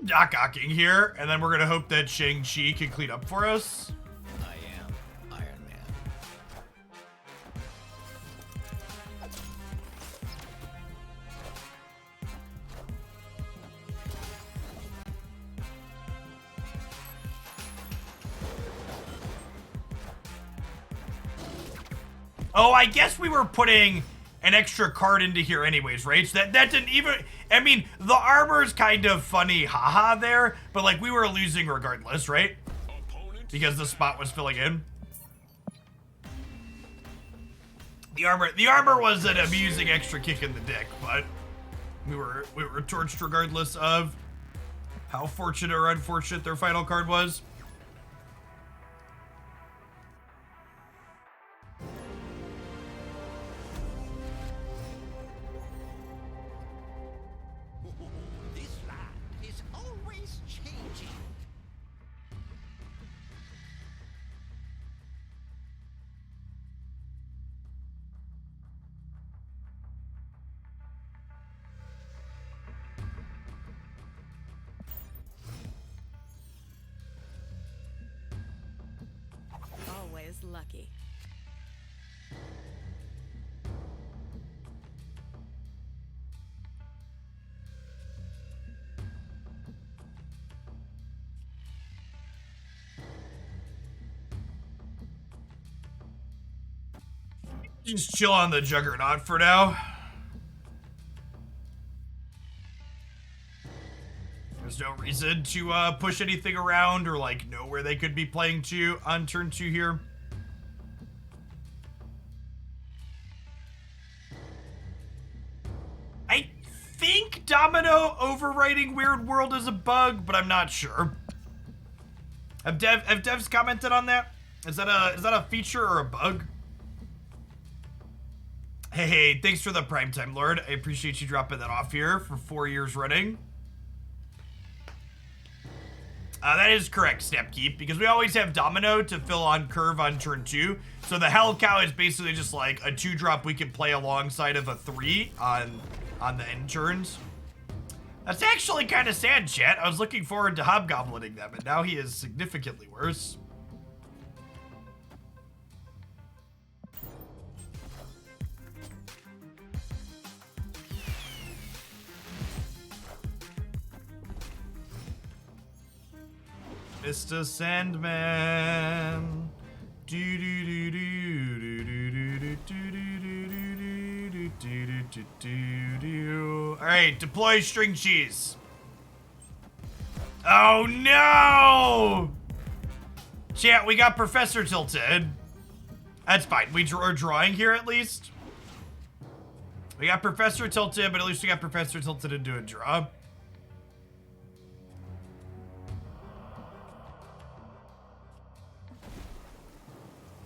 Doc-ocking here, and then we're gonna hope that Shang-Chi can clean up for us. I am Iron Man. Oh, I guess we were putting an extra card into here anyways, right? So that didn't even... I mean, the armor's kind of funny haha there, but like we were losing regardless, right? Because the spot was filling in. The armor was an amusing extra kick in the dick, but we were torched regardless of how fortunate or unfortunate their final card was. This land is always changing. Always lucky. Just chill on the Juggernaut for now. There's no reason to push anything around or like know where they could be playing to on turn 2 here. I think Domino overwriting Weird World is a bug, but I'm not sure. Have devs commented on that? Is that a feature or a bug? Hey, thanks for the Primetime Lord. I appreciate you dropping that off here for 4 years running. That is correct, Snapkeep, because we always have Domino to fill on curve on turn 2. So the Hell Cow is basically just like a 2-drop we can play alongside of a 3 on the end turns. That's actually kind of sad, chat. I was looking forward to hobgoblining them, and now he is significantly worse. Mr. Sandman. Do do do do do do do do do do do do. All right, deploy string cheese. Oh no! Chat, we got Professor tilted. That's fine. We're drawing here at least. We got Professor tilted, but at least we got Professor tilted into a draw.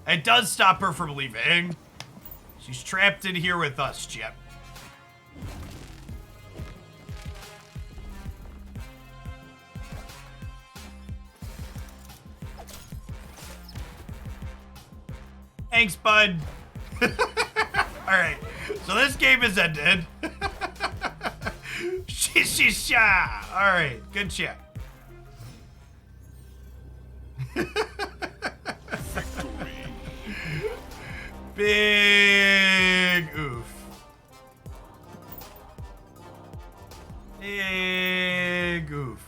It does stop her from leaving. She's trapped in here with us, Chip. Thanks, bud. Alright, so this game is ended. Shisha. Alright, good chat. Big oof. Big oof.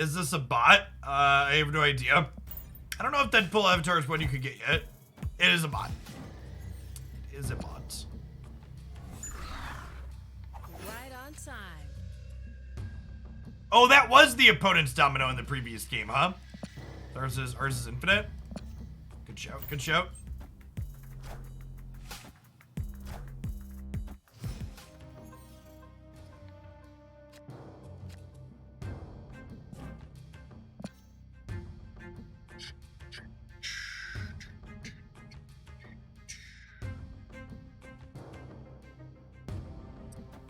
Is this a bot? I have no idea. I don't know if Deadpool Avatar is one you could get yet. It is a bot. It is a bot. Right on time. Oh, that was the opponent's domino in the previous game, huh? Ours is infinite. Good shout, good shout.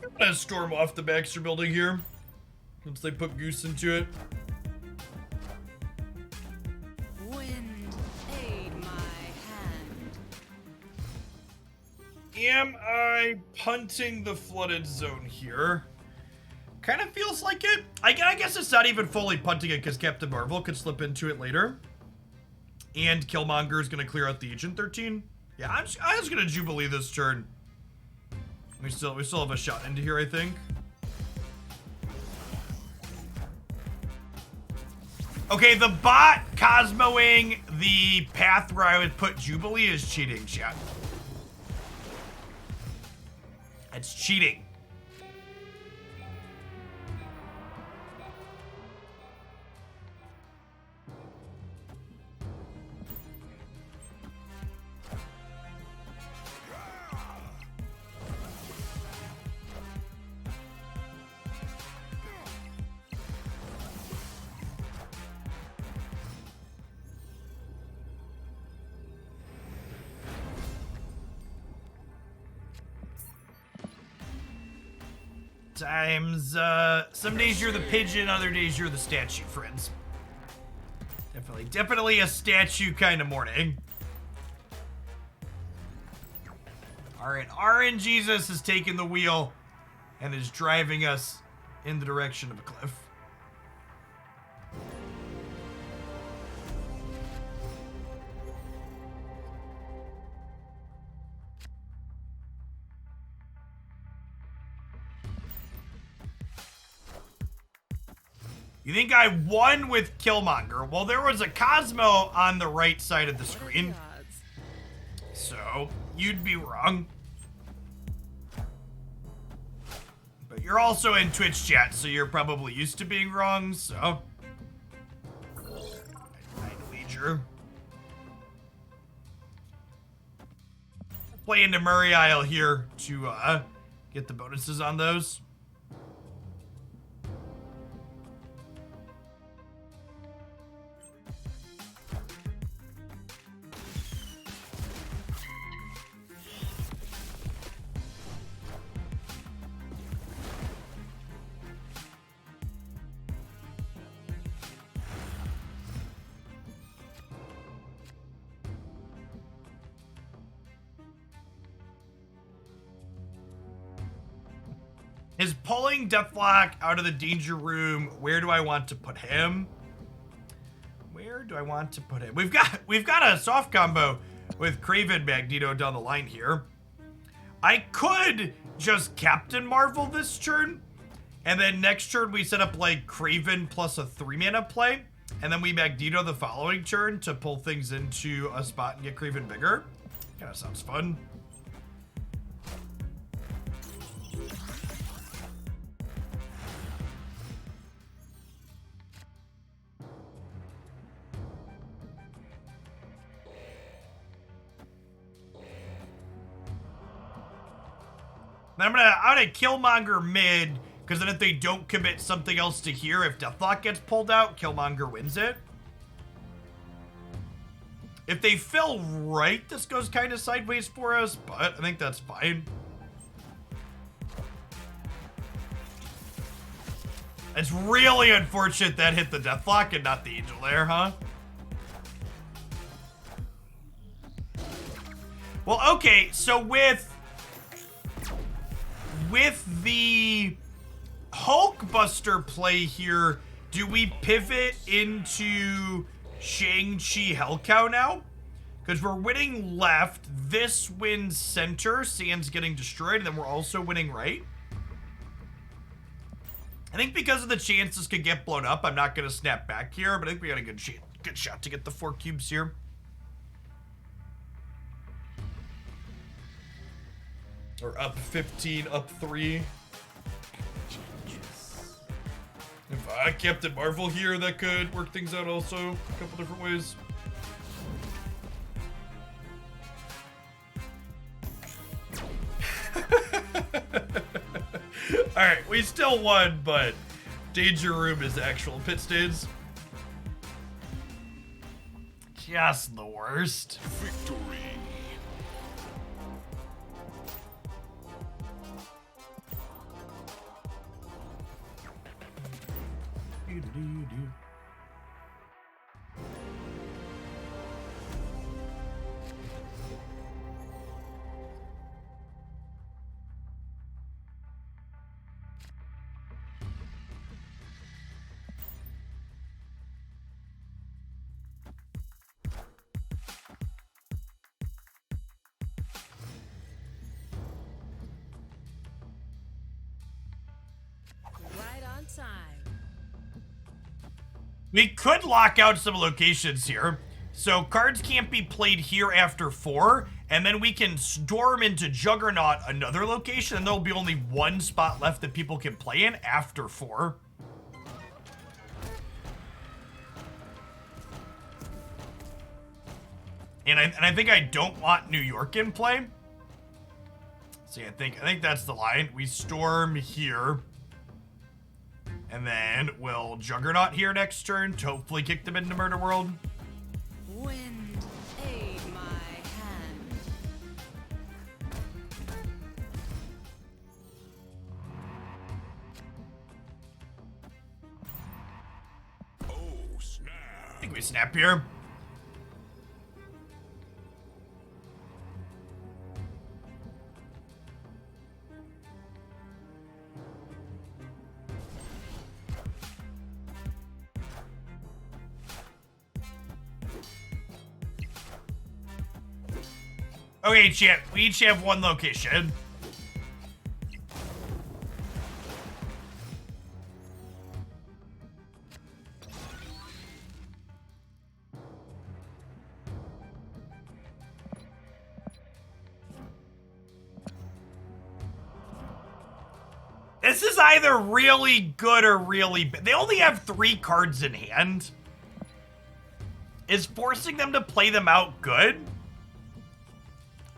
I'm gonna storm off the Baxter building here. Once they put Goose into it. Wind, aid my hand. Am I punting the flooded zone here? Kind of feels like it. I guess it's not even fully punting it because Captain Marvel could slip into it later. And Killmonger is going to clear out the Agent 13. Yeah, I was going to Jubilee this turn. We still have a shot into here, I think. Okay, the bot Cosmoing the path where I would put Jubilee is cheating, chat. It's cheating. Times, some days you're the pigeon, other days you're the statue, friends. Definitely a statue kind of morning. Alright, RNGesus has taken the wheel and is driving us in the direction of a cliff. You think I won with Killmonger? Well, there was a Cosmo on the right side of the screen. So, you'd be wrong. But you're also in Twitch chat, so you're probably used to being wrong, so... I'd wager. Play into Murray Isle here to, get the bonuses on those. Is pulling Deathlock out of the danger room, where do I want to put him? Where do I want to put him? We've got a soft combo with Kraven Magneto down the line here. I could just Captain Marvel this turn, and then next turn we set up like Kraven plus a 3-mana play, and then we Magneto the following turn to pull things into a spot and get Kraven bigger. Kinda sounds fun. Then I'm gonna Killmonger mid, because then if they don't commit something else to here, if Deathlock gets pulled out, Killmonger wins it. If they fill right, this goes kind of sideways for us, but I think that's fine. It's really unfortunate that hit the Deathlock and not the Angel there, huh? Well, okay, so with the Hulkbuster play here, do we pivot into Shang-Chi Hellcow now? Because we're winning left, this wins center, Sand's getting destroyed, and then we're also winning right. I think because of the chance this could get blown up, I'm not going to snap back here, but I think we got a good shot to get the 4 cubes here. Or up 15, up 3. If I Captain Marvel here, that could work things out also a couple different ways. Alright, we still won, but Danger Room is actual pit stains. Just the worst. Victory. Right on time. We could lock out some locations here. So cards can't be played here after 4, and then we can storm into Juggernaut another location, and there'll be only 1 spot left that people can play in after 4. And I think I don't want New York in play. See, I think that's the line. We storm here. And then we'll Juggernaut here next turn to hopefully kick them into Murder World. Wind, aid my hand. Oh, snap. I think we snap here. Okay, chat, we each have 1 location. This is either really good or really bad. They only have 3 cards in hand. Is forcing them to play them out good?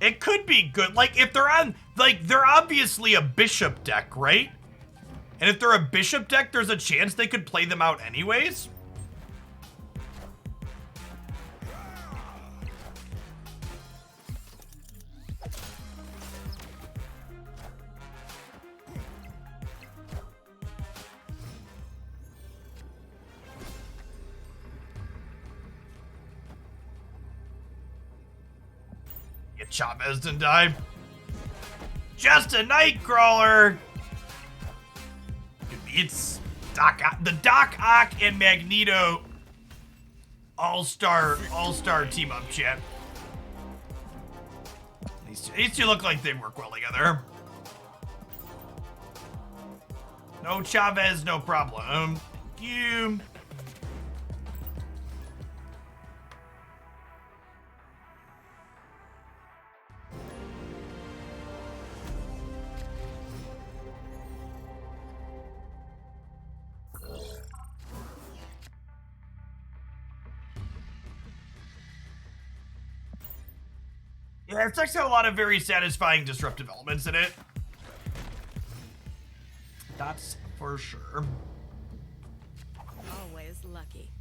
It could be good. Like, if they're on, like, they're obviously a bishop deck, right? And if they're a bishop deck, there's a chance they could play them out anyways. Get Chavez didn't die. Just a Nightcrawler. It's the Doc Ock and Magneto all-star team up, chat. These two look like they work well together. No Chavez, no problem. Thank you. Yeah, it's actually a lot of very satisfying disruptive elements in it. That's for sure. Always lucky.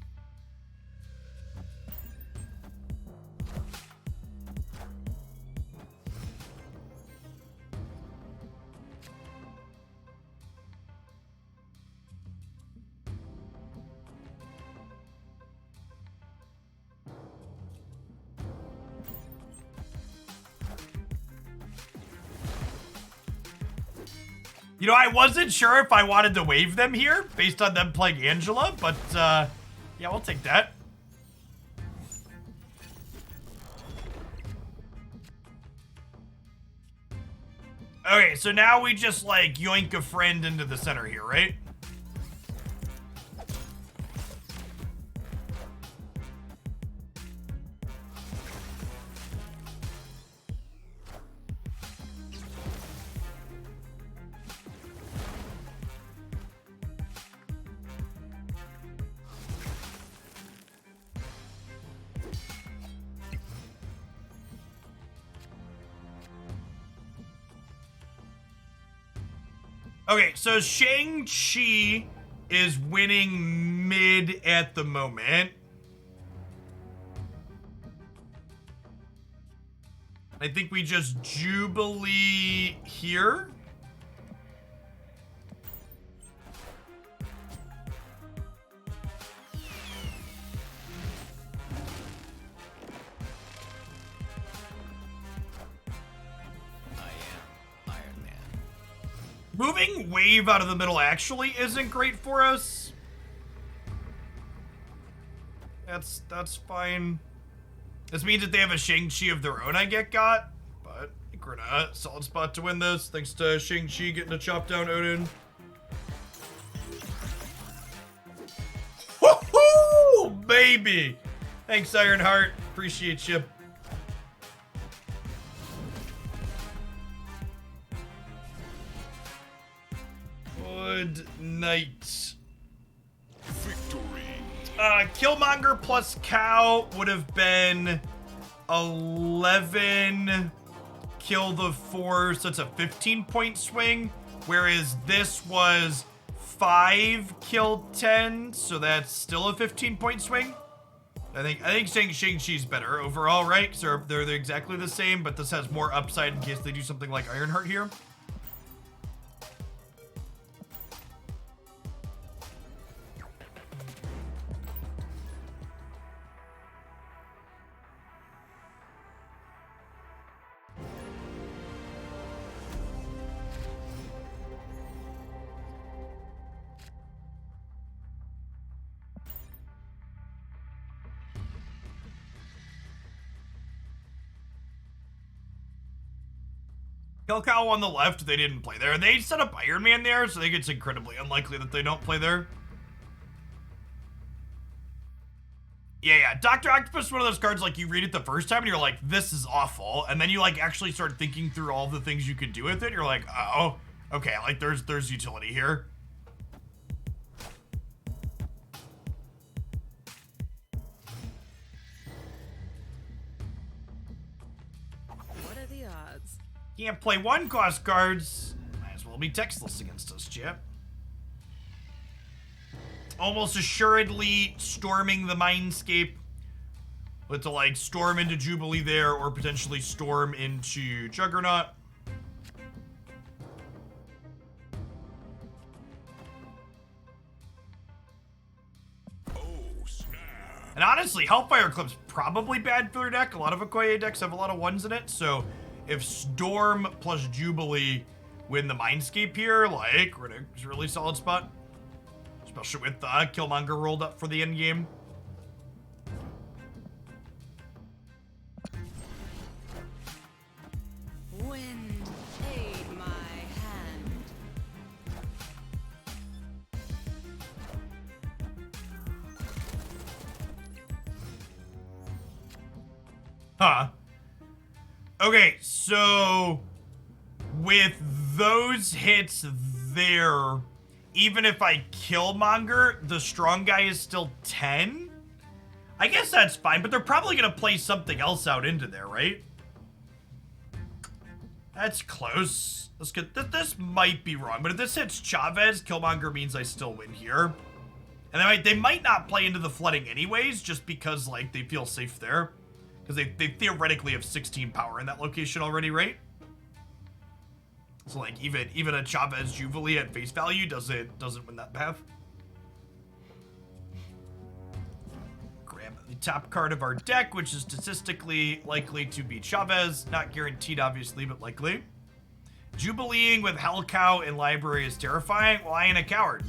You know, I wasn't sure if I wanted to wave them here based on them playing Angela, but yeah, we'll take that. Okay, so now we just like yoink a friend into the center here, right? Okay, so Shang-Chi is winning mid at the moment. I think we just Jubilee here. Moving Wave out of the middle actually isn't great for us. That's fine. This means that they have a Shang-Chi of their own I got, but I think we're in a solid spot to win this, thanks to Shang-Chi getting to chop down Odin. Woohoo, baby! Thanks, Ironheart. Appreciate you. Good night. Victory. Killmonger plus Cow would have been 11 kill the 4, so it's a 15-point swing, whereas this was 5 kill 10, so that's still a 15-point swing. I think Shang-Chi's better overall, right? So they're exactly the same, but this has more upside in case they do something like Ironheart here. Cow on the left, they didn't play there. They set up Iron Man there, so I think it's incredibly unlikely that they don't play there. Yeah, Dr. Octopus is one of those cards, like, you read it the first time and you're like, this is awful. And then you, like, actually start thinking through all the things you could do with it. You're like, oh, okay, like, there's utility here. What are the odds? Can't play 1-cost cards. Might as well be textless against us, chap. Almost assuredly storming the Mindscape. But to, like, storm into Jubilee there or potentially storm into Juggernaut. Oh, snap. And honestly, Hellfire Clip's probably bad for their deck. A lot of Okoye decks have a lot of 1s in it, so if Storm plus Jubilee win the Mindscape here, like, we're in a really solid spot. Especially with Killmonger rolled up for the end game. Wind, aid my hand. Huh. Okay, so with those hits there, even if I Killmonger, the strong guy is still 10? I guess that's fine, but they're probably gonna play something else out into there, right? That's close. Let's get this might be wrong, but if this hits Chavez, Killmonger means I still win here. And they might not play into the flooding anyways, just because, like, they feel safe there. Because they theoretically have 16 power in that location already, right? So, like, even a Chavez Jubilee at face value doesn't win that path. Grab the top card of our deck, which is statistically likely to be Chavez. Not guaranteed, obviously, but likely. Jubileeing with Hellcow in library is terrifying. Well, I ain't a coward.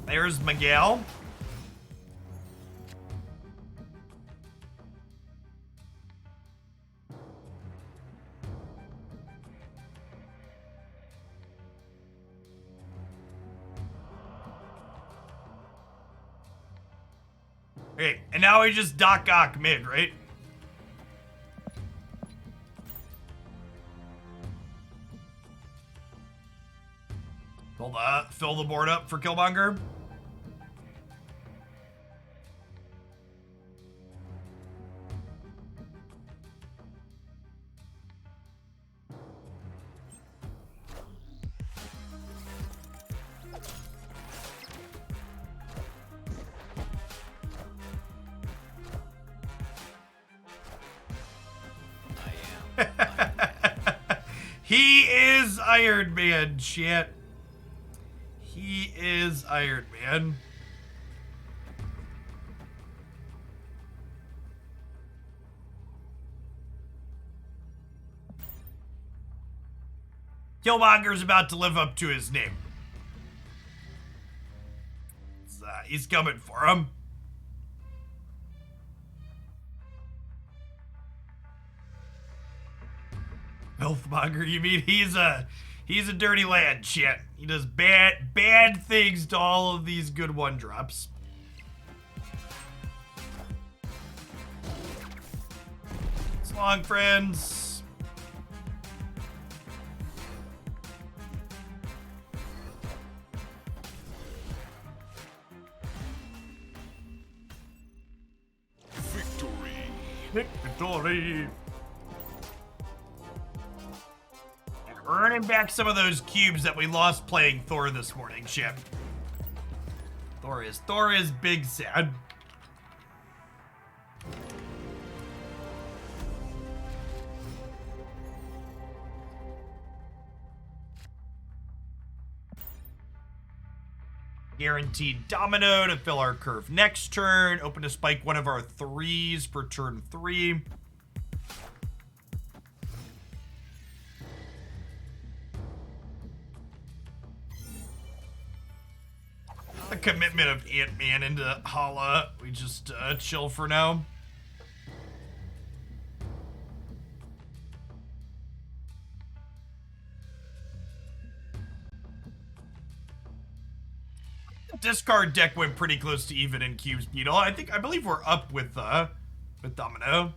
There's Miguel. Okay, and now we just Doc Ock mid, right? Fill the board up for Killmonger. He is Iron Man, shit. He is Iron Man. Killmonger's about to live up to his name. He's coming for him. Filthmonger, you mean he's a dirty lad, shit. He does bad things to all of these good one drops. So long, friends. Victory. Earning back some of those cubes that we lost playing Thor this morning, ship. Thor is big sad. Guaranteed domino to fill our curve next turn. Open to spike one of our 3s for turn 3. The commitment of Ant-Man into Hala. We just chill for now. Discard deck went pretty close to even in cubes beetle. I believe we're up with domino.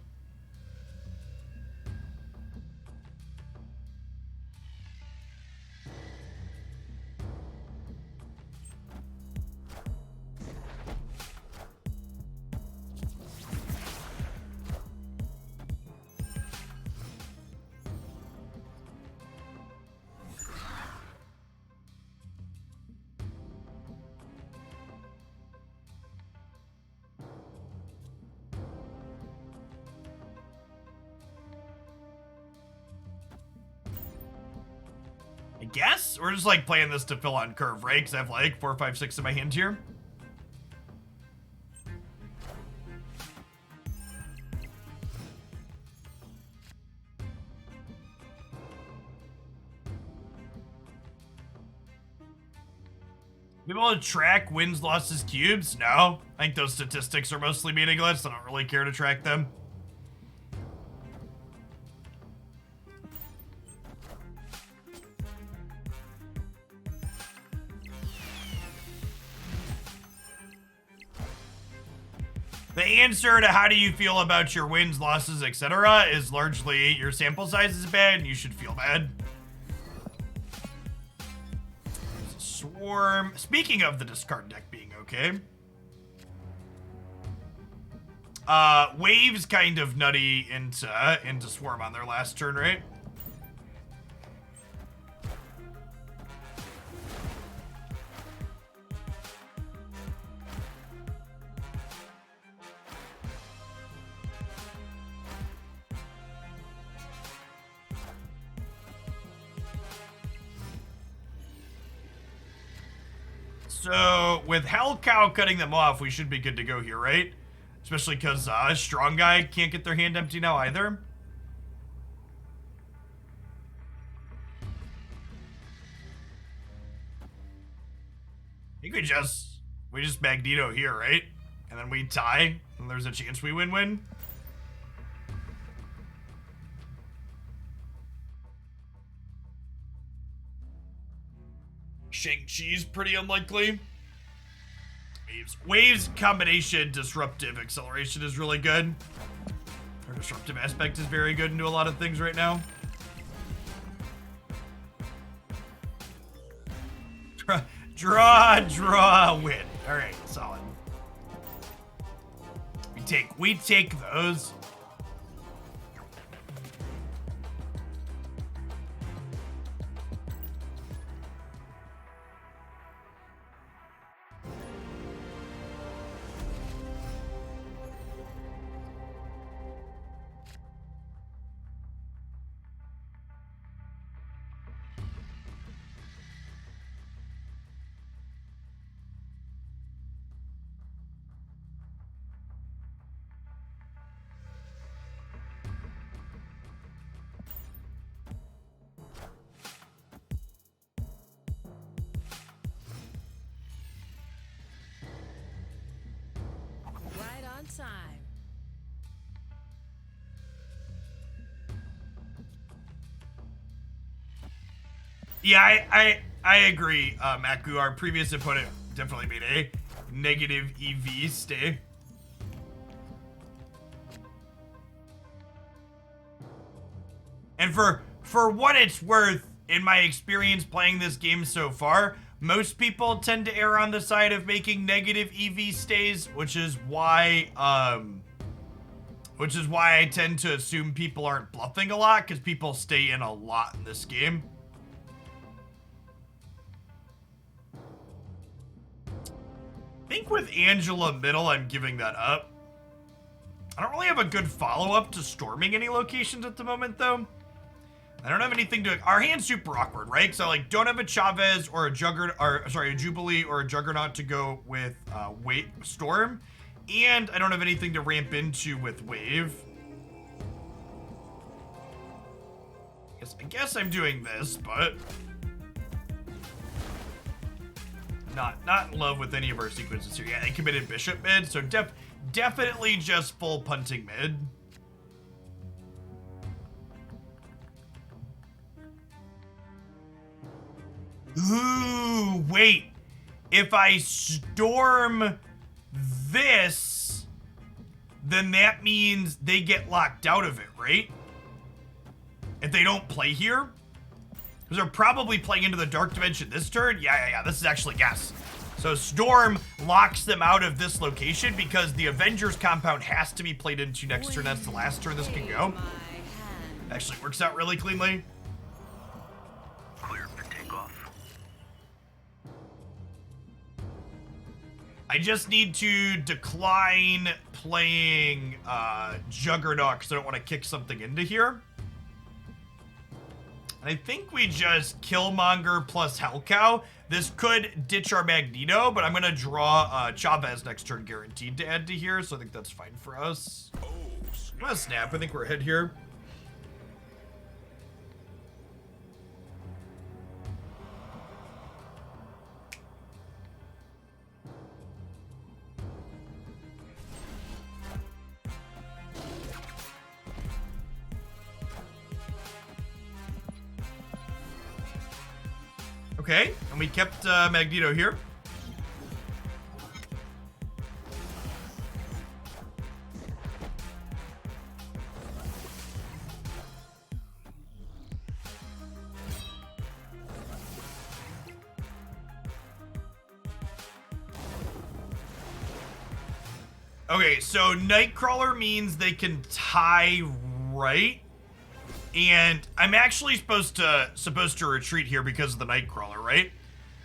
I guess we're just like playing this to fill on curve, right? Because I have like 4, 5, 6 in my hand here. Be able to track wins, losses, cubes? No. I think those statistics are mostly meaningless. I don't really care to track them. The answer to how do you feel about your wins, losses, etc. is largely your sample size is bad and you should feel bad. Swarm. Speaking of the discard deck being okay. Wave's kind of nutty into Swarm on their last turn, right? So, with Hell Cow cutting them off, we should be good to go here, right? Especially because Strong Guy can't get their hand empty now either. I think we just Magneto here, right? And then we tie, and there's a chance we win-win. Shang-Chi's pretty unlikely. Waves combination disruptive acceleration is really good. Our disruptive aspect is very good into a lot of things right now. Draw, win. All right, solid. We take those. time. Yeah, I agree, Maku. Our previous opponent definitely made a negative EV stay. And for what it's worth, in my experience playing this game so far, most people tend to err on the side of making negative EV stays, which is why I tend to assume people aren't bluffing a lot, because people stay in a lot in this game. I think with Angela middle, I'm giving that up. I don't really have a good follow-up to storming any locations at the moment, though. I don't have anything to... Our hand's super awkward, right? So, like, don't have a Chavez or a Juggernaut... Or, sorry, a Jubilee or a Juggernaut to go with Storm. And I don't have anything to ramp into with Wave. I guess I'm doing this, but... Not in love with any of our sequences here. Yeah, they committed Bishop mid, so definitely just full punting mid. Ooh, wait. If I storm this, then that means they get locked out of it, right? If they don't play here? Because they're probably playing into the Dark Dimension this turn? Yeah. This is actually yes. So Storm locks them out of this location because the Avengers compound has to be played into next turn. That's the last turn this can go. Actually works out really cleanly. Clear for takeoff. I just need to decline playing Juggernaut because I don't want to kick something into here. I think we just Killmonger plus Hellcow. This could ditch our Magneto, but I'm going to draw Chavez next turn guaranteed to add to here, so I think that's fine for us. I'm going to snap. I think we're ahead here. Okay, and we kept Magneto here. Okay, so Nightcrawler means they can tie right. And I'm actually supposed to retreat here because of the Nightcrawler, right?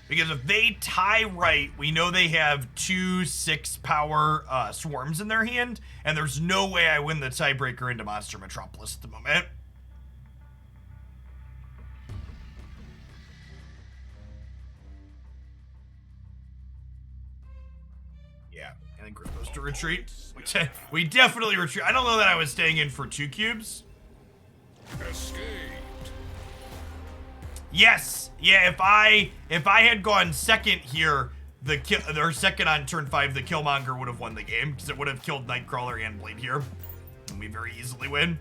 Because if they tie right, we know they have 2 6-power swarms in their hand, and there's no way I win the tiebreaker into Monster Metropolis at the moment. Yeah, I think we're supposed to retreat. We definitely retreat. I don't know that I was staying in for 2 cubes. Escaped. Yes, yeah. If I had gone second here, or second on turn 5, the Killmonger would have won the game because it would have killed Nightcrawler and Blade here, and we very easily win.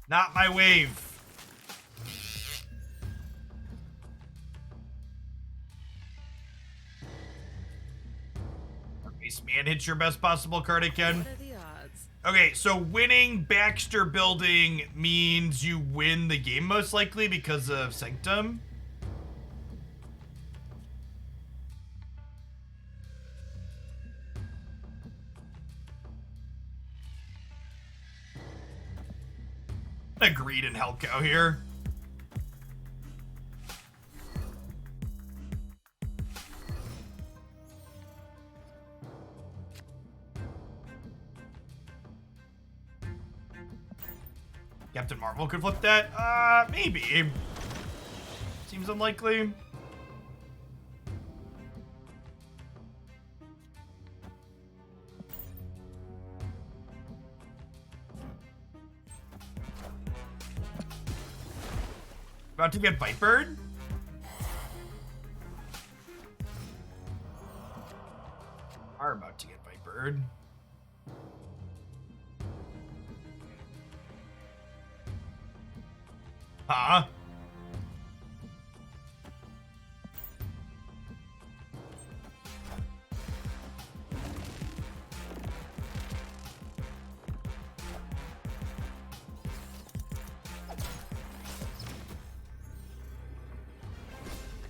Not my wave. Ace Man hits your best possible card again. What are the odds? Okay, so winning Baxter Building means you win the game most likely because of Sanctum. Agreed in Hellcow here. Captain Marvel could flip that? Maybe. Seems unlikely. About to get Vipered? Are about to get Vipered. Huh?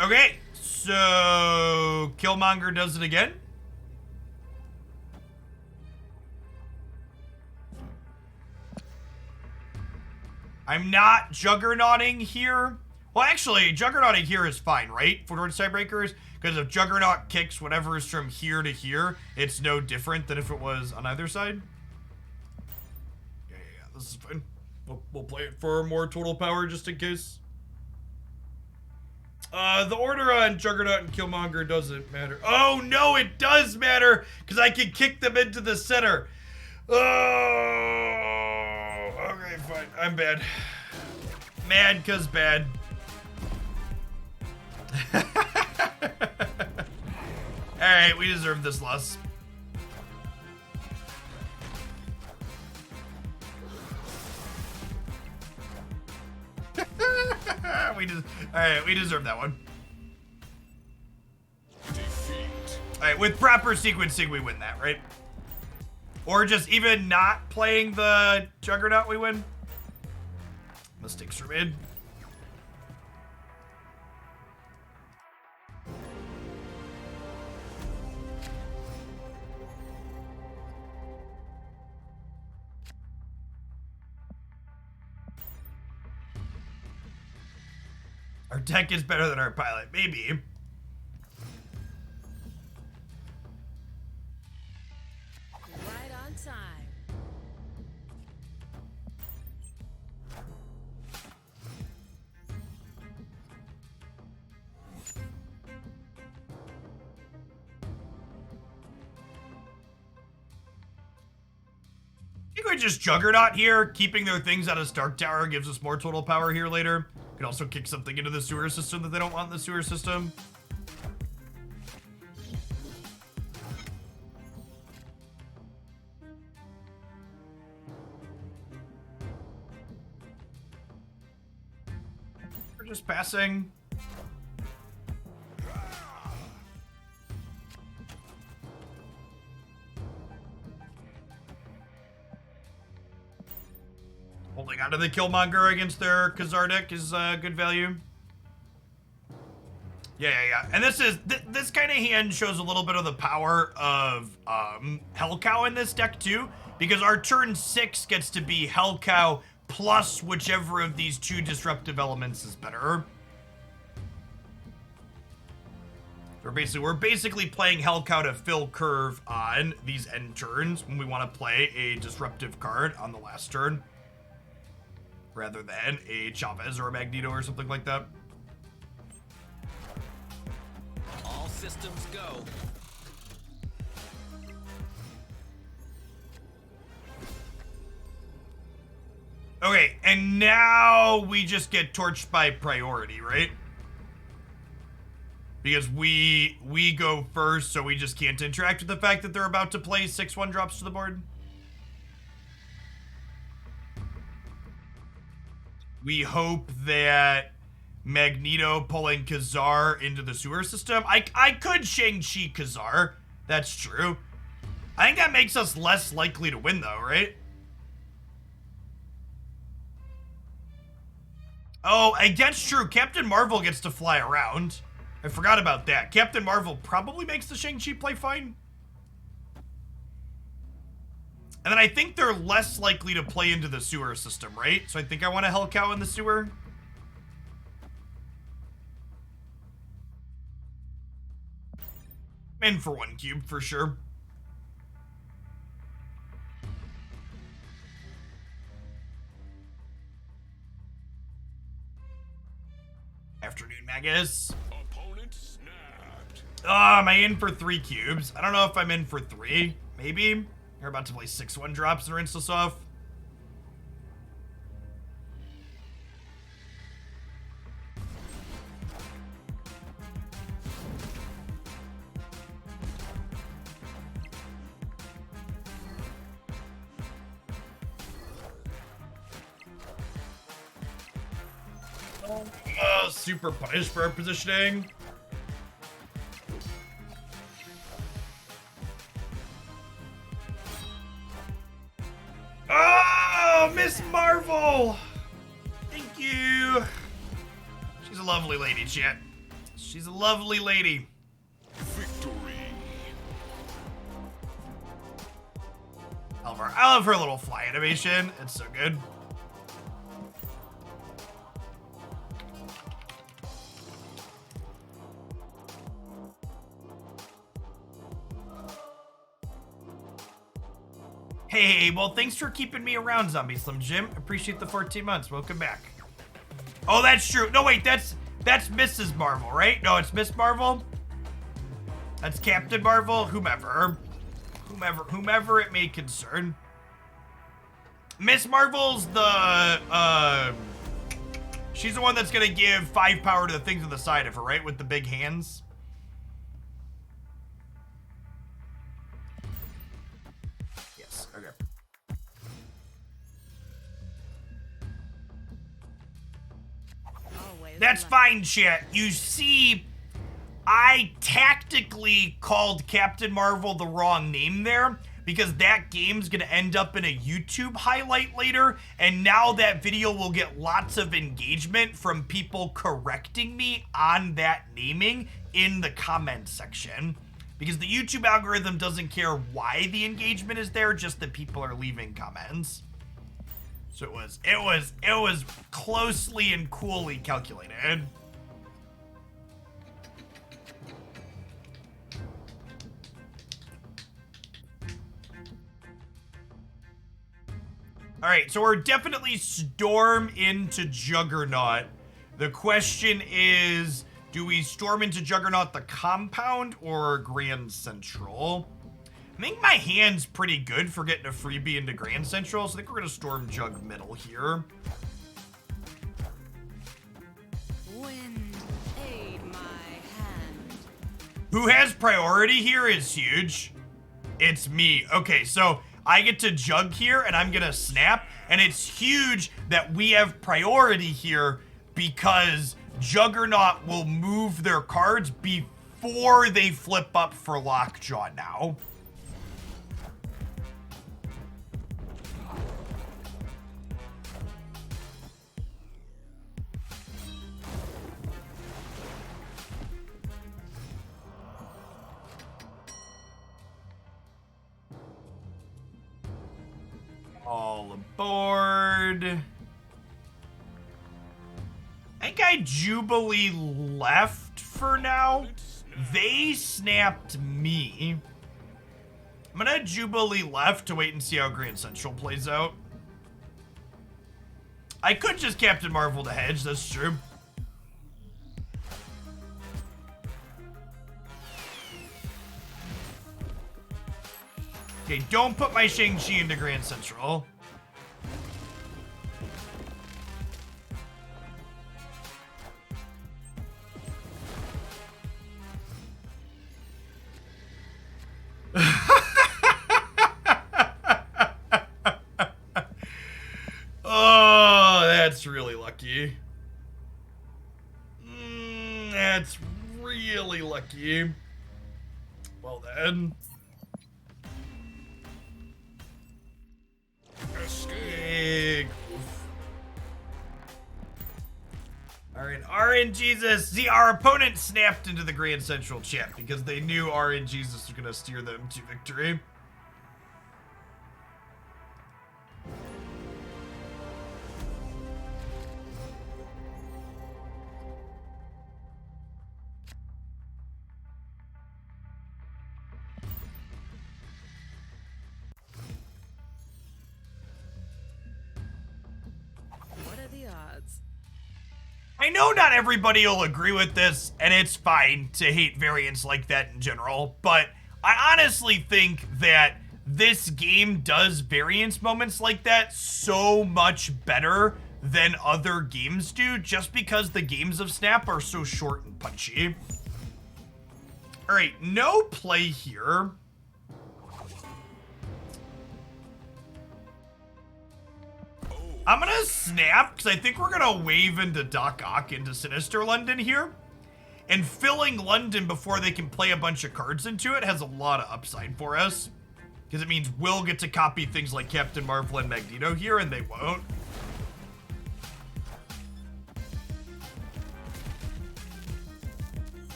Okay, so Killmonger does it again. I'm not juggernauting here. Well, actually, juggernauting here is fine, right? For towards Tidebreakers, because if Juggernaut kicks whatever is from here to here, it's no different than if it was on either side. Yeah, this is fine. We'll play it for more total power just in case. The order on Juggernaut and Killmonger doesn't matter. Oh, no, it does matter, because I can kick them into the center. Oh, okay, fine. I'm bad. Mad, cause bad. Alright, we deserve this loss. Alright, we deserve that one. Alright, with proper sequencing, we win that, right? Or just even not playing the Juggernaut, we win. Mistakes are made. Our tech is better than our pilot, maybe. Right on time. I think we just Juggernaut here. Keeping their things out of Stark Tower gives us more total power here later. Could also kick something into the sewer system that they don't want in the sewer system. We're just passing. Holding onto the Killmonger against their Khazar deck is good value. Yeah. And this kind of hand shows a little bit of the power of Hell Cow in this deck too, because our turn 6 gets to be Hell Cow plus whichever of these two disruptive elements is better. We're basically playing Hell Cow to fill curve on these end turns when we want to play a disruptive card on the last turn, rather than a Chavez or a Magneto or something like that. All systems go. Okay, and now we just get torched by priority, right? Because we go first, so we just can't interact with the fact that they're about to play 6/1 drops to the board. We hope that Magneto pulling Khazar into the sewer system. I could Shang-Chi Khazar. That's true. I think that makes us less likely to win, though, right? Oh, that's true. Captain Marvel gets to fly around. I forgot about that. Captain Marvel probably makes the Shang-Chi play fine. And then I think they're less likely to play into the sewer system, right? So I think I want a Hell Cow in the sewer. And for 1 cube, for sure. Afternoon, Magus. Opponent snapped. Oh, am I in for 3 cubes? I don't know if I'm in for 3. Maybe. You're about to play 6 1-drops and rinse us off. Super punished for our positioning. Oh, Miss Marvel! Thank you. She's a lovely lady, chat. She's a lovely lady. Victory. I love her little fly animation. It's so good. Hey, well, thanks for keeping me around, Zombie Slim Jim. Appreciate the 14 months. Welcome back. Oh, that's true. No, wait, that's Mrs. Marvel, right? No, it's Miss Marvel. That's Captain Marvel. Whomever it may concern. Miss Marvel's the she's the one that's gonna give 5 power to the things on the side of her, right? With the big hands. Okay. That's fine, chat. You see, I tactically called Captain Marvel the wrong name there because that game's gonna end up in a YouTube highlight later, and now that video will get lots of engagement from people correcting me on that naming in the comment section. Because the YouTube algorithm doesn't care why the engagement is there, just that people are leaving comments. So it was closely and coolly calculated. All right, so we're definitely storm into Juggernaut. The question is, do we storm into Juggernaut the compound or Grand Central? I think my hand's pretty good for getting a freebie into Grand Central, so I think we're gonna storm Jug middle here. Wind, aid my hand. Who has priority here is huge. It's me. Okay, so I get to Jug here and I'm gonna snap, and it's huge that we have priority here because Juggernaut will move their cards before they flip up for Lockjaw now. All aboard. I think I Jubilee left for now. They snapped me. I'm gonna Jubilee left to wait and see how Grand Central plays out. I could just Captain Marvel to hedge, that's true. Okay, don't put my Shang-Chi into Grand Central. Oh, that's really lucky. That's really lucky. Well then. Big oof. Alright, RNGesus. See, our opponent snapped into the Grand Central chat because they knew RNGesus was gonna steer them to victory. I know not everybody will agree with this, and it's fine to hate variants like that in general, but I honestly think that this game does variance moments like that so much better than other games do, just because the games of Snap are so short and punchy. All right, no play here. I'm gonna snap, because I think we're gonna wave into Doc Ock into Sinister London here. And filling London before they can play a bunch of cards into it has a lot of upside for us. Because it means we'll get to copy things like Captain Marvel and Magneto here, and they won't.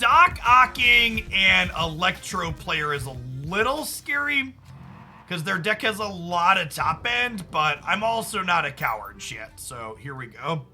Doc Ocking and Electro Player is a little scary, because their deck has a lot of top end, but I'm also not a coward yet, so here we go.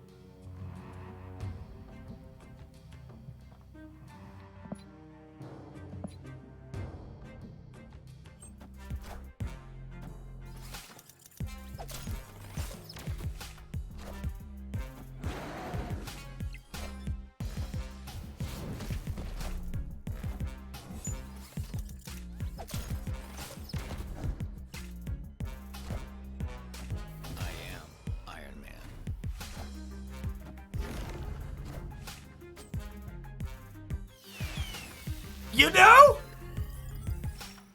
You know?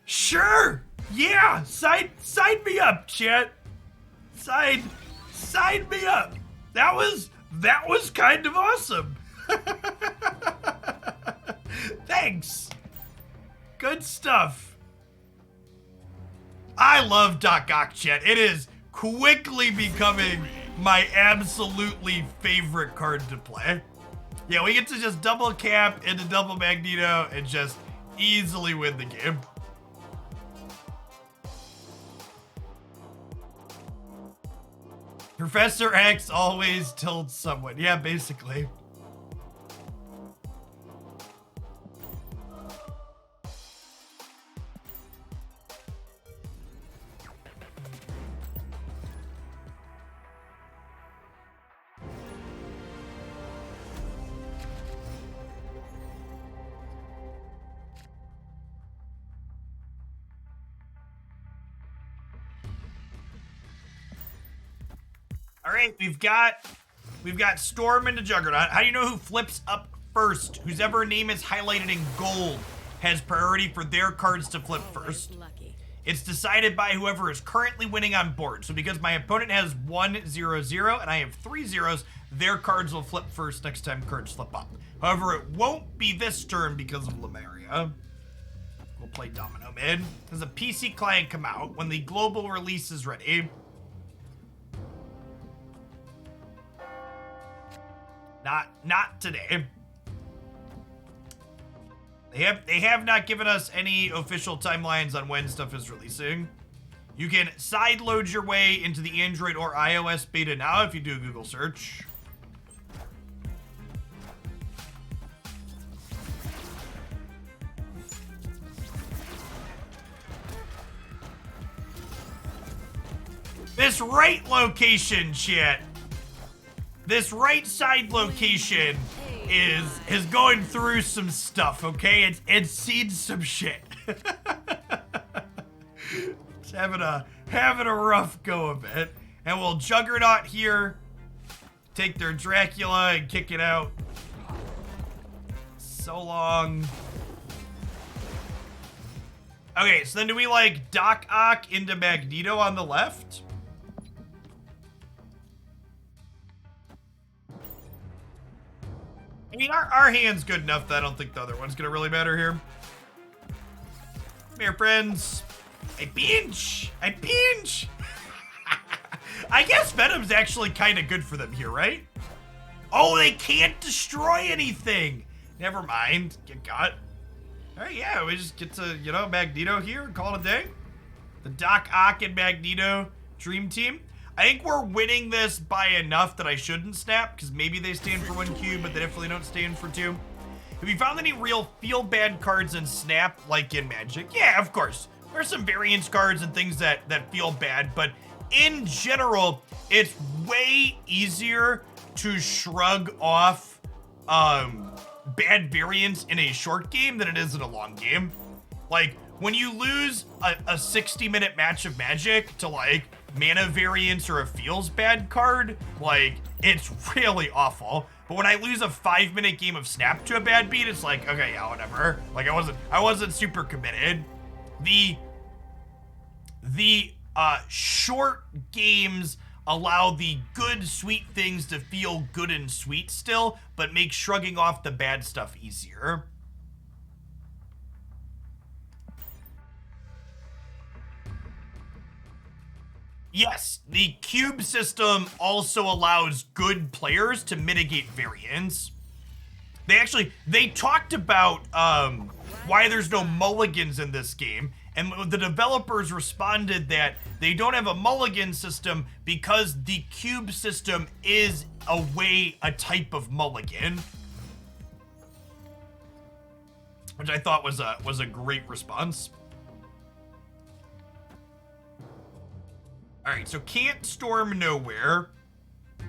Sure. Yeah. Sign me up, chat. Sign me up. That was kind of awesome. Thanks. Good stuff. I love Doc Ock, chat. It is quickly becoming my absolutely favorite card to play. Yeah, we get to just double cap into double Magneto and just easily win the game. Professor X always tilts someone. Yeah, basically. All right, we've got Storm into Juggernaut. How do you know who flips up first? Whose ever name is highlighted in gold has priority for their cards to flip first. Lucky. It's decided by whoever is currently winning on board. So because my opponent has 1 0 0 and I have 3 zeros, their cards will flip first next time cards flip up. However, it won't be this turn because of Lemuria. We'll play Domino mid. Does a PC client come out when the global release is ready? Not today. They have not given us any official timelines on when stuff is releasing. You can sideload your way into the Android or iOS beta now if you do a Google search. This right location, chat. This right side location is going through some stuff, okay? It's seen some shit. It's having a rough go of it. And we'll Juggernaut here, take their Dracula and kick it out. So long. Okay, so then do we like Doc Ock into Magneto on the left? I mean, our hand's good enough that I don't think the other one's gonna really matter here. Come here, friends. I pinch! I guess Venom's actually kind of good for them here, right? Oh, they can't destroy anything! Never mind. Get got. Alright, yeah, we just get to, you know, Magneto here and call it a day. The Doc Ock and Magneto Dream Team. I think we're winning this by enough that I shouldn't snap, because maybe they stand for 1 cube, but they definitely don't stand for 2. Have you found any real feel-bad cards in Snap, like in Magic? Yeah, of course. There's some variance cards and things that feel bad, but in general, it's way easier to shrug off bad variance in a short game than it is in a long game. Like, when you lose a 60-minute match of Magic to, like, mana variance or a feels bad card, like, it's really awful. But when I lose a 5-minute game of Snap to a bad beat, it's like, okay, yeah, whatever. Like, I wasn't super committed. The short games allow the good, sweet things to feel good and sweet still, but make shrugging off the bad stuff easier. Yes, the cube system also allows good players to mitigate variance. They talked about why there's no mulligans in this game, and the developers responded that they don't have a mulligan system because the cube system is a type of mulligan, which I thought was a great response. All right, so can't storm nowhere. I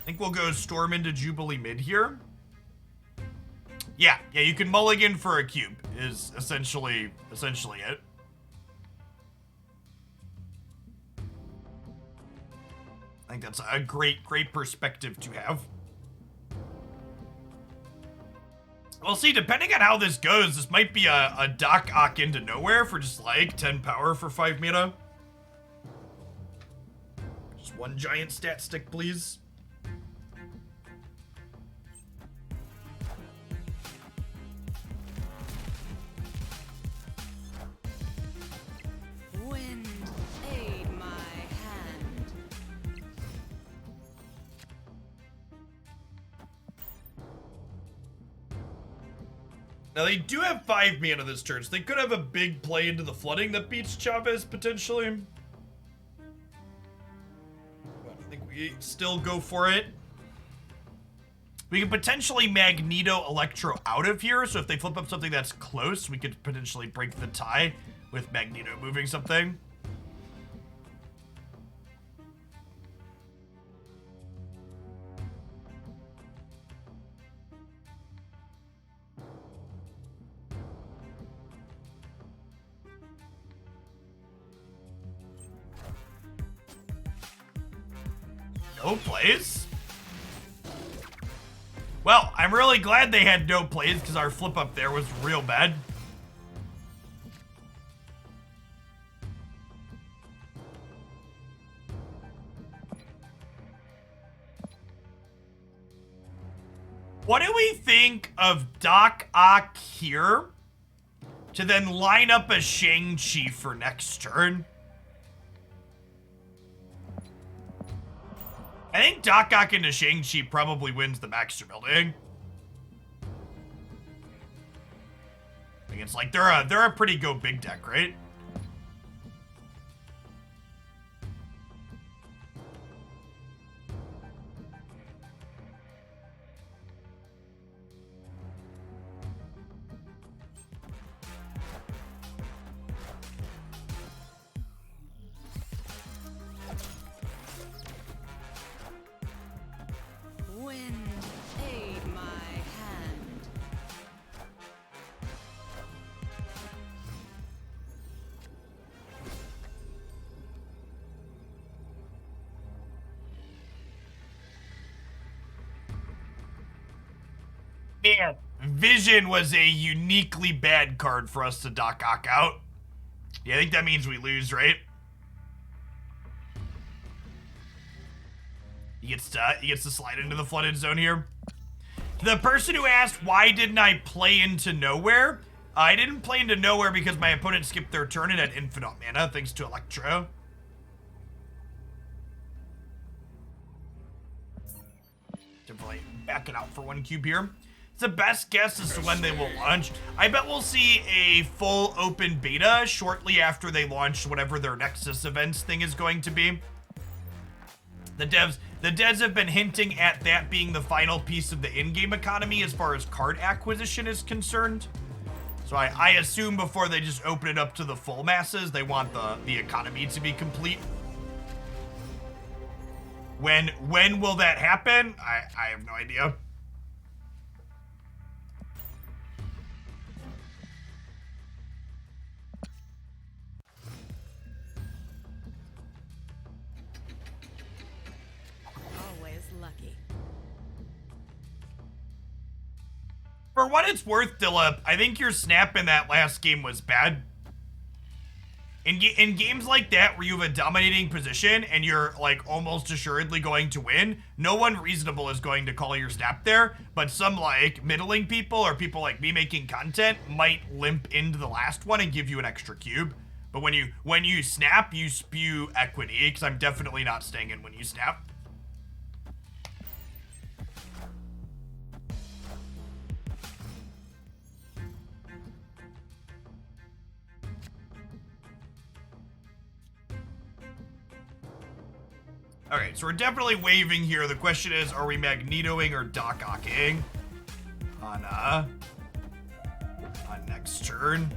think we'll go storm into Jubilee mid here. Yeah, you can mulligan for a cube is essentially it. I think that's a great perspective to have. Well, see, depending on how this goes, this might be a Doc Ock into nowhere for just like 10 power for 5 mana. Just one giant stat stick, please. Wind, aid my hand. Now, they do have 5 mana this turn, so they could have a big play into the flooding that beats Chavez, potentially. But I think we still go for it. We could potentially Magneto Electro out of here, so if they flip up something that's close, we could potentially break the tie with Magneto moving something. No plays? Well, I'm really glad they had no plays because our flip up there was real bad. What do we think of Doc Ock here to then line up a Shang-Chi for next turn? I think Doc Ock into Shang-Chi probably wins the Master Building. I think it's like they're a pretty go big deck, right? Wind, aid my hand. Man, Vision was a uniquely bad card for us to Doc Ock out. Yeah, I think that means we lose, right? He gets to slide into the flooded zone here. The person who asked why didn't I play into nowhere? I didn't play into nowhere because my opponent skipped their turn and had infinite mana thanks to Electro. Definitely backing out for 1 cube here. It's the best guess as to when they will launch. I bet we'll see a full open beta shortly after they launch whatever their Nexus events thing is going to be. The devs have been hinting at that being the final piece of the in-game economy as far as card acquisition is concerned. So I assume before they just open it up to the full masses, they want the economy to be complete. When will that happen? I have no idea. Always lucky. For what it's worth, Dillip, I think your snap in that last game was bad. In games like that where you have a dominating position and you're like almost assuredly going to win, no one reasonable is going to call your snap there, but some like middling people or people like me making content might limp into the last one and give you an extra cube. But when you snap, you spew equity, because I'm definitely not staying in when you snap. Okay, so we're definitely waving here. The question is, are we magnetoing or Doc-ocking on next turn?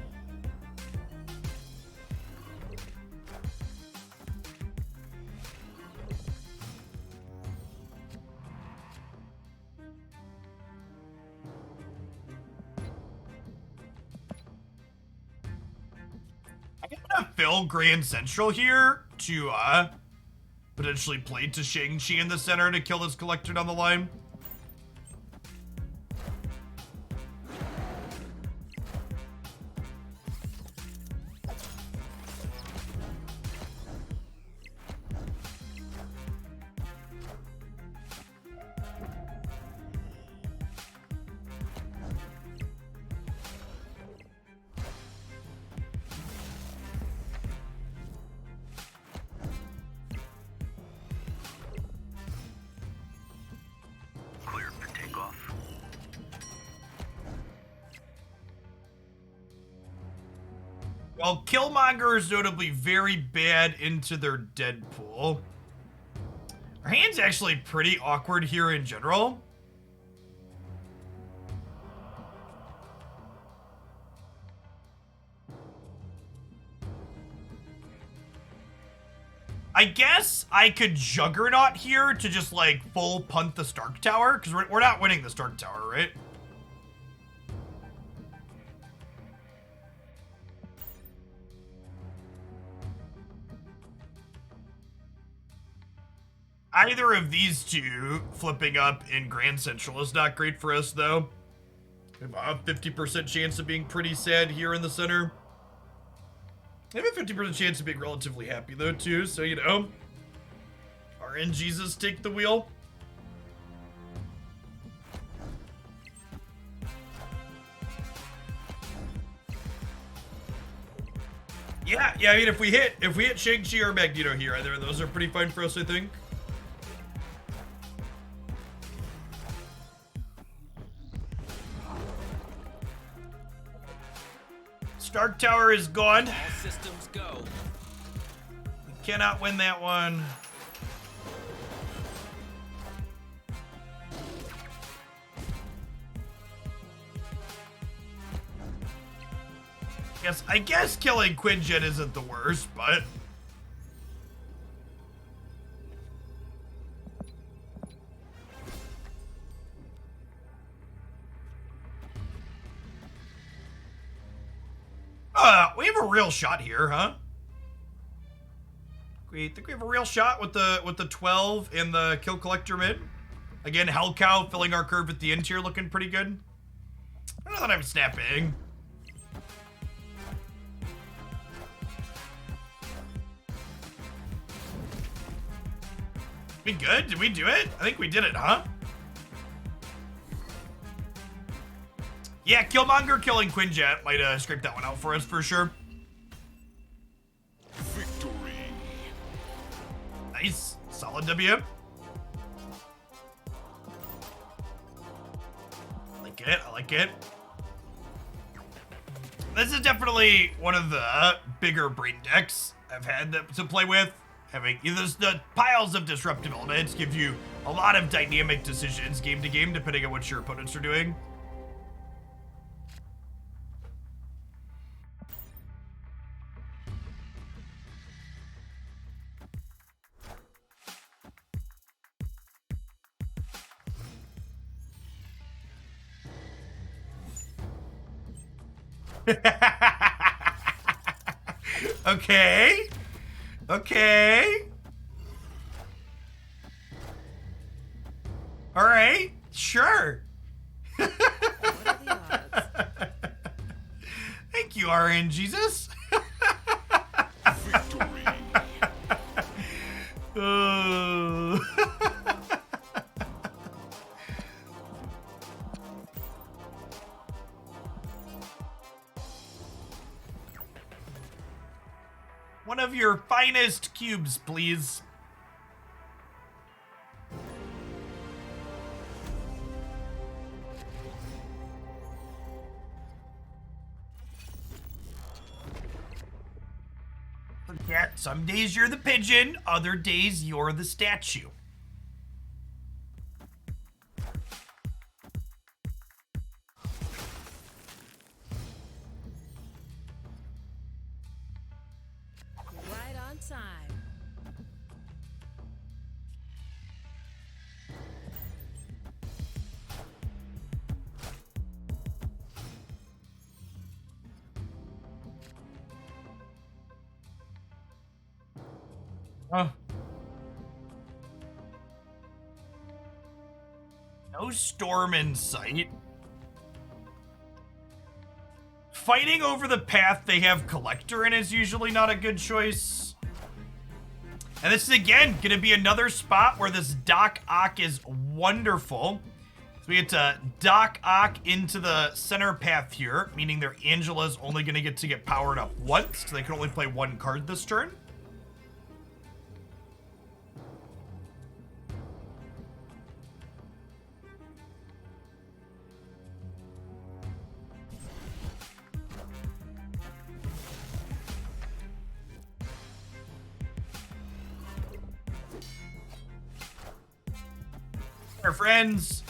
I'm gonna fill Grand Central here to potentially play to Shang-Chi in the center to kill this collector down the line. Clear for takeoff. Well, Killmonger is notably very bad into their Deadpool. Our hand's actually pretty awkward here in general. I guess I could Juggernaut here to just like full punt the Stark Tower, because we're not winning the Stark Tower, right? Either of these two flipping up in Grand Central is not great for us, though. We have a 50% chance of being pretty sad here in the center. I have a 50% chance of being relatively happy, though, too, so, you know. RNGesus take the wheel. Yeah, I mean, if we hit Shang-Chi or Magneto here, either of those are pretty fine for us, I think. Stark Tower is gone. All systems go. We cannot win that one. I guess killing Quinjet isn't the worst, but we have a real shot here, huh? We think we have a real shot with the 12 and the Kill Collector mid. Again, Hellcow filling our curve at the end here, looking pretty good. I don't know that I'm snapping. We good? Did we do it? I think we did it, huh? Yeah, Killmonger killing Quinjet might scrape that one out for us for sure. Victory. Nice. Solid W. I like it. This is definitely one of the bigger brain decks I've had to play with. Having the piles of disruptive elements give you a lot of dynamic decisions game to game, depending on what your opponents are doing. Okay. Okay. All right. Sure. What are the odds? Thank you, RN Jesus. Victory. Uh. One of your finest cubes, please. Yeah, some days you're the pigeon, other days you're the statue. Right on time. Huh. No storm in sight. Fighting over the path they have Collector in is usually not a good choice. And this is again gonna be another spot where this Doc Ock is wonderful. So we get to Doc Ock into the center path here, meaning their Angela's only gonna get to get powered up once, so they can only play one card this turn. Our friends.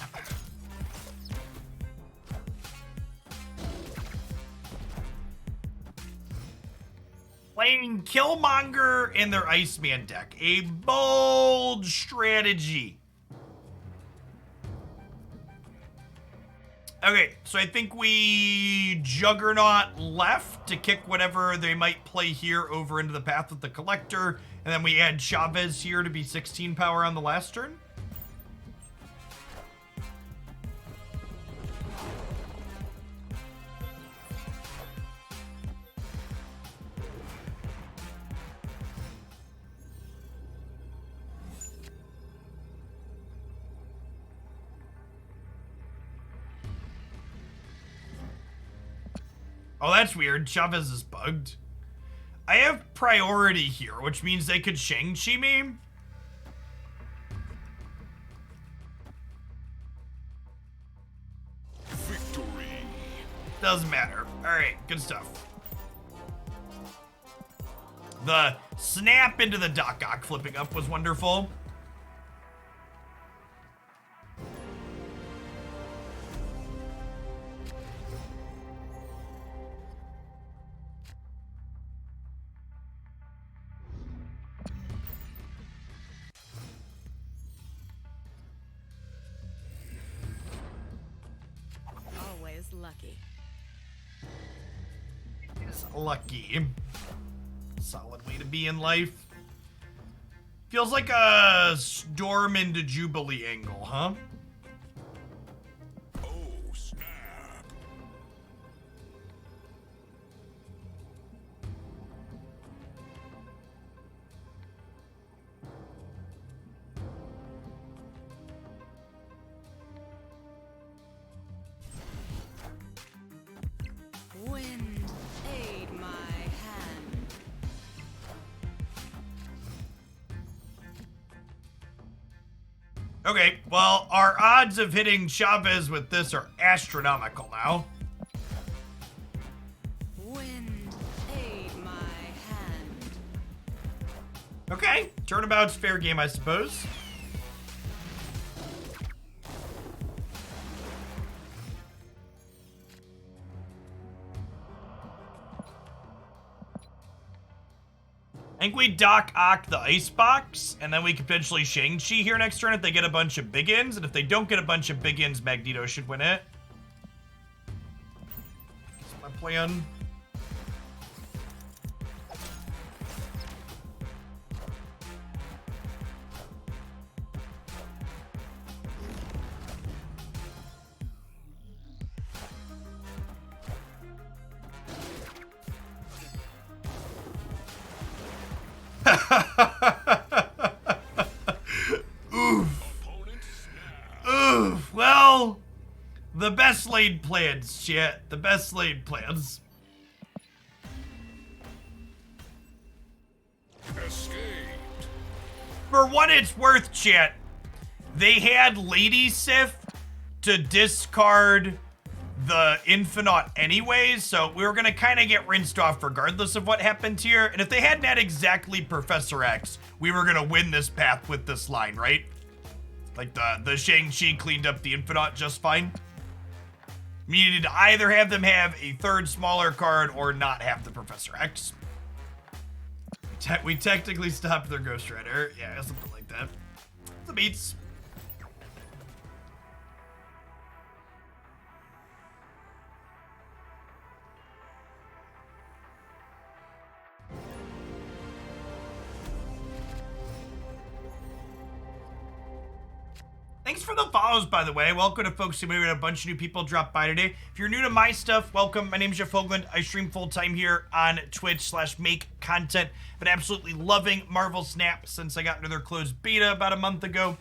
Playing Killmonger in their Iceman deck. A bold strategy. Okay, so I think we Juggernaut left to kick whatever they might play here over into the path with the Collector, and then we add Chavez here to be 16 power on the last turn. Oh, that's weird. Chavez is bugged. I have priority here, which means they could Shang-Chi me. Victory. Doesn't matter. Alright, good stuff. The snap into the Doc Ock flipping up was wonderful. Always lucky. Is lucky. Solid way to be in life. Feels like a Storm into Jubilee angle, huh? Oh, snap. Wind, aid my hand. Okay, well, our odds of hitting Chavez with this are astronomical now. Wind, aid my hand. Okay, turnabout's fair game, I suppose. I think we Doc Ock the Icebox, and then we could potentially Shang-Chi here next turn if they get a bunch of big ins, and if they don't get a bunch of big ins, Magneto should win it. Guess I'm gonna plan. Oof. Well, the best laid plans, chat. The best laid plans. Escaped. For what it's worth, chat, they had Lady Sif to discard the Infinite anyways, so we were gonna kind of get rinsed off regardless of what happened here. And if they hadn't had exactly Professor X, we were gonna win this path with this line, right? Like the Shang-Chi cleaned up the Infinite just fine. We needed to either have them have a third smaller card or not have the Professor X. We technically stopped their Ghost Rider. Yeah, something like that. The beats. Thanks for the follows, by the way. Welcome to folks who maybe had a bunch of new people drop by today. If you're new to my stuff, welcome. My name is Jeff Hoagland. I stream full-time here on Twitch/make content. Been absolutely loving Marvel Snap since I got into their closed beta about a month ago.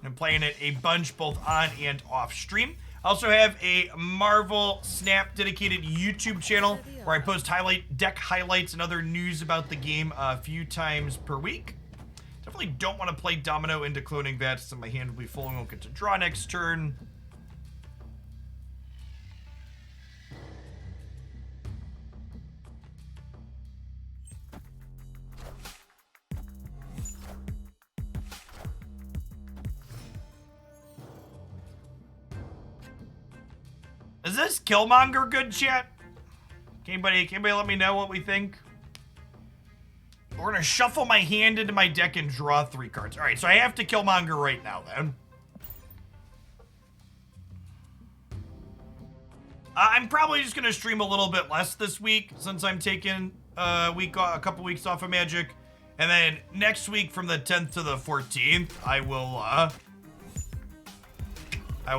I'm playing it a bunch both on and off stream. I also have a Marvel Snap dedicated YouTube channel where I post deck highlights and other news about the game a few times per week. Definitely don't want to play Domino into cloning that, so my hand will be full and won't get to draw next turn. Is this Killmonger good, chat? Can anybody let me know what we think? We're gonna shuffle my hand into my deck and draw 3 cards. All right, so I have to Killmonger right now, then. I'm probably just gonna stream a little bit less this week since I'm taking a couple weeks off of Magic, and then next week from the 10th to the 14th, I will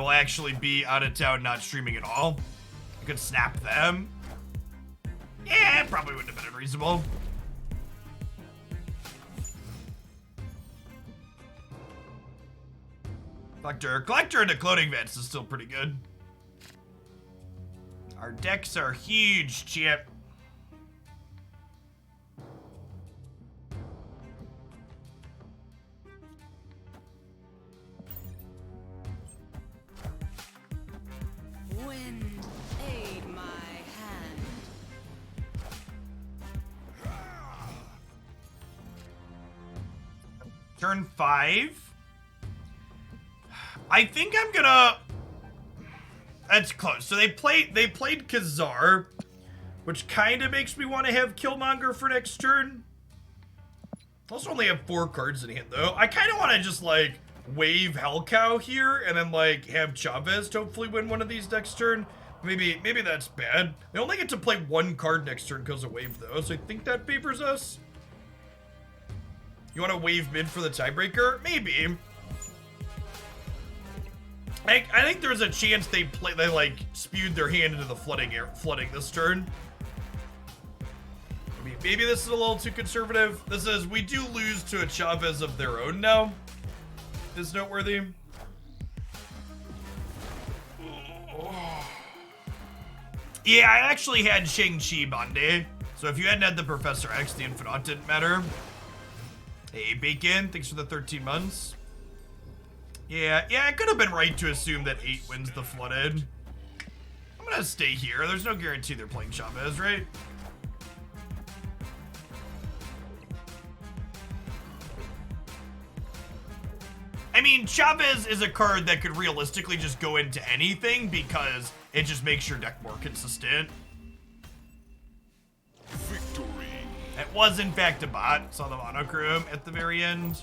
actually be out of town, not streaming at all. I could snap them. Yeah, it probably wouldn't have been unreasonable. Collector into cloning vents is still pretty good. Our decks are huge, Chip. Wind, aid my hand. Turn 5. I think I'm gonna... That's close. So they played Khazar, which kind of makes me want to have Killmonger for next turn. Also only have 4 cards in hand, though. I kind of want to just, like, wave Hellcow here and then, like, have Chavez to hopefully win one of these next turn. Maybe that's bad. They only get to play 1 card next turn because of wave, though, so I think that favors us. You want to wave mid for the tiebreaker? Maybe. I think there's a chance they like spewed their hand into the flooding this turn. Maybe this is a little too conservative. This is, we do lose to a Chavez of their own now. Is noteworthy. Yeah, I actually had Shang-Chi Monday. So if you hadn't had the Professor X, the Infinite didn't matter. Hey, Bacon, thanks for the 13 months. Yeah, I could have been right to assume that 8 wins the Flooded. I'm gonna stay here. There's no guarantee they're playing Chavez, right? I mean, Chavez is a card that could realistically just go into anything because it just makes your deck more consistent. Victory. It was, in fact, a bot. Saw the monochrome at the very end.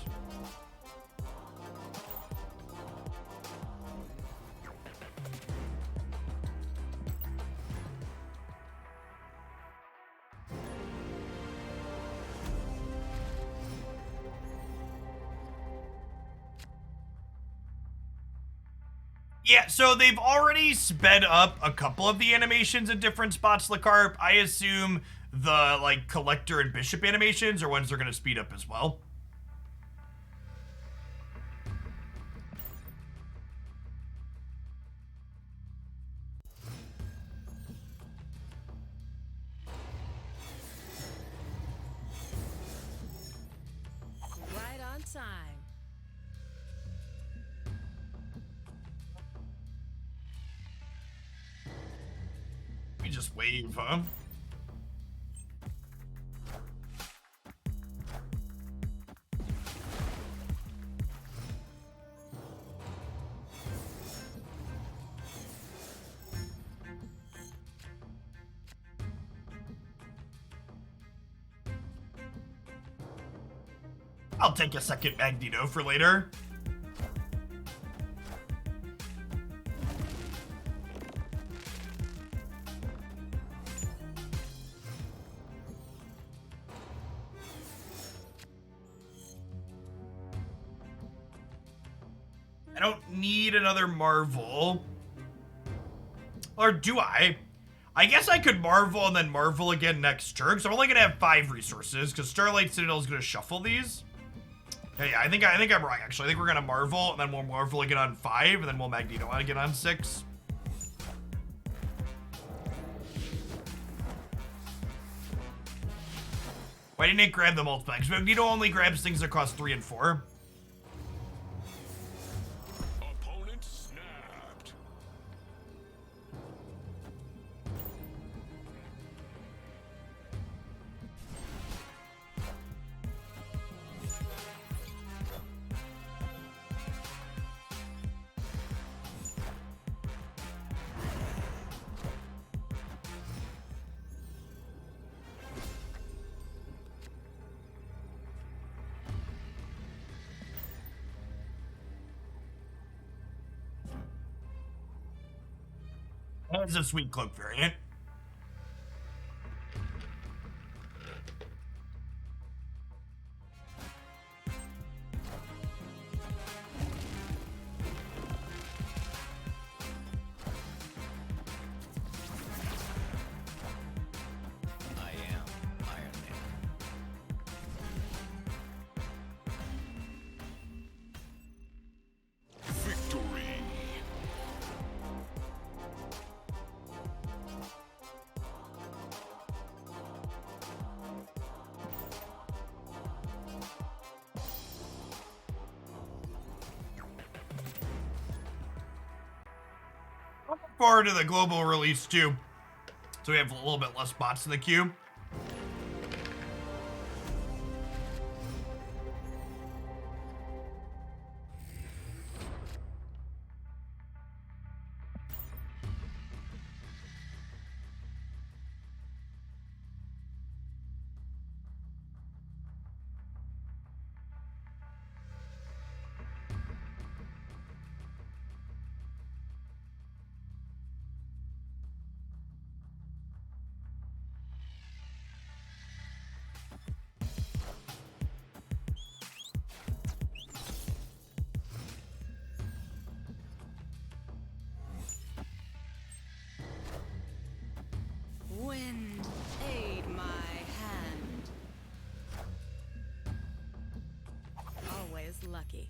Yeah, so they've already sped up a couple of the animations in different spots, LaCarp. I assume the, like, Collector and Bishop animations are ones they're going to speed up as well. Right on time. We just wave, huh? I'll take a second Magneto for later. I don't need another Marvel. Or do I? I guess I could Marvel and then Marvel again next turn, so I'm only gonna have 5 resources, because Starlight Citadel is gonna shuffle these. Yeah, I think I'm right, actually. I think we're gonna Marvel, and then we'll Marvel again on 5, and then we'll Magneto again on 6. Why didn't it grab the multiple? Because Magneto only grabs things that cost 3 and 4. Opponent snapped. That's a sweet cloak variant. I am Iron Man. Victory. Forward to the global release too, so we have a little bit less bots in the queue. Wind, aid my hand. Always lucky.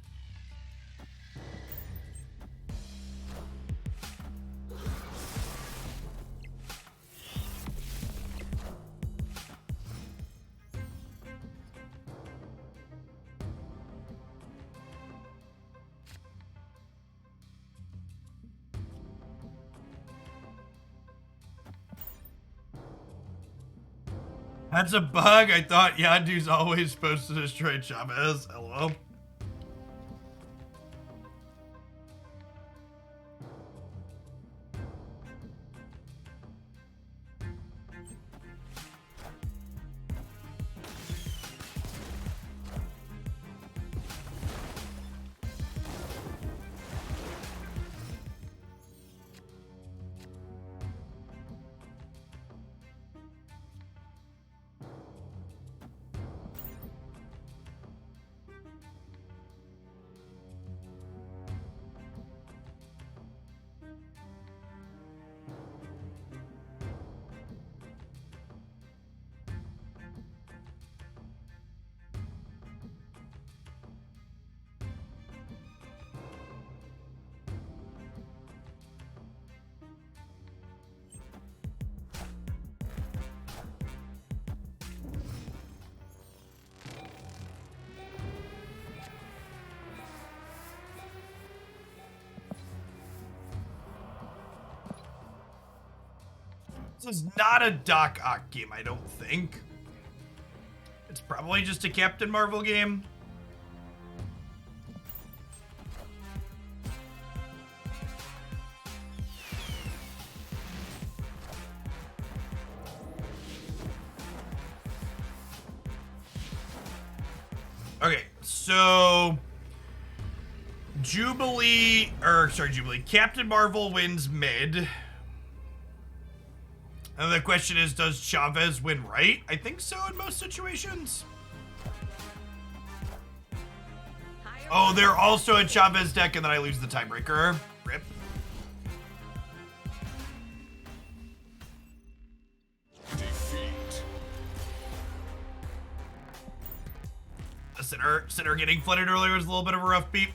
That's a bug. I thought Yandu's always supposed to destroy Chavez. LOL. This is not a Doc Ock game, I don't think. It's probably just a Captain Marvel game. Okay, so Jubilee, Captain Marvel wins mid. And the question is, does Chavez win right? I think so in most situations. Oh, they're also a Chavez deck, and then I lose the tiebreaker. Rip. Defeat. The center getting flooded earlier was a little bit of a rough beat.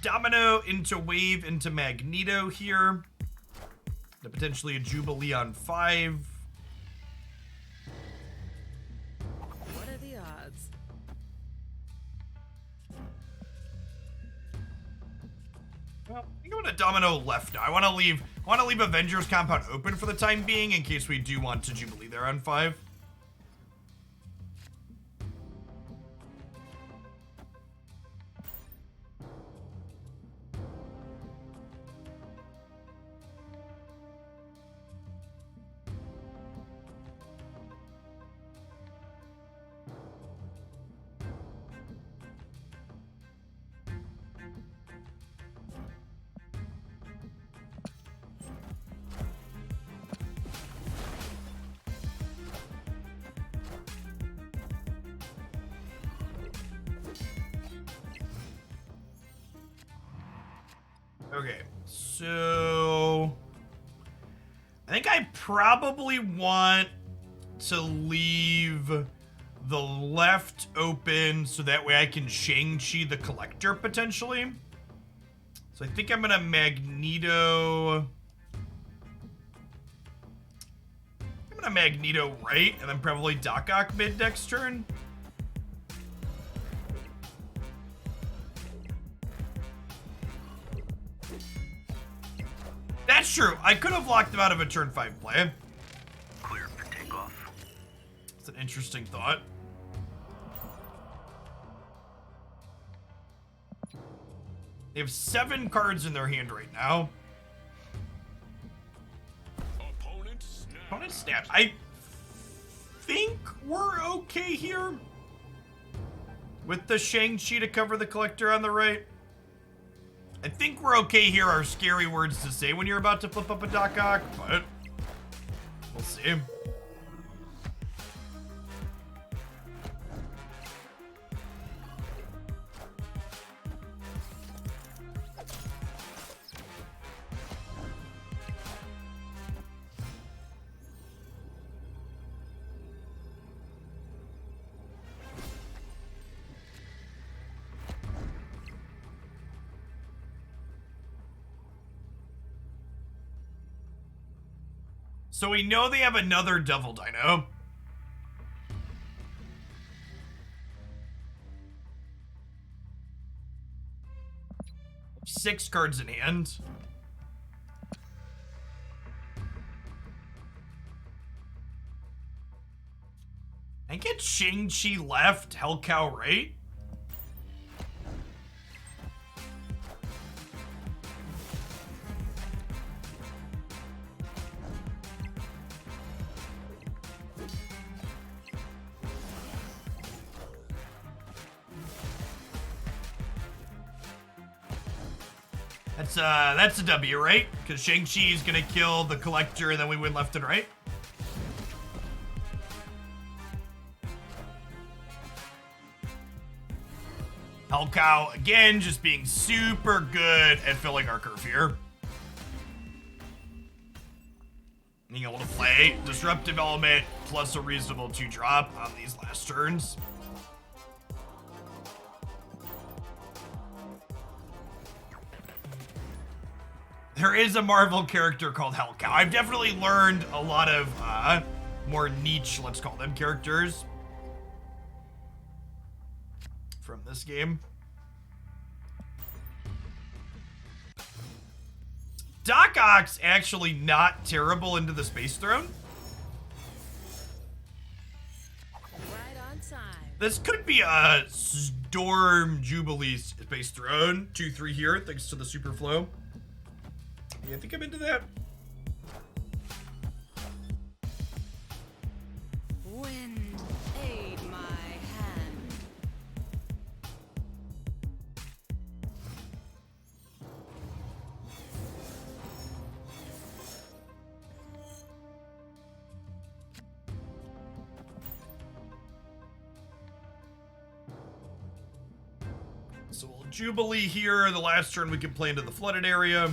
Domino into Wave into Magneto here. Potentially a Jubilee on 5. What are the odds? Well, I'm going to Domino left now. I want to leave Avengers Compound open for the time being in case we do want to Jubilee there on 5. Okay, so I think I probably want to leave the left open so that way I can Shang-Chi the Collector potentially. So I think I'm gonna Magneto. I'm gonna Magneto right, and then probably Doc Ock mid next turn. That's true. I could have locked him out of a turn 5 play. Clear for takeoff. It's an interesting thought. They have 7 cards in their hand right now. Opponent snap. Opponent snap. I think we're okay here with the Shang-Chi to cover the Collector on the right. I think we're okay here are scary words to say when you're about to flip up a Doc Ock, but we'll see. So we know they have another Devil Dino. Six cards in hand. I get Shang-Chi left, Hellcow right. That's a W, right? Because Shang-Chi is gonna kill the Collector and then we win left and right. Hellcow, again, just being super good at filling our curve here. Being able to play Disruptive Element plus a reasonable 2-drop on these last turns. There is a Marvel character called Hellcow. I've definitely learned a lot of more niche, let's call them, characters from this game. Doc Ock's actually not terrible into the Space Throne. Right on time. This could be a Storm Jubilee Space Throne. 2-3 here, thanks to the Super Flow. Yeah, I think I'm into that. Wind, aid my hand. So we'll Jubilee here. The last turn we can play into the flooded area.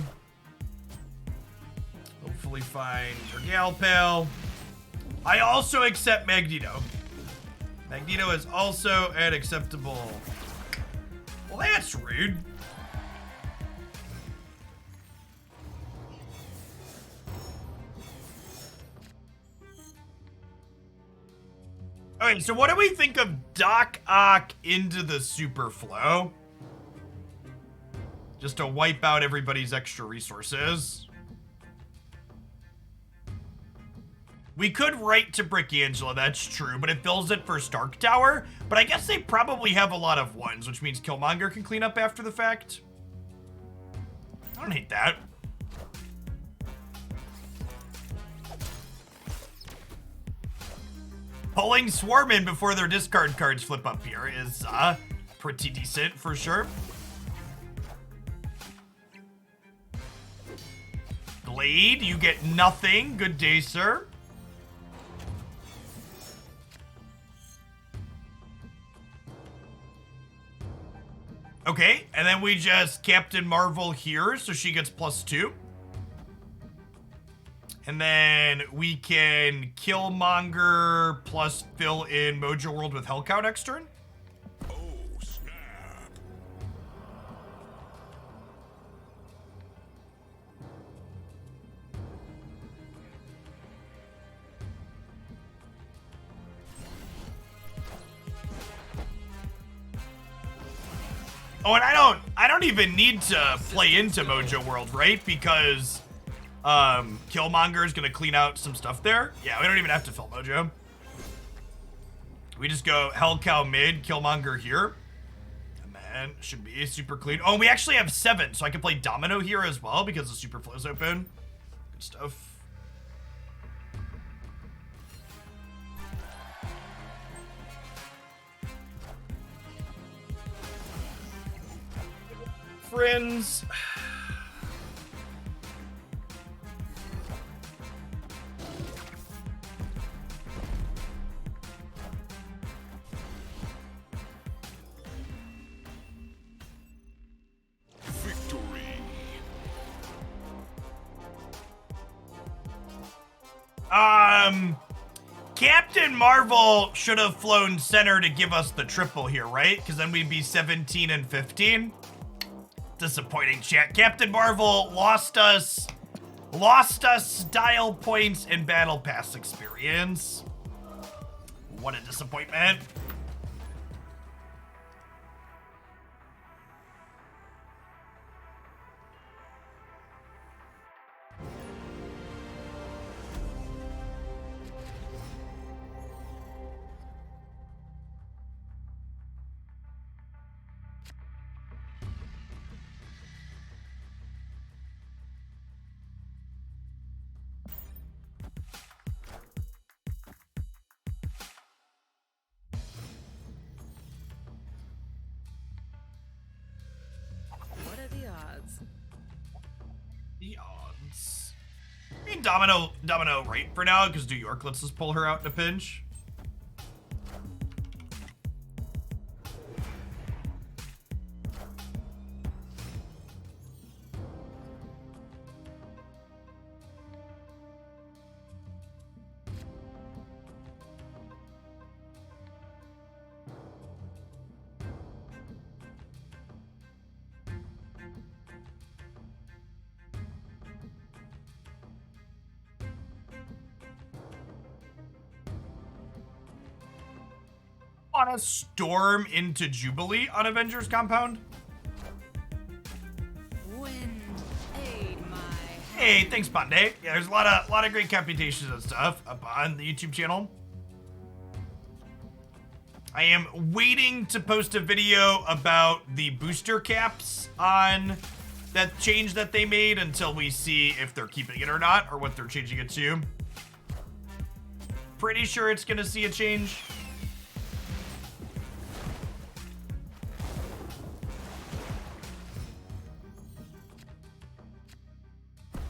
Hopefully find your gal pal. I also accept Magneto. Magneto is also an acceptable. Well, that's rude. Okay, so what do we think of Doc Ock into the Super Flow? Just to wipe out everybody's extra resources. We could write to Brick Angela, that's true, but it fills it for Stark Tower. But I guess they probably have a lot of ones, which means Killmonger can clean up after the fact. I don't hate that. Pulling Swarm in before their discard cards flip up here is pretty decent for sure. Glade, you get nothing. Good day, sir. Okay, and then we just Captain Marvel here, so she gets +2. And then we can Killmonger plus fill in Mojo World with Hellcow next turn. Oh, snap. Oh, and I don't even need to play into Mojo World, right? Because Killmonger is gonna clean out some stuff there. Yeah, we don't even have to fill Mojo. We just go Hellcow mid, Killmonger here. And then should be super clean. Oh, we actually have 7, so I can play Domino here as well because the Super Flow's open. Good stuff. Friends. Victory. Captain Marvel should have flown center to give us the triple here, right? Because then we'd be 17 and 15. Disappointing, chat. Captain Marvel lost us style points and battle pass experience. What a disappointment. What are the odds? The odds. I mean, Domino right for now, because New York lets us pull her out in a pinch. want to storm into Jubilee on Avengers Compound? Wind, aid my hand. Hey, thanks, Bonday. Yeah, there's a lot of great computations and stuff up on the YouTube channel. I am waiting to post a video about the booster caps on that change that they made until we see if they're keeping it or not, or what they're changing it to. Pretty sure it's gonna see a change.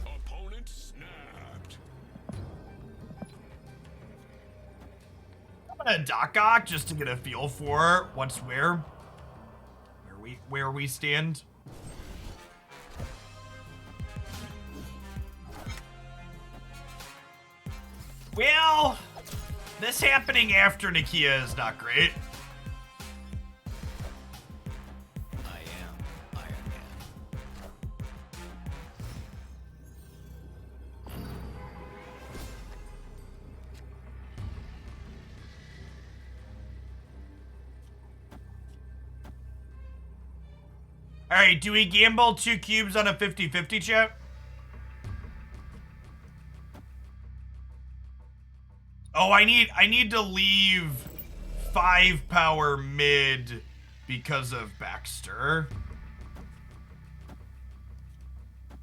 Opponent snapped. I'm gonna Doc just to get a feel for what's where we stand. Well, this happening after Nakia is not great. I am Iron Man. All right, do we gamble 2 cubes on a 50-50 chat? Oh, I need to leave 5 power mid because of Baxter.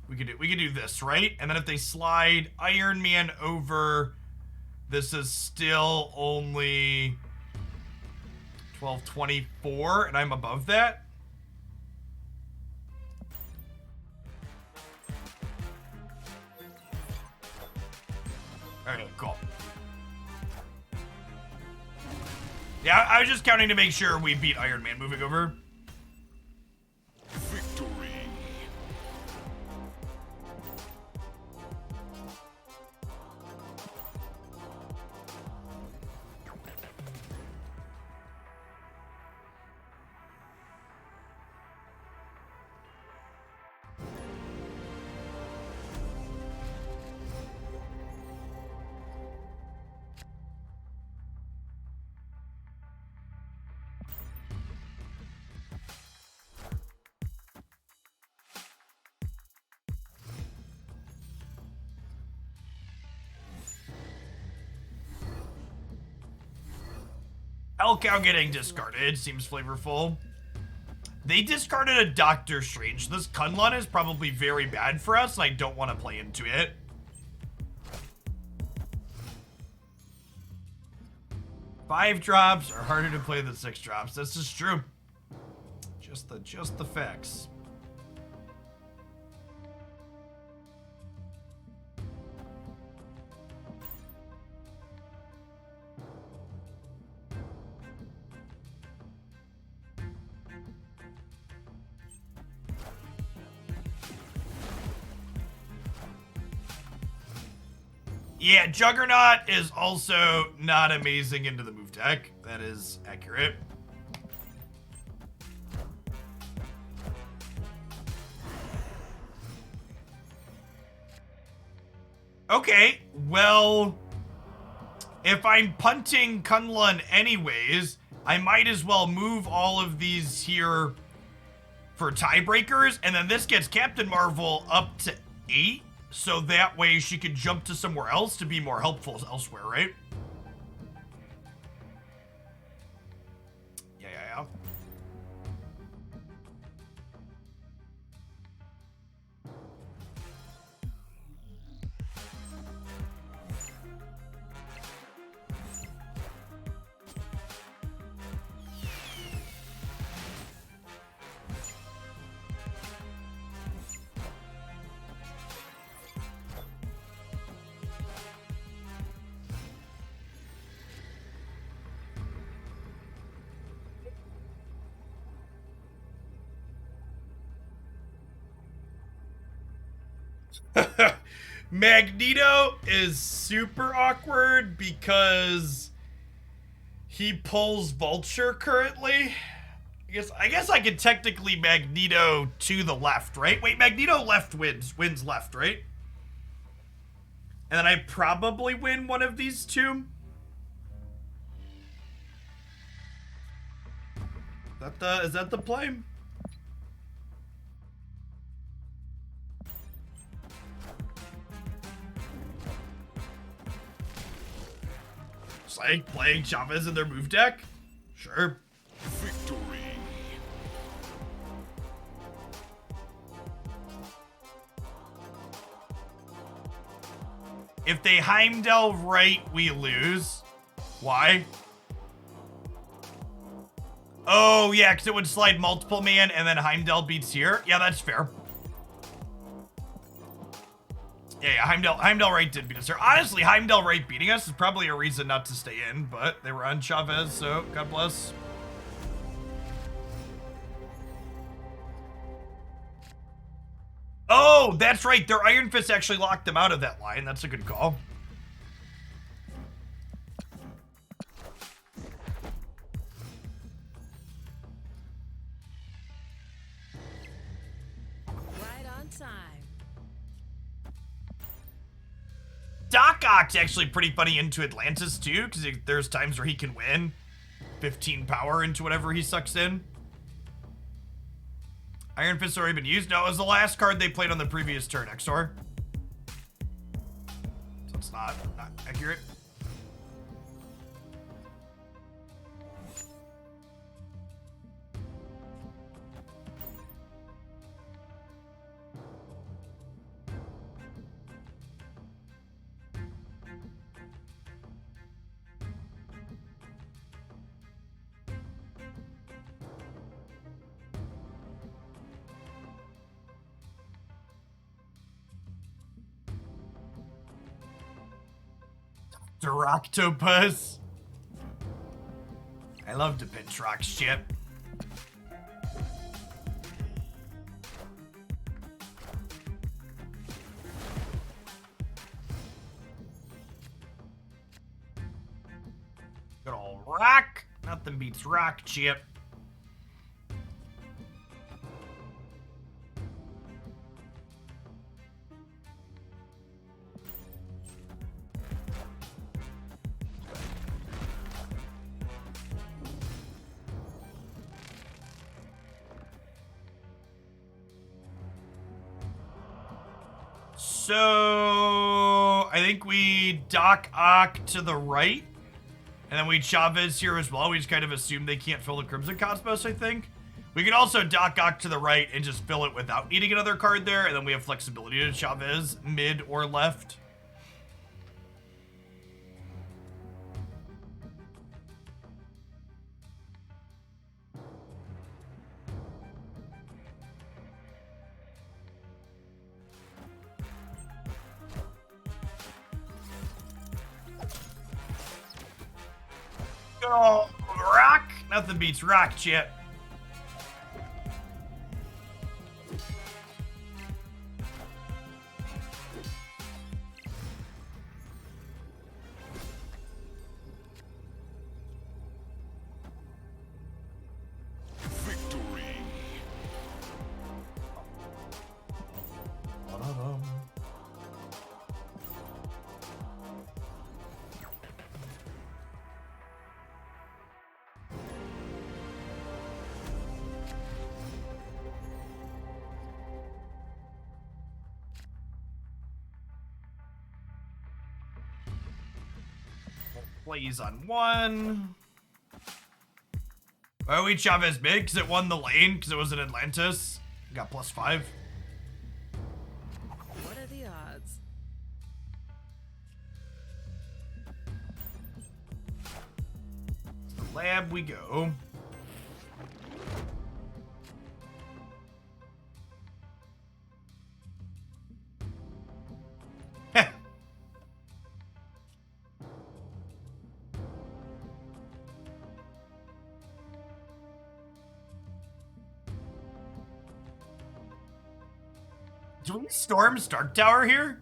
We could do this, right? And then if they slide Iron Man over, this is still only 1224, and I'm above that. All right, cool. Yeah, I was just counting to make sure we beat Iron Man moving over. Victory. Hellcow getting discarded seems flavorful. They discarded a Doctor Strange. This Kunlun is probably very bad for us, and I don't want to play into it. Five drops are harder to play than 6 drops. This is true. Just the facts. Yeah, Juggernaut is also not amazing into the move deck. That is accurate. Okay, well, if I'm punting Kunlun anyways, I might as well move all of these here for tiebreakers, and then this gets Captain Marvel up to 8. So that way she can jump to somewhere else to be more helpful elsewhere, right? Yeah. Magneto is super awkward because he pulls Vulture currently. I guess I could technically Magneto to the left, right? Wait, Magneto left wins left, right? And then I probably win one of these two. Is that the play? Just like playing Chavez in their move deck? Sure. Victory. If they Heimdall right, we lose. Why? Oh, yeah, because it would slide multiple man and then Heimdall beats here. Yeah, that's fair. Yeah, Heimdall right did beat us here. Honestly, Heimdall right beating us is probably a reason not to stay in, but they were on Chavez, so God bless. Oh, that's right. Their Iron Fist actually locked them out of that line. That's a good call. Right on time. Doc Ock's actually pretty funny into Atlantis too, because there's times where he can win 15 power into whatever he sucks in. Iron Fist already been used. No, it was the last card they played on the previous turn, XOR. So it's not accurate. Octopus. I love to pinch rock shit. Good old rock. Nothing beats rock chip. So I think we Doc Ock to the right, and then we Chavez here as well. We just kind of assume they can't fill the Crimson Cosmos, I think. We can also Doc Ock to the right and just fill it without needing another card there, and then we have flexibility to Chavez mid or left. Good old rock. Nothing beats rock chip. Victory. Plays on one. Why are we Chavez big? Because it won the lane, because it was in Atlantis. Got +5. What are the odds? The lab we go. Heh. Do we storm Stark Tower here?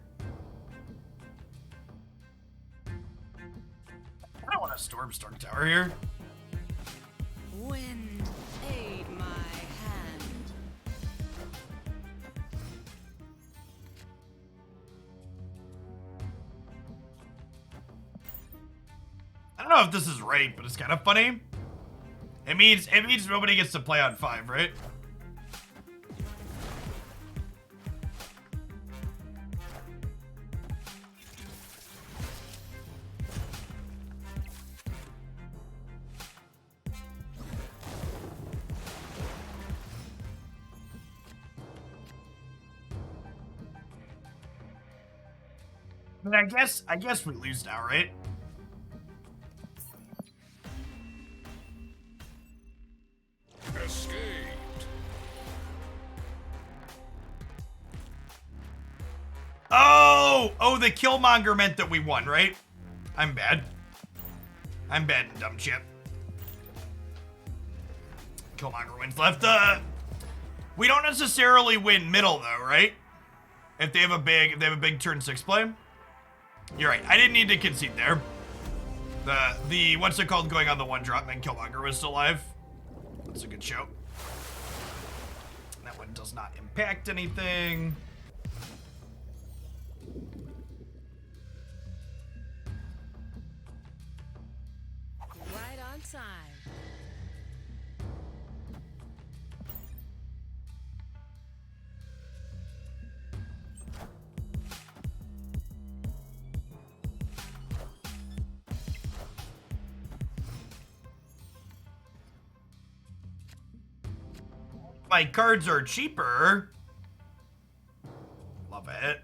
I don't want to storm Stark Tower here. Wind, aid my hand. I don't know if this is right, but it's kind of funny. It means nobody gets to play on 5, right? But I guess we lose now, right? Escaped. Oh, the Killmonger meant that we won, right? I'm bad. I'm bad and dumb shit. Killmonger wins left. We don't necessarily win middle though, right? If they have a big turn 6 play. You're right. I didn't need to concede there. The what's it called going on the 1-drop and Killmonger was still alive. That's a good show. That one does not impact anything. Right on time. My cards are cheaper. Love it.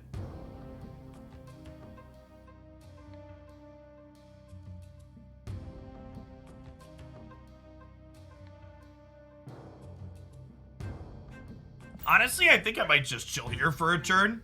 Honestly, I think I might just chill here for a turn.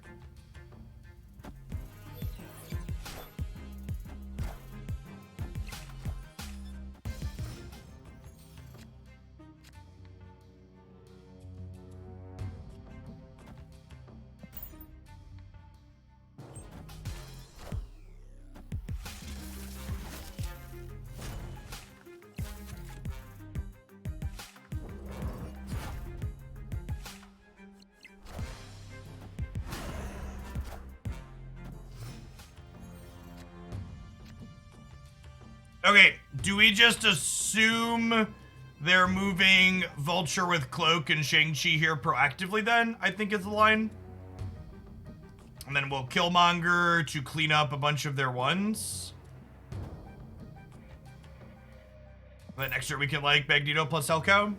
Okay, do we just assume they're moving Vulture with Cloak and Shang-Chi here proactively then? I think is the line. And then we'll Killmonger to clean up a bunch of their ones. Then next year we can like Magneto plus Hellcow.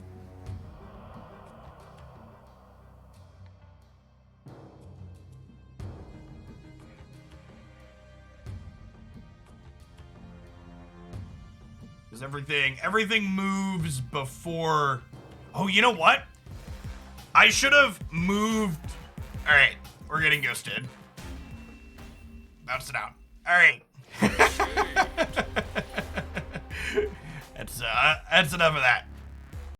Because everything moves before. Oh, you know what? I should have moved. All right, we're getting ghosted. Bounce it out. All right. That's enough of that.